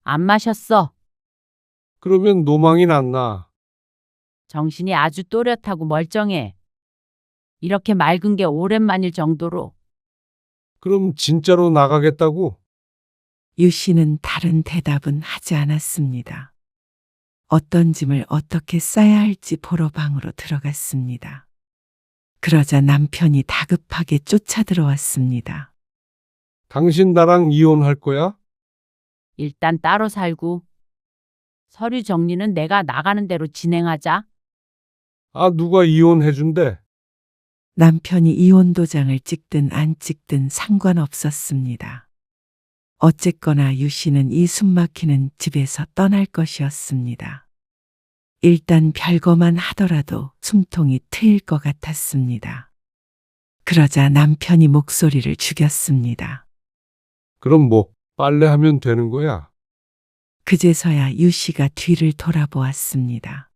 S10: 안 마셨어.
S11: 그러면 노망이 났나?
S10: 정신이 아주 또렷하고 멀쩡해. 이렇게 맑은 게 오랜만일 정도로.
S11: 그럼 진짜로 나가겠다고?
S3: 유 씨는 다른 대답은 하지 않았습니다. 어떤 짐을 어떻게 싸야 할지 보러 방으로 들어갔습니다. 그러자 남편이 다급하게 쫓아들어왔습니다.
S11: 당신 나랑 이혼할 거야?
S10: 일단 따로 살고. 서류 정리는 내가 나가는 대로 진행하자.
S11: 아, 누가 이혼해준대?
S3: 남편이 이혼 도장을 찍든 안 찍든 상관없었습니다. 어쨌거나 유 씨는 이 숨막히는 집에서 떠날 것이었습니다. 일단 별거만 하더라도 숨통이 트일 것 같았습니다. 그러자 남편이 목소리를 죽였습니다.
S11: 그럼 뭐, 빨래하면 되는 거야?
S3: 그제서야 유 씨가 뒤를 돌아보았습니다.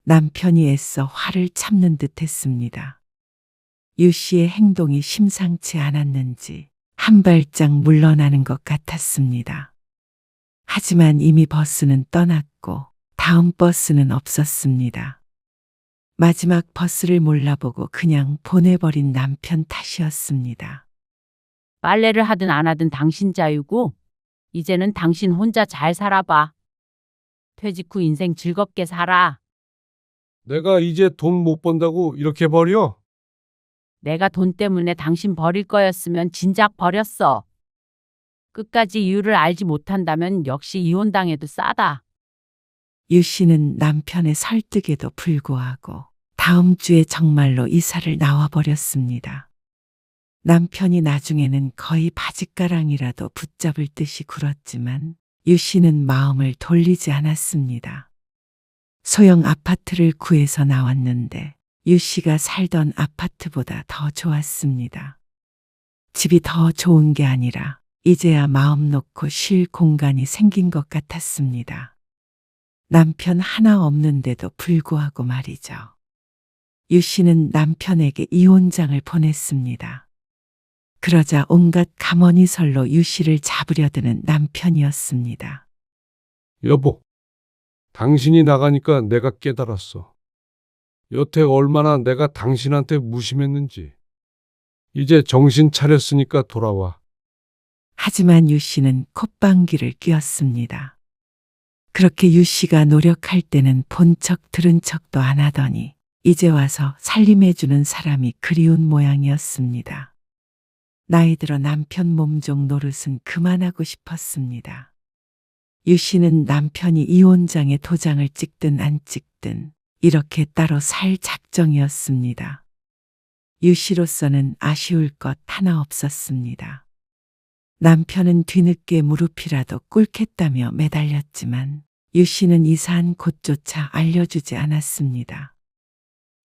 S3: 남편이 애써 화를 참는 듯 했습니다. 유 씨의 행동이 심상치 않았는지 한 발짝 물러나는 것 같았습니다. 하지만 이미 버스는 떠났고 다음 버스는 없었습니다. 마지막 버스를 몰라보고 그냥 보내버린 남편 탓이었습니다.
S10: 빨래를 하든 안 하든 당신 자유고 이제는 당신 혼자 잘 살아봐. 퇴직 후 인생 즐겁게 살아.
S11: 내가 이제 돈 못 번다고 이렇게 버려?
S10: 내가 돈 때문에 당신 버릴 거였으면 진작 버렸어. 끝까지 이유를 알지 못한다면 역시 이혼당해도 싸다.
S3: 유 씨는 남편의 설득에도 불구하고 다음 주에 정말로 이사를 나와버렸습니다. 남편이 나중에는 거의 바짓가랑이라도 붙잡을 듯이 굴었지만 유 씨는 마음을 돌리지 않았습니다. 소형 아파트를 구해서 나왔는데 유 씨가 살던 아파트보다 더 좋았습니다. 집이 더 좋은 게 아니라 이제야 마음 놓고 쉴 공간이 생긴 것 같았습니다. 남편 하나 없는데도 불구하고 말이죠. 유 씨는 남편에게 이혼장을 보냈습니다. 그러자 온갖 가머니설로 유 씨를 잡으려 드는 남편이었습니다.
S11: 여보, 당신이 나가니까 내가 깨달았어. 여태 얼마나 내가 당신한테 무심했는지. 이제 정신 차렸으니까 돌아와.
S3: 하지만 유 씨는 콧방귀를 뀌었습니다. 그렇게 유 씨가 노력할 때는 본 척 들은 척도 안 하더니 이제 와서 살림해주는 사람이 그리운 모양이었습니다. 나이 들어 남편 몸종 노릇은 그만하고 싶었습니다. 유 씨는 남편이 이혼장에 도장을 찍든 안 찍든 이렇게 따로 살 작정이었습니다. 유 씨로서는 아쉬울 것 하나 없었습니다. 남편은 뒤늦게 무릎이라도 꿇겠다며 매달렸지만 유 씨는 이사한 곳조차 알려주지 않았습니다.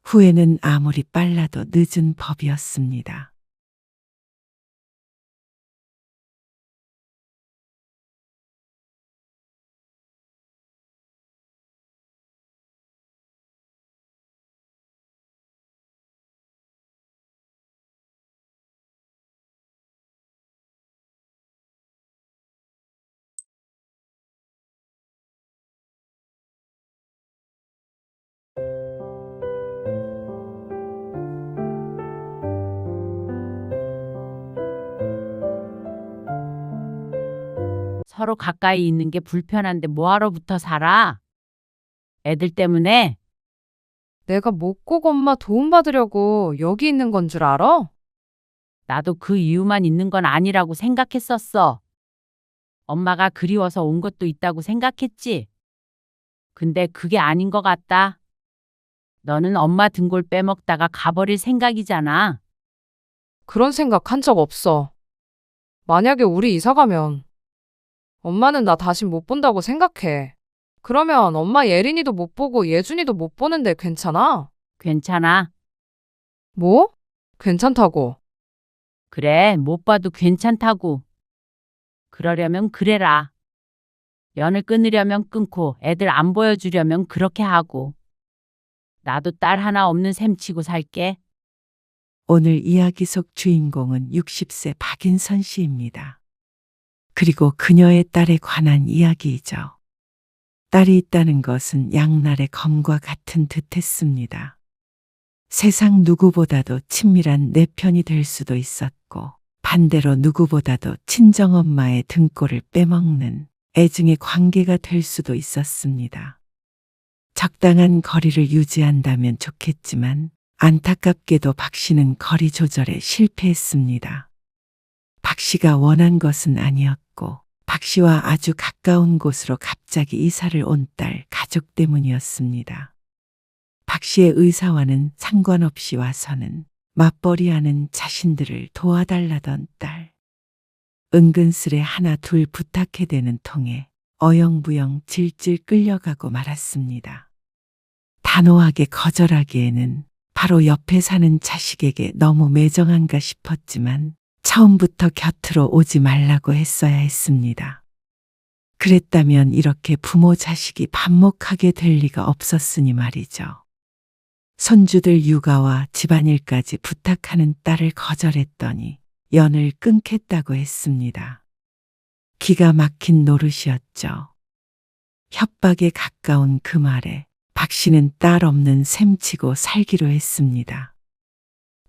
S3: 후회는 아무리 빨라도 늦은 법이었습니다.
S10: 서로 가까이 있는 게 불편한데 뭐하러 붙어 살아? 애들 때문에?
S2: 내가 못 꼭 엄마 도움받으려고 여기 있는 건 줄 알아?
S10: 나도 그 이유만 있는 건 아니라고 생각했었어. 엄마가 그리워서 온 것도 있다고 생각했지. 근데 그게 아닌 것 같다. 너는 엄마 등골 빼먹다가 가버릴 생각이잖아.
S2: 그런 생각 한 적 없어. 만약에 우리 이사 가면 엄마는 나 다시 못 본다고 생각해. 그러면 엄마 예린이도 못 보고 예준이도 못 보는데 괜찮아?
S10: 괜찮아.
S2: 뭐? 괜찮다고.
S10: 그래, 못 봐도 괜찮다고. 그러려면 그래라. 연을 끊으려면 끊고 애들 안 보여주려면 그렇게 하고. 나도 딸 하나 없는 셈 치고 살게.
S3: 오늘 이야기 속 주인공은 60세 박인선 씨입니다. 그리고 그녀의 딸에 관한 이야기이죠. 딸이 있다는 것은 양날의 검과 같은 듯했습니다. 세상 누구보다도 친밀한 내 편이 될 수도 있었고 반대로 누구보다도 친정엄마의 등골을 빼먹는 애증의 관계가 될 수도 있었습니다. 적당한 거리를 유지한다면 좋겠지만 안타깝게도 박 씨는 거리 조절에 실패했습니다. 박 씨가 원한 것은 아니었고 박 씨와 아주 가까운 곳으로 갑자기 이사를 온 딸 가족 때문이었습니다. 박 씨의 의사와는 상관없이 와서는 맞벌이하는 자신들을 도와달라던 딸. 은근슬에 하나 둘 부탁해대는 통에 어영부영 질질 끌려가고 말았습니다. 단호하게 거절하기에는 바로 옆에 사는 자식에게 너무 매정한가 싶었지만 처음부터 곁으로 오지 말라고 했어야 했습니다. 그랬다면 이렇게 부모 자식이 반목하게 될 리가 없었으니 말이죠. 손주들 육아와 집안일까지 부탁하는 딸을 거절했더니 연을 끊겠다고 했습니다. 기가 막힌 노릇이었죠. 협박에 가까운 그 말에 박 씨는 딸 없는 셈치고 살기로 했습니다.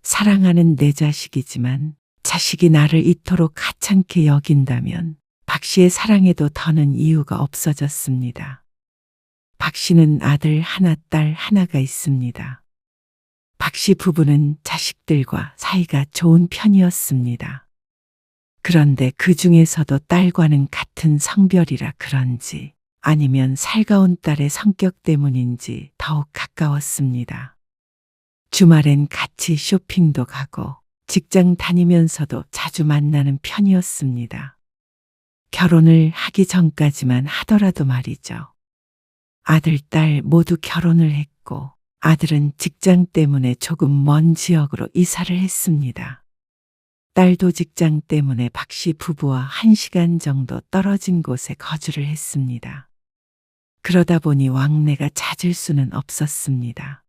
S3: 사랑하는 내 자식이지만 자식이 나를 이토록 하찮게 여긴다면 박 씨의 사랑에도 더는 이유가 없어졌습니다. 박 씨는 아들 하나, 딸 하나가 있습니다. 박 씨 부부는 자식들과 사이가 좋은 편이었습니다. 그런데 그 중에서도 딸과는 같은 성별이라 그런지 아니면 살가운 딸의 성격 때문인지 더욱 가까웠습니다. 주말엔 같이 쇼핑도 가고 직장 다니면서도 자주 만나는 편이었습니다. 결혼을 하기 전까지만 하더라도 말이죠. 아들, 딸 모두 결혼을 했고 아들은 직장 때문에 조금 먼 지역으로 이사를 했습니다. 딸도 직장 때문에 박 씨 부부와 1시간 정도 떨어진 곳에 거주를 했습니다. 그러다 보니 왕래가 잦을 수는 없었습니다.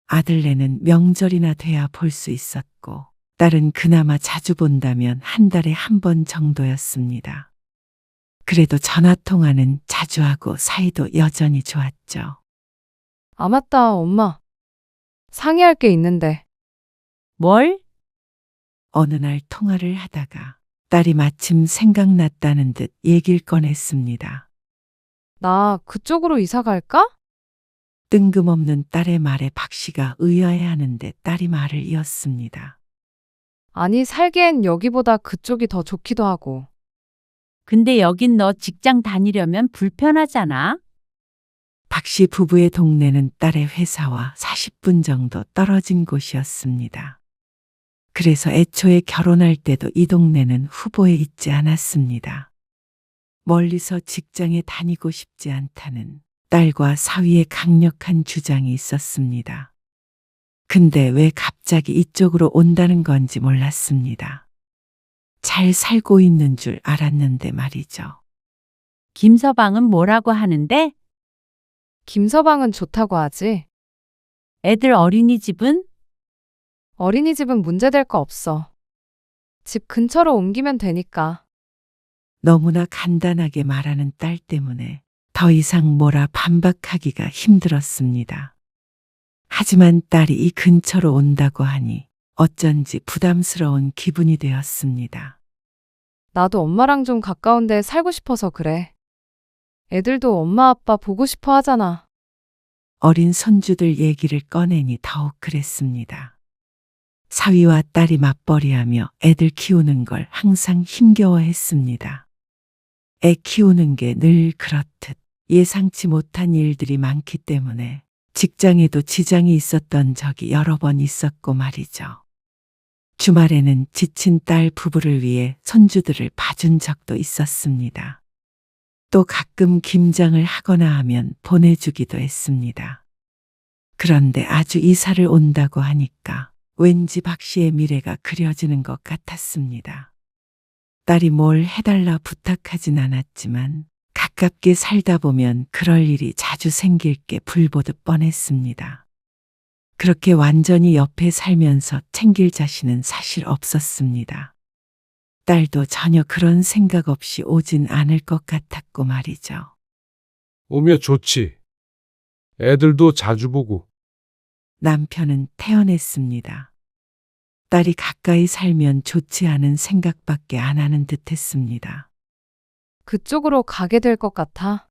S3: 아들네는 명절이나 돼야 볼 수 있었고 딸은 그나마 자주 본다면 한 달에 한 번 정도였습니다. 그래도 전화통화는 자주 하고 사이도 여전히 좋았죠.
S2: 아, 맞다, 엄마. 상의할 게 있는데.
S10: 뭘?
S3: 어느 날 통화를 하다가 딸이 마침 생각났다는 듯 얘기를 꺼냈습니다.
S2: 나 그쪽으로 이사 갈까?
S3: 뜬금없는 딸의 말에 박 씨가 의아해하는데 딸이 말을 이었습니다.
S2: 아니, 살기엔 여기보다 그쪽이 더 좋기도 하고.
S10: 근데 여긴 너 직장 다니려면 불편하잖아.
S3: 박 씨 부부의 동네는 딸의 회사와 40분 정도 떨어진 곳이었습니다. 그래서 애초에 결혼할 때도 이 동네는 후보에 있지 않았습니다. 멀리서 직장에 다니고 싶지 않다는 딸과 사위의 강력한 주장이 있었습니다. 근데 왜 갑자기 이쪽으로 온다는 건지 몰랐습니다. 잘 살고 있는 줄 알았는데 말이죠.
S10: 김서방은 뭐라고 하는데?
S2: 김서방은 좋다고 하지.
S10: 애들 어린이집은?
S2: 어린이집은 문제될 거 없어. 집 근처로 옮기면 되니까.
S3: 너무나 간단하게 말하는 딸 때문에 더 이상 뭐라 반박하기가 힘들었습니다. 하지만 딸이 이 근처로 온다고 하니 어쩐지 부담스러운 기분이 되었습니다.
S2: 나도 엄마랑 좀 가까운데 살고 싶어서 그래. 애들도 엄마 아빠 보고 싶어 하잖아.
S3: 어린 손주들 얘기를 꺼내니 더욱 그랬습니다. 사위와 딸이 맞벌이하며 애들 키우는 걸 항상 힘겨워했습니다. 애 키우는 게 늘 그렇듯 예상치 못한 일들이 많기 때문에 직장에도 지장이 있었던 적이 여러 번 있었고 말이죠. 주말에는 지친 딸 부부를 위해 손주들을 봐준 적도 있었습니다. 또 가끔 김장을 하거나 하면 보내주기도 했습니다. 그런데 아주 이사를 온다고 하니까 왠지 박 씨의 미래가 그려지는 것 같았습니다. 딸이 뭘 해달라 부탁하진 않았지만 가깝게 살다 보면 그럴 일이 자주 생길 게 불보듯 뻔했습니다. 그렇게 완전히 옆에 살면서 챙길 자신은 사실 없었습니다. 딸도 전혀 그런 생각 없이 오진 않을 것 같았고 말이죠.
S11: 오면 좋지. 애들도 자주 보고.
S3: 남편은 태연했습니다. 딸이 가까이 살면 좋지 않은 생각밖에 안 하는 듯 했습니다.
S2: 그쪽으로 가게 될 것 같아.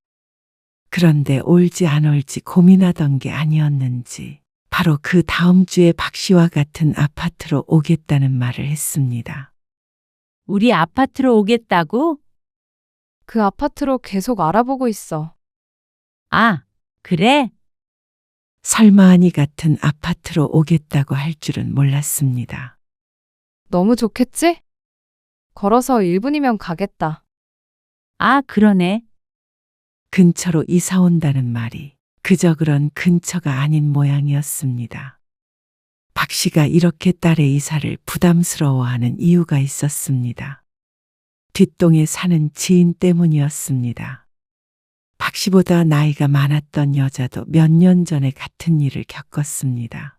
S3: 그런데 올지 안 올지 고민하던 게 아니었는지 바로 그 다음 주에 박 씨와 같은 아파트로 오겠다는 말을 했습니다.
S10: 우리 아파트로 오겠다고?
S2: 그 아파트로 계속 알아보고 있어.
S10: 아, 그래?
S3: 설마하니 같은 아파트로 오겠다고 할 줄은 몰랐습니다.
S2: 너무 좋겠지? 걸어서 1분이면 가겠다.
S10: 아, 그러네.
S3: 근처로 이사 온다는 말이 그저 그런 근처가 아닌 모양이었습니다. 박 씨가 이렇게 딸의 이사를 부담스러워하는 이유가 있었습니다. 뒷동에 사는 지인 때문이었습니다. 박 씨보다 나이가 많았던 여자도 몇 년 전에 같은 일을 겪었습니다.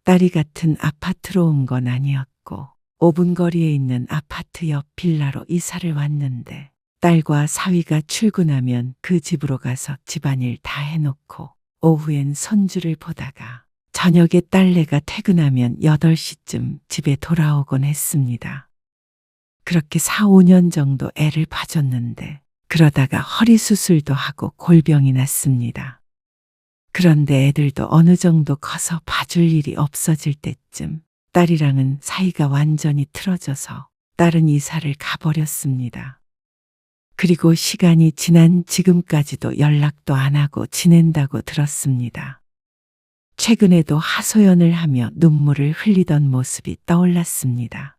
S3: 딸이 같은 아파트로 온 건 아니었고 5분 거리에 있는 아파트 옆 빌라로 이사를 왔는데 딸과 사위가 출근하면 그 집으로 가서 집안일 다 해놓고 오후엔 손주를 보다가 저녁에 딸내가 퇴근하면 8시쯤 집에 돌아오곤 했습니다. 그렇게 4, 5년 정도 애를 봐줬는데 그러다가 허리 수술도 하고 골병이 났습니다. 그런데 애들도 어느 정도 커서 봐줄 일이 없어질 때쯤 딸이랑은 사이가 완전히 틀어져서 딸은 이사를 가버렸습니다. 그리고 시간이 지난 지금까지도 연락도 안 하고 지낸다고 들었습니다. 최근에도 하소연을 하며 눈물을 흘리던 모습이 떠올랐습니다.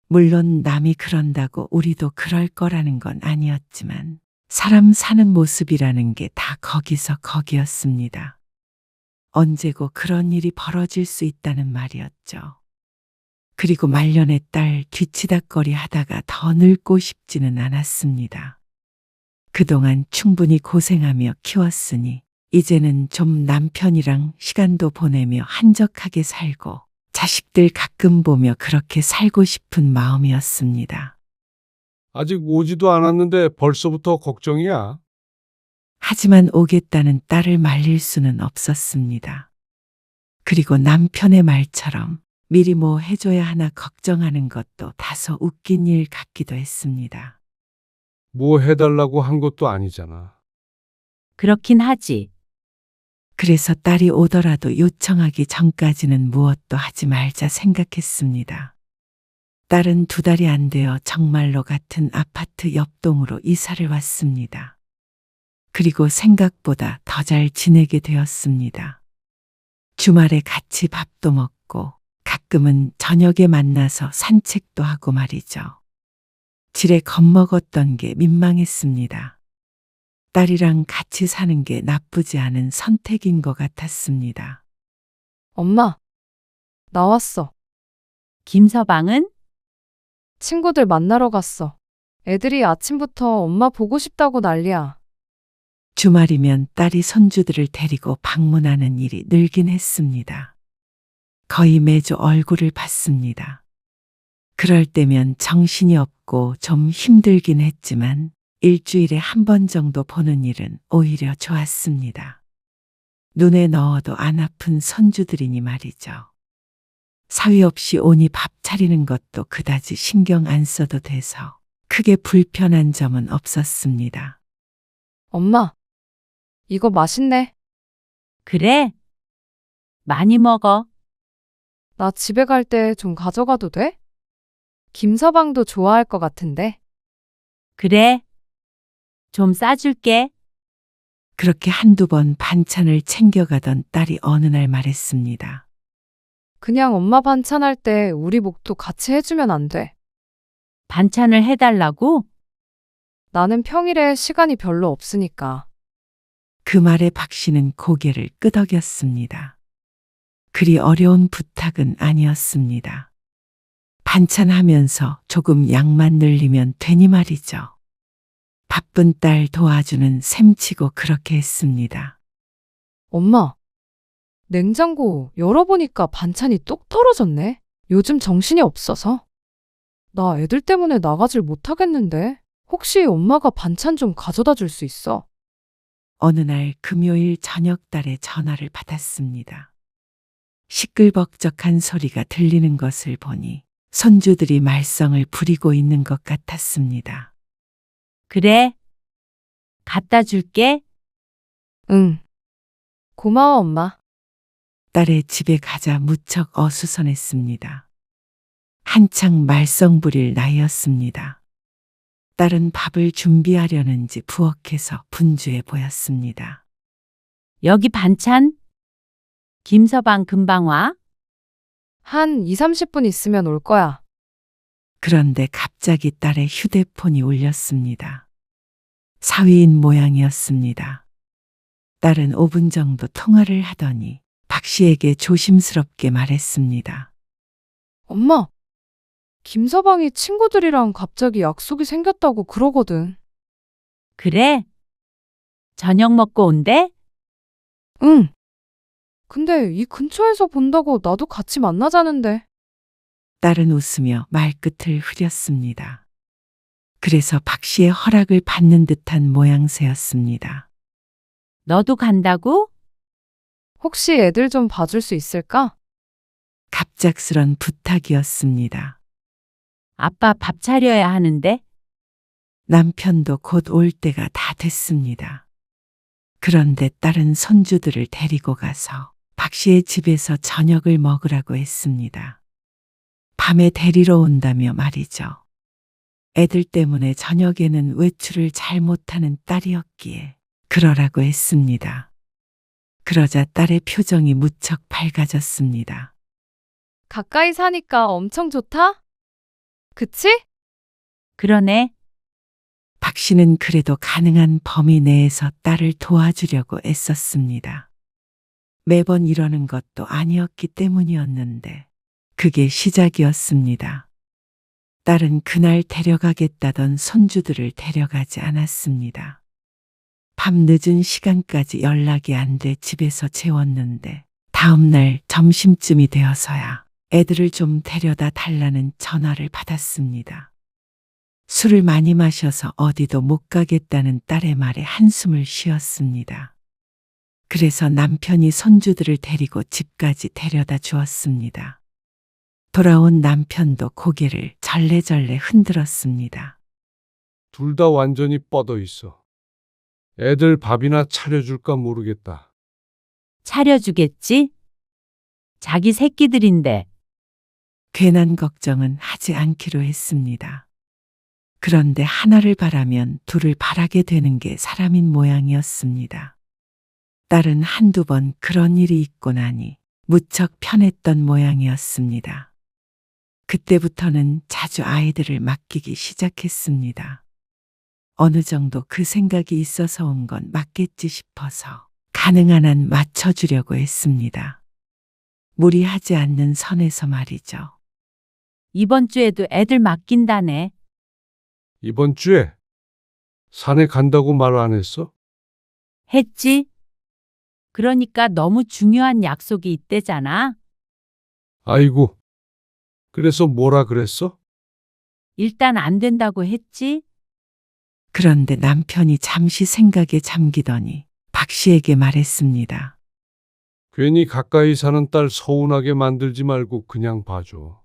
S3: 물론 남이 그런다고 우리도 그럴 거라는 건 아니었지만 사람 사는 모습이라는 게 다 거기서 거기였습니다. 언제고 그런 일이 벌어질 수 있다는 말이었죠. 그리고 말년에 딸 뒤치다꺼리 하다가 더 늙고 싶지는 않았습니다. 그동안 충분히 고생하며 키웠으니 이제는 좀 남편이랑 시간도 보내며 한적하게 살고 자식들 가끔 보며 그렇게 살고 싶은 마음이었습니다.
S11: 아직 오지도 않았는데 벌써부터 걱정이야.
S3: 하지만 오겠다는 딸을 말릴 수는 없었습니다. 그리고 남편의 말처럼 미리 뭐 해줘야 하나 걱정하는 것도 다소 웃긴 일 같기도 했습니다.
S11: 뭐 해달라고 한 것도 아니잖아.
S10: 그렇긴 하지.
S3: 그래서 딸이 오더라도 요청하기 전까지는 무엇도 하지 말자 생각했습니다. 딸은 2달이 안 되어 정말로 같은 아파트 옆동으로 이사를 왔습니다. 그리고 생각보다 더 잘 지내게 되었습니다. 주말에 같이 밥도 먹고 가끔은 저녁에 만나서 산책도 하고 말이죠. 지레 겁먹었던 게 민망했습니다. 딸이랑 같이 사는 게 나쁘지 않은 선택인 것 같았습니다.
S2: 엄마, 나왔어.
S10: 김서방은?
S2: 친구들 만나러 갔어. 애들이 아침부터 엄마 보고 싶다고 난리야.
S3: 주말이면 딸이 손주들을 데리고 방문하는 일이 늘긴 했습니다. 거의 매주 얼굴을 봤습니다. 그럴 때면 정신이 없고 좀 힘들긴 했지만 일주일에 한 번 정도 보는 일은 오히려 좋았습니다. 눈에 넣어도 안 아픈 손주들이니 말이죠. 사위 없이 오니 밥 차리는 것도 그다지 신경 안 써도 돼서 크게 불편한 점은 없었습니다.
S2: 엄마, 이거 맛있네.
S10: 그래? 많이 먹어.
S2: 나 집에 갈 때 좀 가져가도 돼? 김서방도 좋아할 것 같은데.
S10: 그래. 좀 싸줄게.
S3: 그렇게 한두 번 반찬을 챙겨가던 딸이 어느 날 말했습니다.
S2: 그냥 엄마 반찬할 때 우리 목도 같이 해주면 안 돼.
S10: 반찬을 해달라고?
S2: 나는 평일에 시간이 별로 없으니까.
S3: 그 말에 박 씨는 고개를 끄덕였습니다. 그리 어려운 부탁은 아니었습니다. 반찬하면서 조금 양만 늘리면 되니 말이죠. 바쁜 딸 도와주는 셈치고 그렇게 했습니다.
S2: 엄마, 냉장고 열어보니까 반찬이 똑 떨어졌네. 요즘 정신이 없어서. 나 애들 때문에 나가질 못하겠는데. 혹시 엄마가 반찬 좀 가져다 줄 수 있어?
S3: 어느 날 금요일 저녁 딸의 전화를 받았습니다. 시끌벅적한 소리가 들리는 것을 보니 손주들이 말썽을 부리고 있는 것 같았습니다.
S10: 그래. 갖다 줄게.
S2: 응. 고마워, 엄마.
S3: 딸의 집에 가자 무척 어수선했습니다. 한창 말썽 부릴 나이였습니다. 딸은 밥을 준비하려는지 부엌에서 분주해 보였습니다.
S10: 여기 반찬? 김서방 금방 와?
S2: 한 2, 30분 있으면 올 거야.
S3: 그런데 갑자기 딸의 휴대폰이 울렸습니다. 사위인 모양이었습니다. 딸은 5분 정도 통화를 하더니 박 씨에게 조심스럽게 말했습니다.
S2: 엄마, 김서방이 친구들이랑 갑자기 약속이 생겼다고 그러거든.
S10: 그래? 저녁 먹고 온대?
S2: 응. 근데 이 근처에서 본다고 나도 같이 만나자는데.
S3: 딸은 웃으며 말끝을 흐렸습니다. 그래서 박 씨의 허락을 받는 듯한 모양새였습니다.
S10: 너도 간다고?
S2: 혹시 애들 좀 봐줄 수 있을까?
S3: 갑작스런 부탁이었습니다.
S10: 아빠 밥 차려야 하는데?
S3: 남편도 곧 올 때가 다 됐습니다. 그런데 딸은 손주들을 데리고 가서 박 씨의 집에서 저녁을 먹으라고 했습니다. 밤에 데리러 온다며 말이죠. 애들 때문에 저녁에는 외출을 잘 못하는 딸이었기에 그러라고 했습니다. 그러자 딸의 표정이 무척 밝아졌습니다.
S2: 가까이 사니까 엄청 좋다? 그치?
S10: 그러네.
S3: 박 씨는 그래도 가능한 범위 내에서 딸을 도와주려고 애썼습니다. 매번 이러는 것도 아니었기 때문이었는데 그게 시작이었습니다. 딸은 그날 데려가겠다던 손주들을 데려가지 않았습니다. 밤 늦은 시간까지 연락이 안 돼 집에서 재웠는데 다음날 점심쯤이 되어서야 애들을 좀 데려다 달라는 전화를 받았습니다. 술을 많이 마셔서 어디도 못 가겠다는 딸의 말에 한숨을 쉬었습니다. 그래서 남편이 손주들을 데리고 집까지 데려다 주었습니다. 돌아온 남편도 고개를 절레절레 흔들었습니다.
S11: 둘 다 완전히 뻗어 있어. 애들 밥이나 차려줄까 모르겠다.
S10: 차려주겠지? 자기 새끼들인데.
S3: 괜한 걱정은 하지 않기로 했습니다. 그런데 하나를 바라면 둘을 바라게 되는 게 사람인 모양이었습니다. 딸은 한두 번 그런 일이 있고 나니 무척 편했던 모양이었습니다. 그때부터는 자주 아이들을 맡기기 시작했습니다. 어느 정도 그 생각이 있어서 온 건 맞겠지 싶어서 가능한 한 맞춰주려고 했습니다. 무리하지 않는 선에서 말이죠.
S10: 이번 주에도 애들 맡긴다네.
S11: 이번 주에 산에 간다고 말 안 했어?
S10: 했지? 그러니까 너무 중요한 약속이 있대잖아.
S11: 아이고. 그래서 뭐라 그랬어?
S10: 일단 안 된다고 했지?
S3: 그런데 남편이 잠시 생각에 잠기더니 박 씨에게 말했습니다.
S11: 괜히 가까이 사는 딸 서운하게 만들지 말고 그냥 봐줘.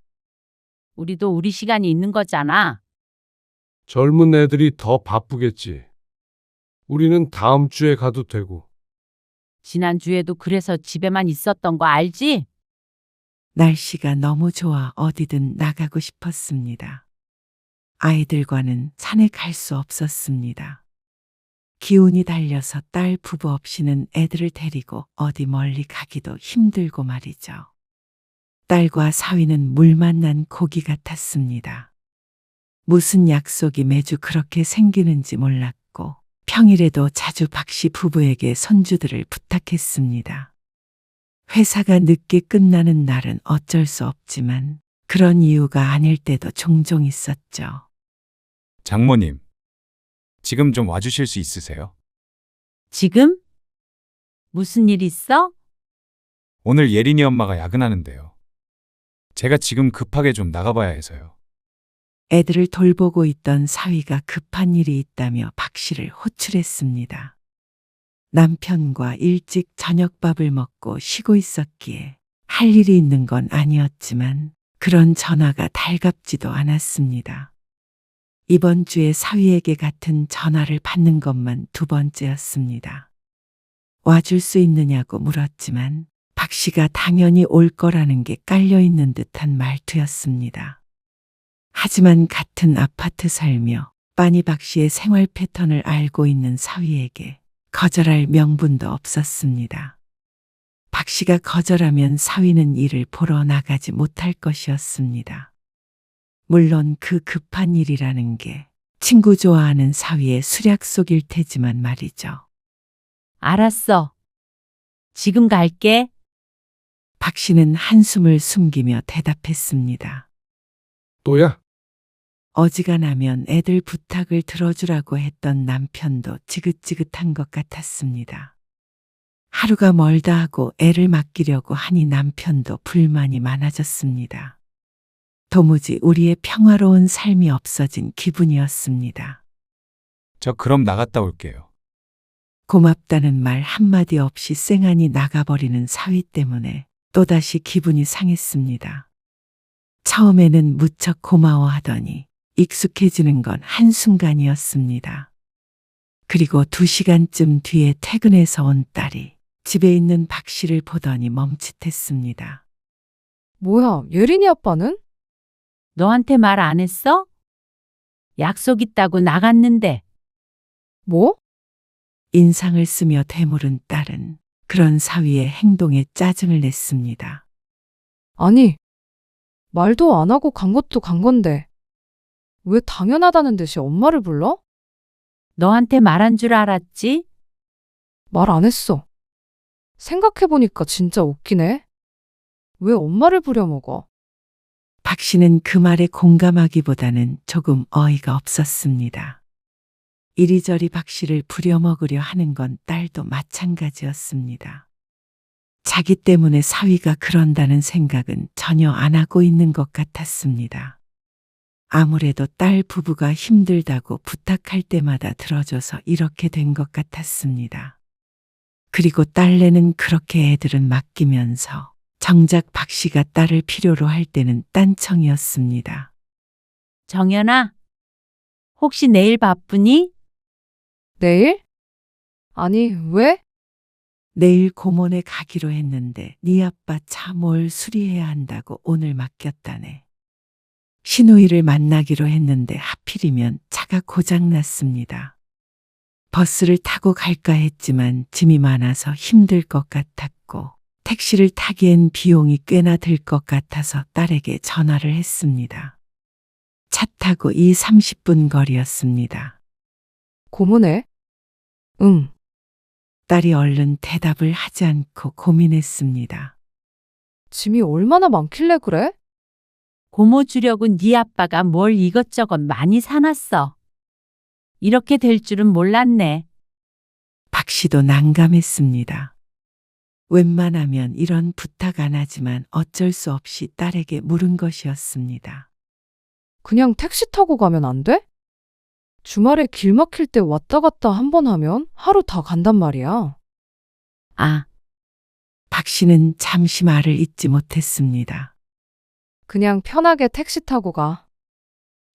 S10: 우리도 우리 시간이 있는 거잖아.
S11: 젊은 애들이 더 바쁘겠지. 우리는 다음 주에 가도 되고.
S10: 지난주에도 그래서 집에만 있었던 거 알지?
S3: 날씨가 너무 좋아 어디든 나가고 싶었습니다. 아이들과는 산에 갈 수 없었습니다. 기운이 달려서 딸 부부 없이는 애들을 데리고 어디 멀리 가기도 힘들고 말이죠. 딸과 사위는 물 만난 고기 같았습니다. 무슨 약속이 매주 그렇게 생기는지 몰랐고 평일에도 자주 박씨 부부에게 손주들을 부탁했습니다. 회사가 늦게 끝나는 날은 어쩔 수 없지만 그런 이유가 아닐 때도 종종 있었죠.
S12: 장모님, 지금 좀 와주실 수 있으세요?
S10: 지금? 무슨 일 있어?
S12: 오늘 예린이 엄마가 야근하는데요. 제가 지금 급하게 좀 나가봐야 해서요.
S3: 애들을 돌보고 있던 사위가 급한 일이 있다며 박 씨를 호출했습니다. 남편과 일찍 저녁밥을 먹고 쉬고 있었기에 할 일이 있는 건 아니었지만 그런 전화가 달갑지도 않았습니다. 이번 주에 사위에게 같은 전화를 받는 것만 두 번째였습니다. 와줄 수 있느냐고 물었지만 박 씨가 당연히 올 거라는 게 깔려있는 듯한 말투였습니다. 하지만 같은 아파트 살며 빤히 박 씨의 생활 패턴을 알고 있는 사위에게 거절할 명분도 없었습니다. 박 씨가 거절하면 사위는 일을 보러 나가지 못할 것이었습니다. 물론 그 급한 일이라는 게 친구 좋아하는 사위의 수략 속일 테지만 말이죠.
S10: 알았어. 지금 갈게.
S3: 박 씨는 한숨을 숨기며 대답했습니다.
S11: 또야?
S3: 어지간하면 애들 부탁을 들어주라고 했던 남편도 지긋지긋한 것 같았습니다. 하루가 멀다 하고 애를 맡기려고 하니 남편도 불만이 많아졌습니다. 도무지 우리의 평화로운 삶이 없어진 기분이었습니다.
S12: 저 그럼 나갔다 올게요.
S3: 고맙다는 말 한마디 없이 쌩하니 나가버리는 사위 때문에 또다시 기분이 상했습니다. 처음에는 무척 고마워하더니 익숙해지는 건 한순간이었습니다. 그리고 2시간쯤 뒤에 퇴근해서 온 딸이 집에 있는 박 씨를 보더니 멈칫했습니다.
S2: 뭐야, 예린이 아빠는?
S10: 너한테 말 안 했어? 약속 있다고 나갔는데.
S2: 뭐?
S3: 인상을 쓰며 되물은 딸은 그런 사위의 행동에 짜증을 냈습니다.
S2: 아니, 말도 안 하고 간 것도 간 건데. 왜 당연하다는 듯이 엄마를 불러?
S10: 너한테 말한 줄 알았지?
S2: 말 안 했어. 생각해보니까 진짜 웃기네. 왜 엄마를 부려먹어?
S3: 박 씨는 그 말에 공감하기보다는 조금 어이가 없었습니다. 이리저리 박 씨를 부려먹으려 하는 건 딸도 마찬가지였습니다. 자기 때문에 사위가 그런다는 생각은 전혀 안 하고 있는 것 같았습니다. 아무래도 딸 부부가 힘들다고 부탁할 때마다 들어줘서 이렇게 된 것 같았습니다. 그리고 딸내는 그렇게 애들은 맡기면서 정작 박 씨가 딸을 필요로 할 때는 딴청이었습니다.
S10: 정연아, 혹시 내일 바쁘니?
S2: 내일? 아니, 왜?
S3: 내일 고모네 가기로 했는데 네 아빠 차 뭘 수리해야 한다고 오늘 맡겼다네. 신우이를 만나기로 했는데 하필이면 차가 고장났습니다. 버스를 타고 갈까 했지만 짐이 많아서 힘들 것 같았고 택시를 타기엔 비용이 꽤나 들 것 같아서 딸에게 전화를 했습니다. 차 타고 30분 거리였습니다.
S2: 고모네? 응.
S3: 딸이 얼른 대답을 하지 않고 고민했습니다.
S2: 짐이 얼마나 많길래 그래?
S10: 고모 주려고 네 아빠가 뭘 이것저것 많이 사놨어. 이렇게 될 줄은 몰랐네.
S3: 박 씨도 난감했습니다. 웬만하면 이런 부탁 안 하지만 어쩔 수 없이 딸에게 물은 것이었습니다.
S2: 그냥 택시 타고 가면 안 돼? 주말에 길 막힐 때 왔다 갔다 한 번 하면 하루 다 간단 말이야.
S10: 아,
S3: 박 씨는 잠시 말을 잇지 못했습니다.
S2: 그냥 편하게 택시 타고 가.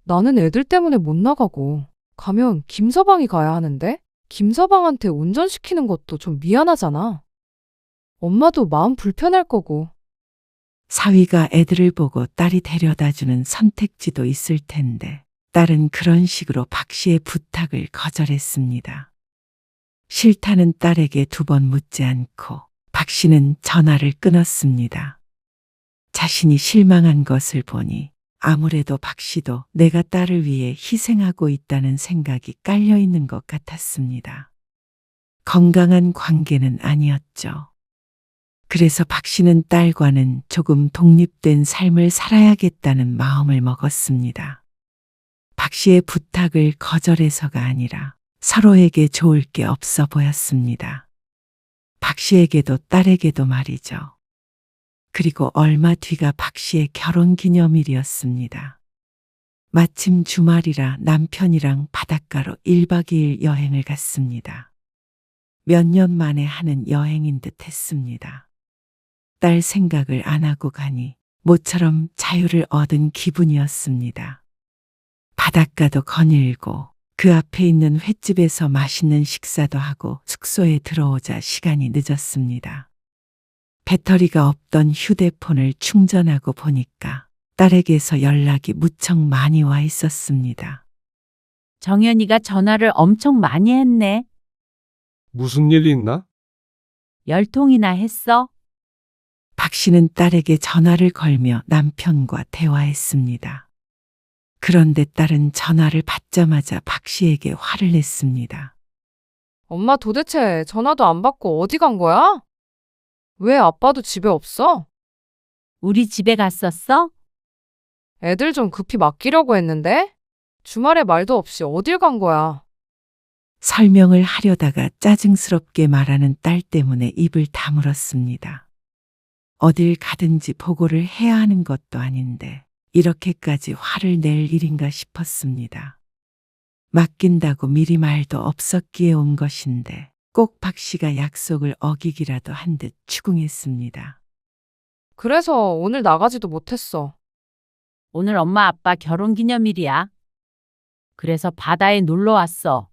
S2: 나는 애들 때문에 못 나가고 가면 김서방이 가야 하는데 김서방한테 운전시키는 것도 좀 미안하잖아. 엄마도 마음 불편할 거고.
S3: 사위가 애들을 보고 딸이 데려다주는 선택지도 있을 텐데 딸은 그런 식으로 박 씨의 부탁을 거절했습니다. 싫다는 딸에게 2번 묻지 않고 박 씨는 전화를 끊었습니다. 자신이 실망한 것을 보니 아무래도 박 씨도 내가 딸을 위해 희생하고 있다는 생각이 깔려 있는 것 같았습니다. 건강한 관계는 아니었죠. 그래서 박 씨는 딸과는 조금 독립된 삶을 살아야겠다는 마음을 먹었습니다. 박 씨의 부탁을 거절해서가 아니라 서로에게 좋을 게 없어 보였습니다. 박 씨에게도 딸에게도 말이죠. 그리고 얼마 뒤가 박 씨의 결혼 기념일이었습니다. 마침 주말이라 남편이랑 바닷가로 1박 2일 여행을 갔습니다. 몇 년 만에 하는 여행인 듯 했습니다. 딸 생각을 안 하고 가니 모처럼 자유를 얻은 기분이었습니다. 바닷가도 거닐고 그 앞에 있는 횟집에서 맛있는 식사도 하고 숙소에 들어오자 시간이 늦었습니다. 배터리가 없던 휴대폰을 충전하고 보니까 딸에게서 연락이 무척 많이 와 있었습니다.
S10: 정연이가 전화를 엄청 많이 했네.
S11: 무슨 일 있나?
S10: 10통이나 했어.
S3: 박 씨는 딸에게 전화를 걸며 남편과 대화했습니다. 그런데 딸은 전화를 받자마자 박 씨에게 화를 냈습니다.
S2: 엄마 도대체 전화도 안 받고 어디 간 거야? 왜 아빠도 집에 없어?
S10: 우리 집에 갔었어?
S2: 애들 좀 급히 맡기려고 했는데? 주말에 말도 없이 어딜 간 거야?
S3: 설명을 하려다가 짜증스럽게 말하는 딸 때문에 입을 다물었습니다. 어딜 가든지 보고를 해야 하는 것도 아닌데 이렇게까지 화를 낼 일인가 싶었습니다. 맡긴다고 미리 말도 없었기에 온 것인데 꼭 박 씨가 약속을 어기기라도 한 듯 추궁했습니다.
S2: 그래서 오늘 나가지도 못했어.
S10: 오늘 엄마 아빠 결혼기념일이야. 그래서 바다에 놀러 왔어.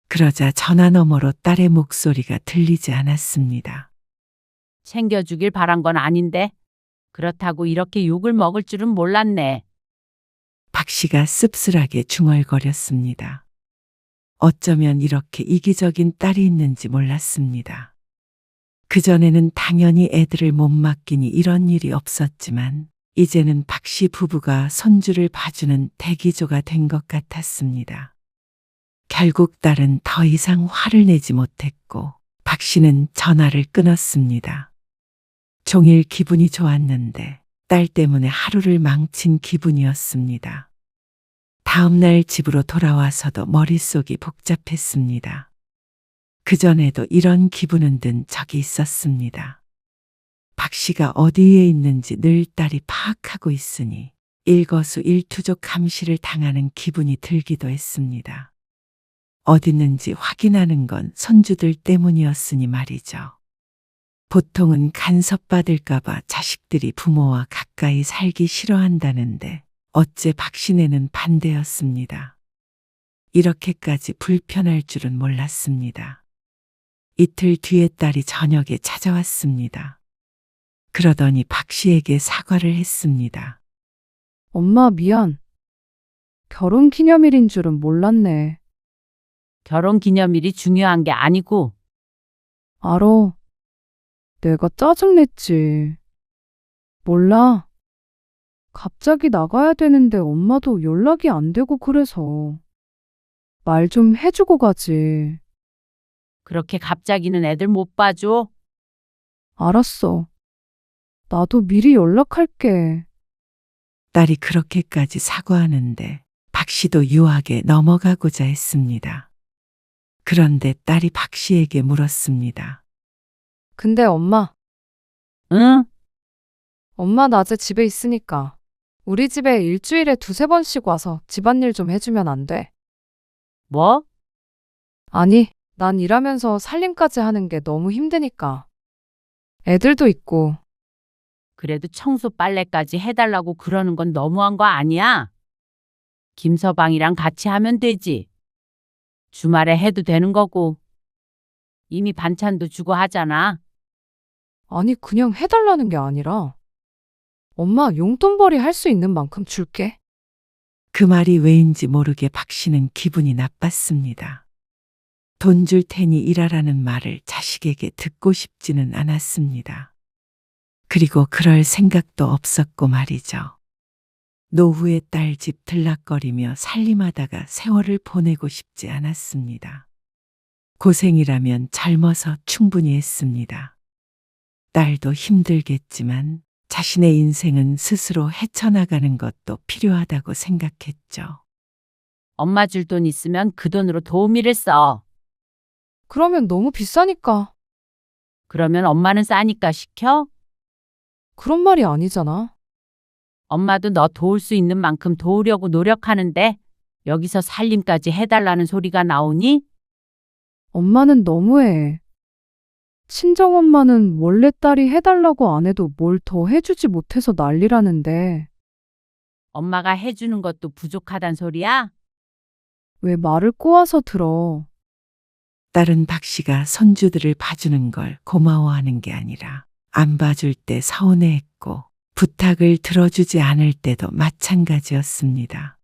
S3: 그러자 전화 너머로 딸의 목소리가 들리지 않았습니다.
S10: 챙겨주길 바란 건 아닌데 그렇다고 이렇게 욕을 먹을 줄은 몰랐네.
S3: 박 씨가 씁쓸하게 중얼거렸습니다. 어쩌면 이렇게 이기적인 딸이 있는지 몰랐습니다. 그전에는 당연히 애들을 못 맡기니 이런 일이 없었지만 이제는 박 씨 부부가 손주를 봐주는 대기조가 된 것 같았습니다. 결국 딸은 더 이상 화를 내지 못했고 박 씨는 전화를 끊었습니다. 종일 기분이 좋았는데 딸 때문에 하루를 망친 기분이었습니다. 다음 날 집으로 돌아와서도 머릿속이 복잡했습니다. 그전에도 이런 기분은 든 적이 있었습니다. 박 씨가 어디에 있는지 늘 딸이 파악하고 있으니 일거수일투족 감시를 당하는 기분이 들기도 했습니다. 어디 있는지 확인하는 건 손주들 때문이었으니 말이죠. 보통은 간섭받을까봐 자식들이 부모와 가까이 살기 싫어한다는데 어째 박신혜는 반대였습니다. 이렇게까지 불편할 줄은 몰랐습니다. 이틀 뒤에 딸이 저녁에 찾아왔습니다. 그러더니 박 씨에게 사과를 했습니다.
S2: 엄마 미안. 결혼 기념일인 줄은 몰랐네.
S10: 결혼기념일이 중요한 게 아니고.
S2: 알어. 내가 짜증냈지. 몰라. 갑자기 나가야 되는데 엄마도 연락이 안 되고 그래서. 말 좀 해주고 가지.
S10: 그렇게 갑자기는 애들 못 봐줘.
S2: 알았어. 나도 미리 연락할게.
S3: 딸이 그렇게까지 사과하는데 박 씨도 유하게 넘어가고자 했습니다. 그런데 딸이 박 씨에게 물었습니다.
S2: 근데 엄마.
S10: 응?
S2: 엄마 낮에 집에 있으니까 우리 집에 일주일에 2~3번씩 와서 집안일 좀 해주면 안 돼?
S10: 뭐?
S2: 아니, 난 일하면서 살림까지 하는 게 너무 힘드니까. 애들도 있고.
S10: 그래도 청소 빨래까지 해달라고 그러는 건 너무한 거 아니야? 김서방이랑 같이 하면 되지. 주말에 해도 되는 거고. 이미 반찬도 주고 하잖아.
S2: 아니, 그냥 해달라는 게 아니라. 엄마 용돈벌이 할 수 있는 만큼 줄게.
S3: 그 말이 왜인지 모르게 박 씨는 기분이 나빴습니다. 돈 줄 테니 일하라는 말을 자식에게 듣고 싶지는 않았습니다. 그리고 그럴 생각도 없었고 말이죠. 노후에 딸 집 들락거리며 살림하다가 세월을 보내고 싶지 않았습니다. 고생이라면 젊어서 충분히 했습니다. 딸도 힘들겠지만 자신의 인생은 스스로 헤쳐나가는 것도 필요하다고 생각했죠.
S10: 엄마 줄 돈 있으면 그 돈으로 도우미를 써.
S2: 그러면 너무 비싸니까.
S10: 그러면 엄마는 싸니까 시켜?
S2: 그런 말이 아니잖아.
S10: 엄마도 너 도울 수 있는 만큼 도우려고 노력하는데 여기서 살림까지 해달라는 소리가 나오니?
S2: 엄마는 너무해. 친정엄마는 원래 딸이 해달라고 안 해도 뭘 더 해주지 못해서 난리라는데.
S10: 엄마가 해주는 것도 부족하단 소리야?
S2: 왜 말을 꼬아서 들어.
S3: 딸은 박 씨가 손주들을 봐주는 걸 고마워하는 게 아니라 안 봐줄 때 서운해했고 부탁을 들어주지 않을 때도 마찬가지였습니다.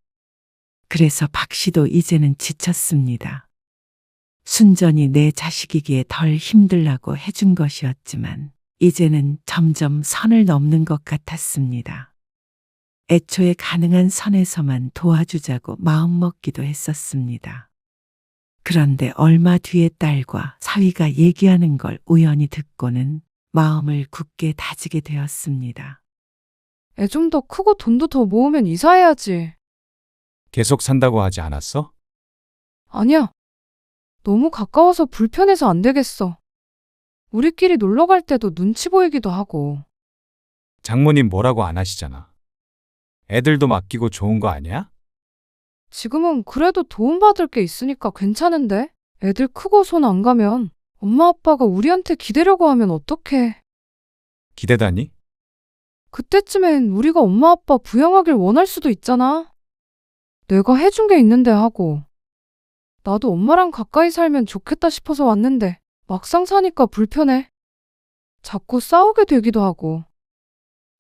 S3: 그래서 박 씨도 이제는 지쳤습니다. 순전히 내 자식이기에 덜 힘들라고 해준 것이었지만 이제는 점점 선을 넘는 것 같았습니다. 애초에 가능한 선에서만 도와주자고 마음먹기도 했었습니다. 그런데 얼마 뒤에 딸과 사위가 얘기하는 걸 우연히 듣고는 마음을 굳게 다지게 되었습니다.
S2: 애 좀 더 크고 돈도 더 모으면 이사해야지.
S12: 계속 산다고 하지 않았어?
S2: 아니야. 너무 가까워서 불편해서 안 되겠어. 우리끼리 놀러 갈 때도 눈치 보이기도 하고.
S12: 장모님 뭐라고 안 하시잖아. 애들도 맡기고 좋은 거 아니야?
S2: 지금은 그래도 도움받을 게 있으니까 괜찮은데? 애들 크고 손 안 가면 엄마 아빠가 우리한테 기대려고 하면 어떡해.
S12: 기대다니?
S2: 그때쯤엔 우리가 엄마 아빠 부양하길 원할 수도 있잖아. 내가 해준 게 있는데 하고. 나도 엄마랑 가까이 살면 좋겠다 싶어서 왔는데 막상 사니까 불편해. 자꾸 싸우게 되기도 하고.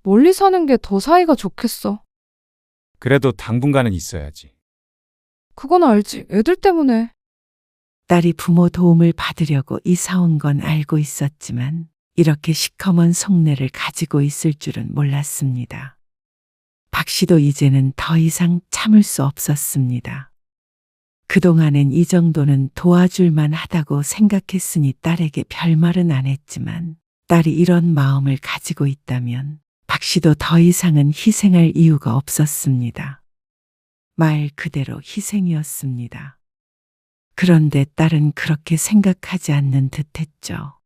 S2: 멀리 사는 게 더 사이가 좋겠어.
S12: 그래도 당분간은 있어야지.
S2: 그건 알지. 애들 때문에.
S3: 딸이 부모 도움을 받으려고 이사 온 건 알고 있었지만 이렇게 시커먼 속내를 가지고 있을 줄은 몰랐습니다. 박 씨도 이제는 더 이상 참을 수 없었습니다. 그동안엔 이 정도는 도와줄만 하다고 생각했으니 딸에게 별말은 안 했지만 딸이 이런 마음을 가지고 있다면 박 씨도 더 이상은 희생할 이유가 없었습니다. 말 그대로 희생이었습니다. 그런데 딸은 그렇게 생각하지 않는 듯했죠.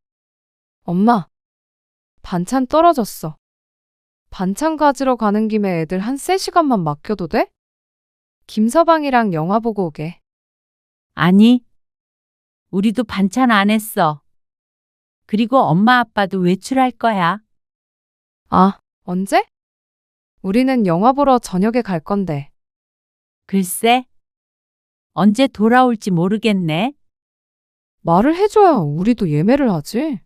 S2: 엄마, 반찬 떨어졌어. 반찬 가지러 가는 김에 애들 한 3시간만 맡겨도 돼? 김서방이랑 영화 보고 오게.
S10: 아니, 우리도 반찬 안 했어. 그리고 엄마 아빠도 외출할 거야.
S2: 아, 언제? 우리는 영화 보러 저녁에 갈 건데.
S10: 글쎄, 언제 돌아올지 모르겠네.
S2: 말을 해줘야 우리도 예매를 하지.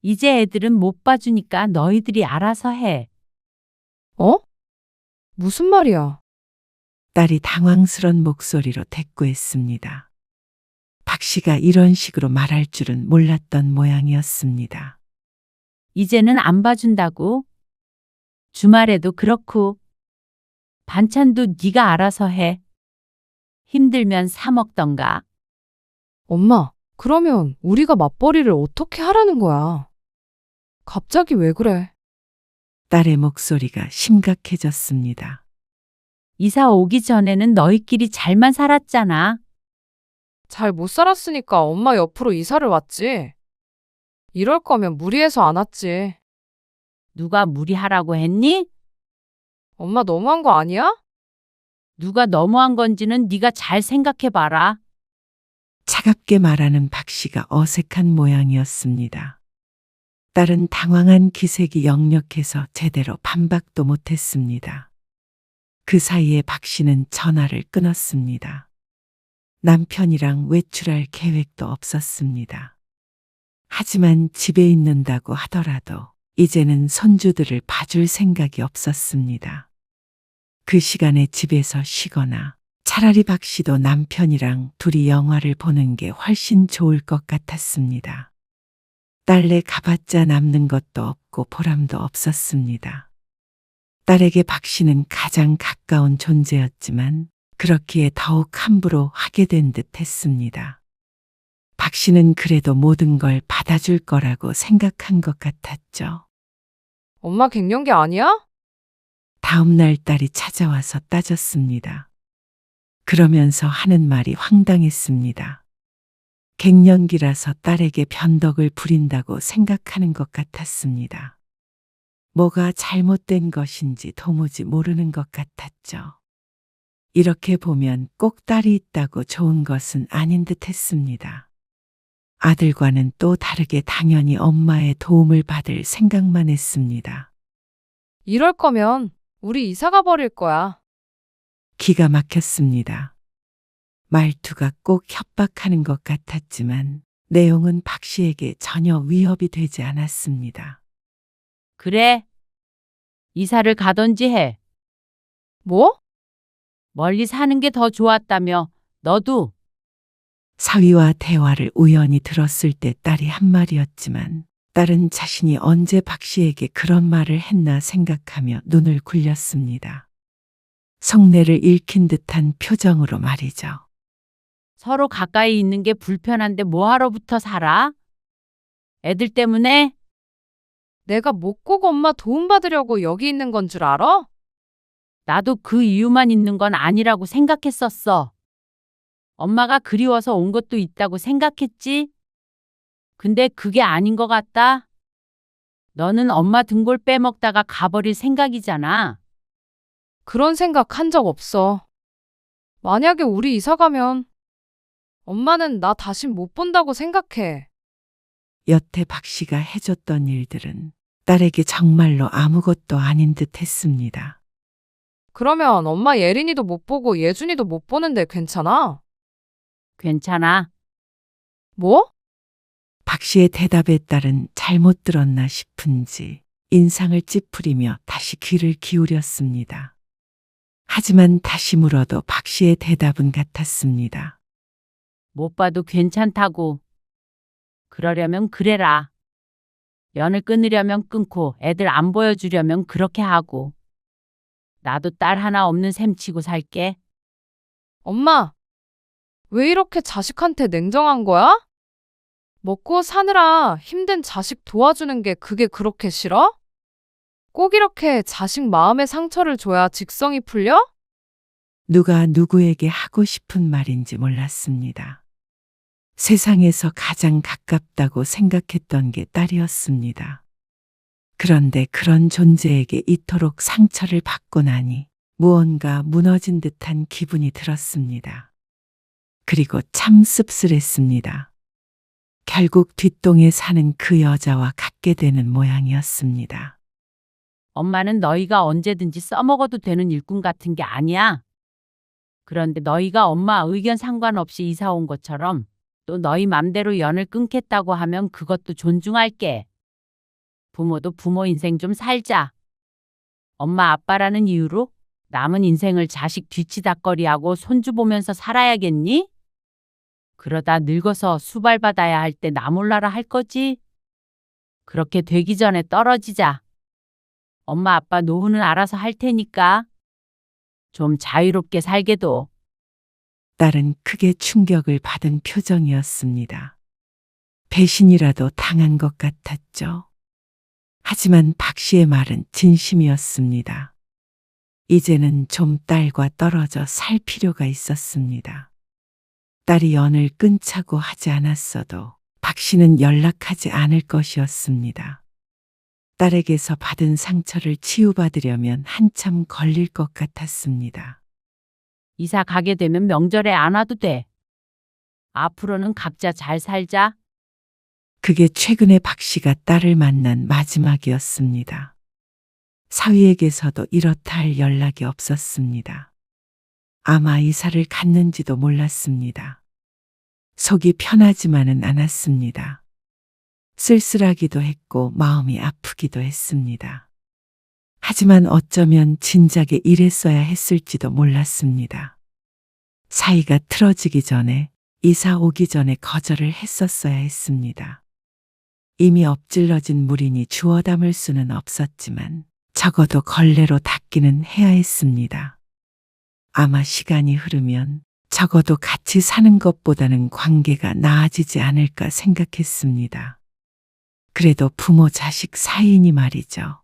S10: 이제 애들은 못 봐주니까 너희들이 알아서 해.
S2: 어? 무슨 말이야?
S3: 딸이 당황스런 목소리로 대꾸했습니다. 박 씨가 이런 식으로 말할 줄은 몰랐던 모양이었습니다.
S10: 이제는 안 봐준다고. 주말에도 그렇고. 반찬도 네가 알아서 해. 힘들면 사 먹던가.
S2: 엄마, 그러면 우리가 맞벌이를 어떻게 하라는 거야? 갑자기 왜 그래?
S3: 딸의 목소리가 심각해졌습니다.
S10: 이사 오기 전에는 너희끼리 잘만 살았잖아.
S2: 잘 못 살았으니까 엄마 옆으로 이사를 왔지. 이럴 거면 무리해서 안 왔지.
S10: 누가 무리하라고 했니?
S2: 엄마 너무한 거 아니야?
S10: 누가 너무한 건지는 네가 잘 생각해봐라.
S3: 차갑게 말하는 박 씨가 어색한 모양이었습니다. 딸은 당황한 기색이 역력해서 제대로 반박도 못했습니다. 그 사이에 박 씨는 전화를 끊었습니다. 남편이랑 외출할 계획도 없었습니다. 하지만 집에 있는다고 하더라도 이제는 손주들을 봐줄 생각이 없었습니다. 그 시간에 집에서 쉬거나 차라리 박 씨도 남편이랑 둘이 영화를 보는 게 훨씬 좋을 것 같았습니다. 딸내 가봤자 남는 것도 없고 보람도 없었습니다. 딸에게 박 씨는 가장 가까운 존재였지만 그렇기에 더욱 함부로 하게 된 듯 했습니다. 박 씨는 그래도 모든 걸 받아줄 거라고 생각한 것 같았죠.
S2: 엄마 갱년기 아니야?
S3: 다음 날 딸이 찾아와서 따졌습니다. 그러면서 하는 말이 황당했습니다. 갱년기라서 딸에게 변덕을 부린다고 생각하는 것 같았습니다. 뭐가 잘못된 것인지 도무지 모르는 것 같았죠. 이렇게 보면 꼭 딸이 있다고 좋은 것은 아닌 듯 했습니다. 아들과는 또 다르게 당연히 엄마의 도움을 받을 생각만 했습니다.
S2: 이럴 거면 우리 이사 가버릴 거야.
S3: 기가 막혔습니다. 말투가 꼭 협박하는 것 같았지만 내용은 박 씨에게 전혀 위협이 되지 않았습니다.
S10: 그래. 이사를 가던지 해.
S2: 뭐?
S10: 멀리 사는 게 더 좋았다며. 너도.
S3: 사위와 대화를 우연히 들었을 때 딸이 한 말이었지만 딸은 자신이 언제 박 씨에게 그런 말을 했나 생각하며 눈을 굴렸습니다. 속내를 읽힌 듯한 표정으로 말이죠.
S10: 서로 가까이 있는 게 불편한데 뭐하러 붙어 살아? 애들 때문에?
S2: 내가 못 꼭 엄마 도움받으려고 여기 있는 건 줄 알아?
S10: 나도 그 이유만 있는 건 아니라고 생각했었어. 엄마가 그리워서 온 것도 있다고 생각했지. 근데 그게 아닌 것 같다. 너는 엄마 등골 빼먹다가 가버릴 생각이잖아.
S2: 그런 생각 한 적 없어. 만약에 우리 이사 가면 엄마는 나 다신 못 본다고 생각해.
S3: 여태 박 씨가 해줬던 일들은 딸에게 정말로 아무것도 아닌 듯 했습니다.
S2: 그러면 엄마 예린이도 못 보고 예준이도 못 보는데 괜찮아?
S10: 괜찮아.
S2: 뭐?
S3: 박 씨의 대답에 딸은 잘못 들었나 싶은지 인상을 찌푸리며 다시 귀를 기울였습니다. 하지만 다시 물어도 박 씨의 대답은 같았습니다.
S10: 못 봐도 괜찮다고. 그러려면 그래라. 연을 끊으려면 끊고 애들 안 보여주려면 그렇게 하고. 나도 딸 하나 없는 셈 치고 살게.
S2: 엄마, 왜 이렇게 자식한테 냉정한 거야? 먹고 사느라 힘든 자식 도와주는 게 그게 그렇게 싫어? 꼭 이렇게 자식 마음에 상처를 줘야 직성이 풀려?
S3: 누가 누구에게 하고 싶은 말인지 몰랐습니다. 세상에서 가장 가깝다고 생각했던 게 딸이었습니다. 그런데 그런 존재에게 이토록 상처를 받고 나니 무언가 무너진 듯한 기분이 들었습니다. 그리고 참 씁쓸했습니다. 결국 뒷동에 사는 그 여자와 같게 되는 모양이었습니다.
S10: 엄마는 너희가 언제든지 써먹어도 되는 일꾼 같은 게 아니야. 그런데 너희가 엄마 의견 상관없이 이사 온 것처럼 또 너희 맘대로 연을 끊겠다고 하면 그것도 존중할게. 부모도 부모 인생 좀 살자. 엄마 아빠라는 이유로 남은 인생을 자식 뒤치다꺼리하고 손주 보면서 살아야겠니? 그러다 늙어서 수발받아야 할 때 나 몰라라 할 거지? 그렇게 되기 전에 떨어지자. 엄마 아빠 노후는 알아서 할 테니까. 좀 자유롭게 살게도.
S3: 딸은 크게 충격을 받은 표정이었습니다. 배신이라도 당한 것 같았죠. 하지만 박 씨의 말은 진심이었습니다. 이제는 좀 딸과 떨어져 살 필요가 있었습니다. 딸이 연을 끊자고 하지 않았어도 박 씨는 연락하지 않을 것이었습니다. 딸에게서 받은 상처를 치유받으려면 한참 걸릴 것 같았습니다.
S10: 이사 가게 되면 명절에 안 와도 돼. 앞으로는 각자 잘 살자.
S3: 그게 최근에 박 씨가 딸을 만난 마지막이었습니다. 사위에게서도 이렇다 할 연락이 없었습니다. 아마 이사를 갔는지도 몰랐습니다. 속이 편하지만은 않았습니다. 쓸쓸하기도 했고 마음이 아프기도 했습니다. 하지만 어쩌면 진작에 이랬어야 했을지도 몰랐습니다. 사이가 틀어지기 전에, 이사 오기 전에 거절을 했었어야 했습니다. 이미 엎질러진 물이니 주워 담을 수는 없었지만 적어도 걸레로 닦기는 해야 했습니다. 아마 시간이 흐르면 적어도 같이 사는 것보다는 관계가 나아지지 않을까 생각했습니다. 그래도 부모 자식 사이니 말이죠.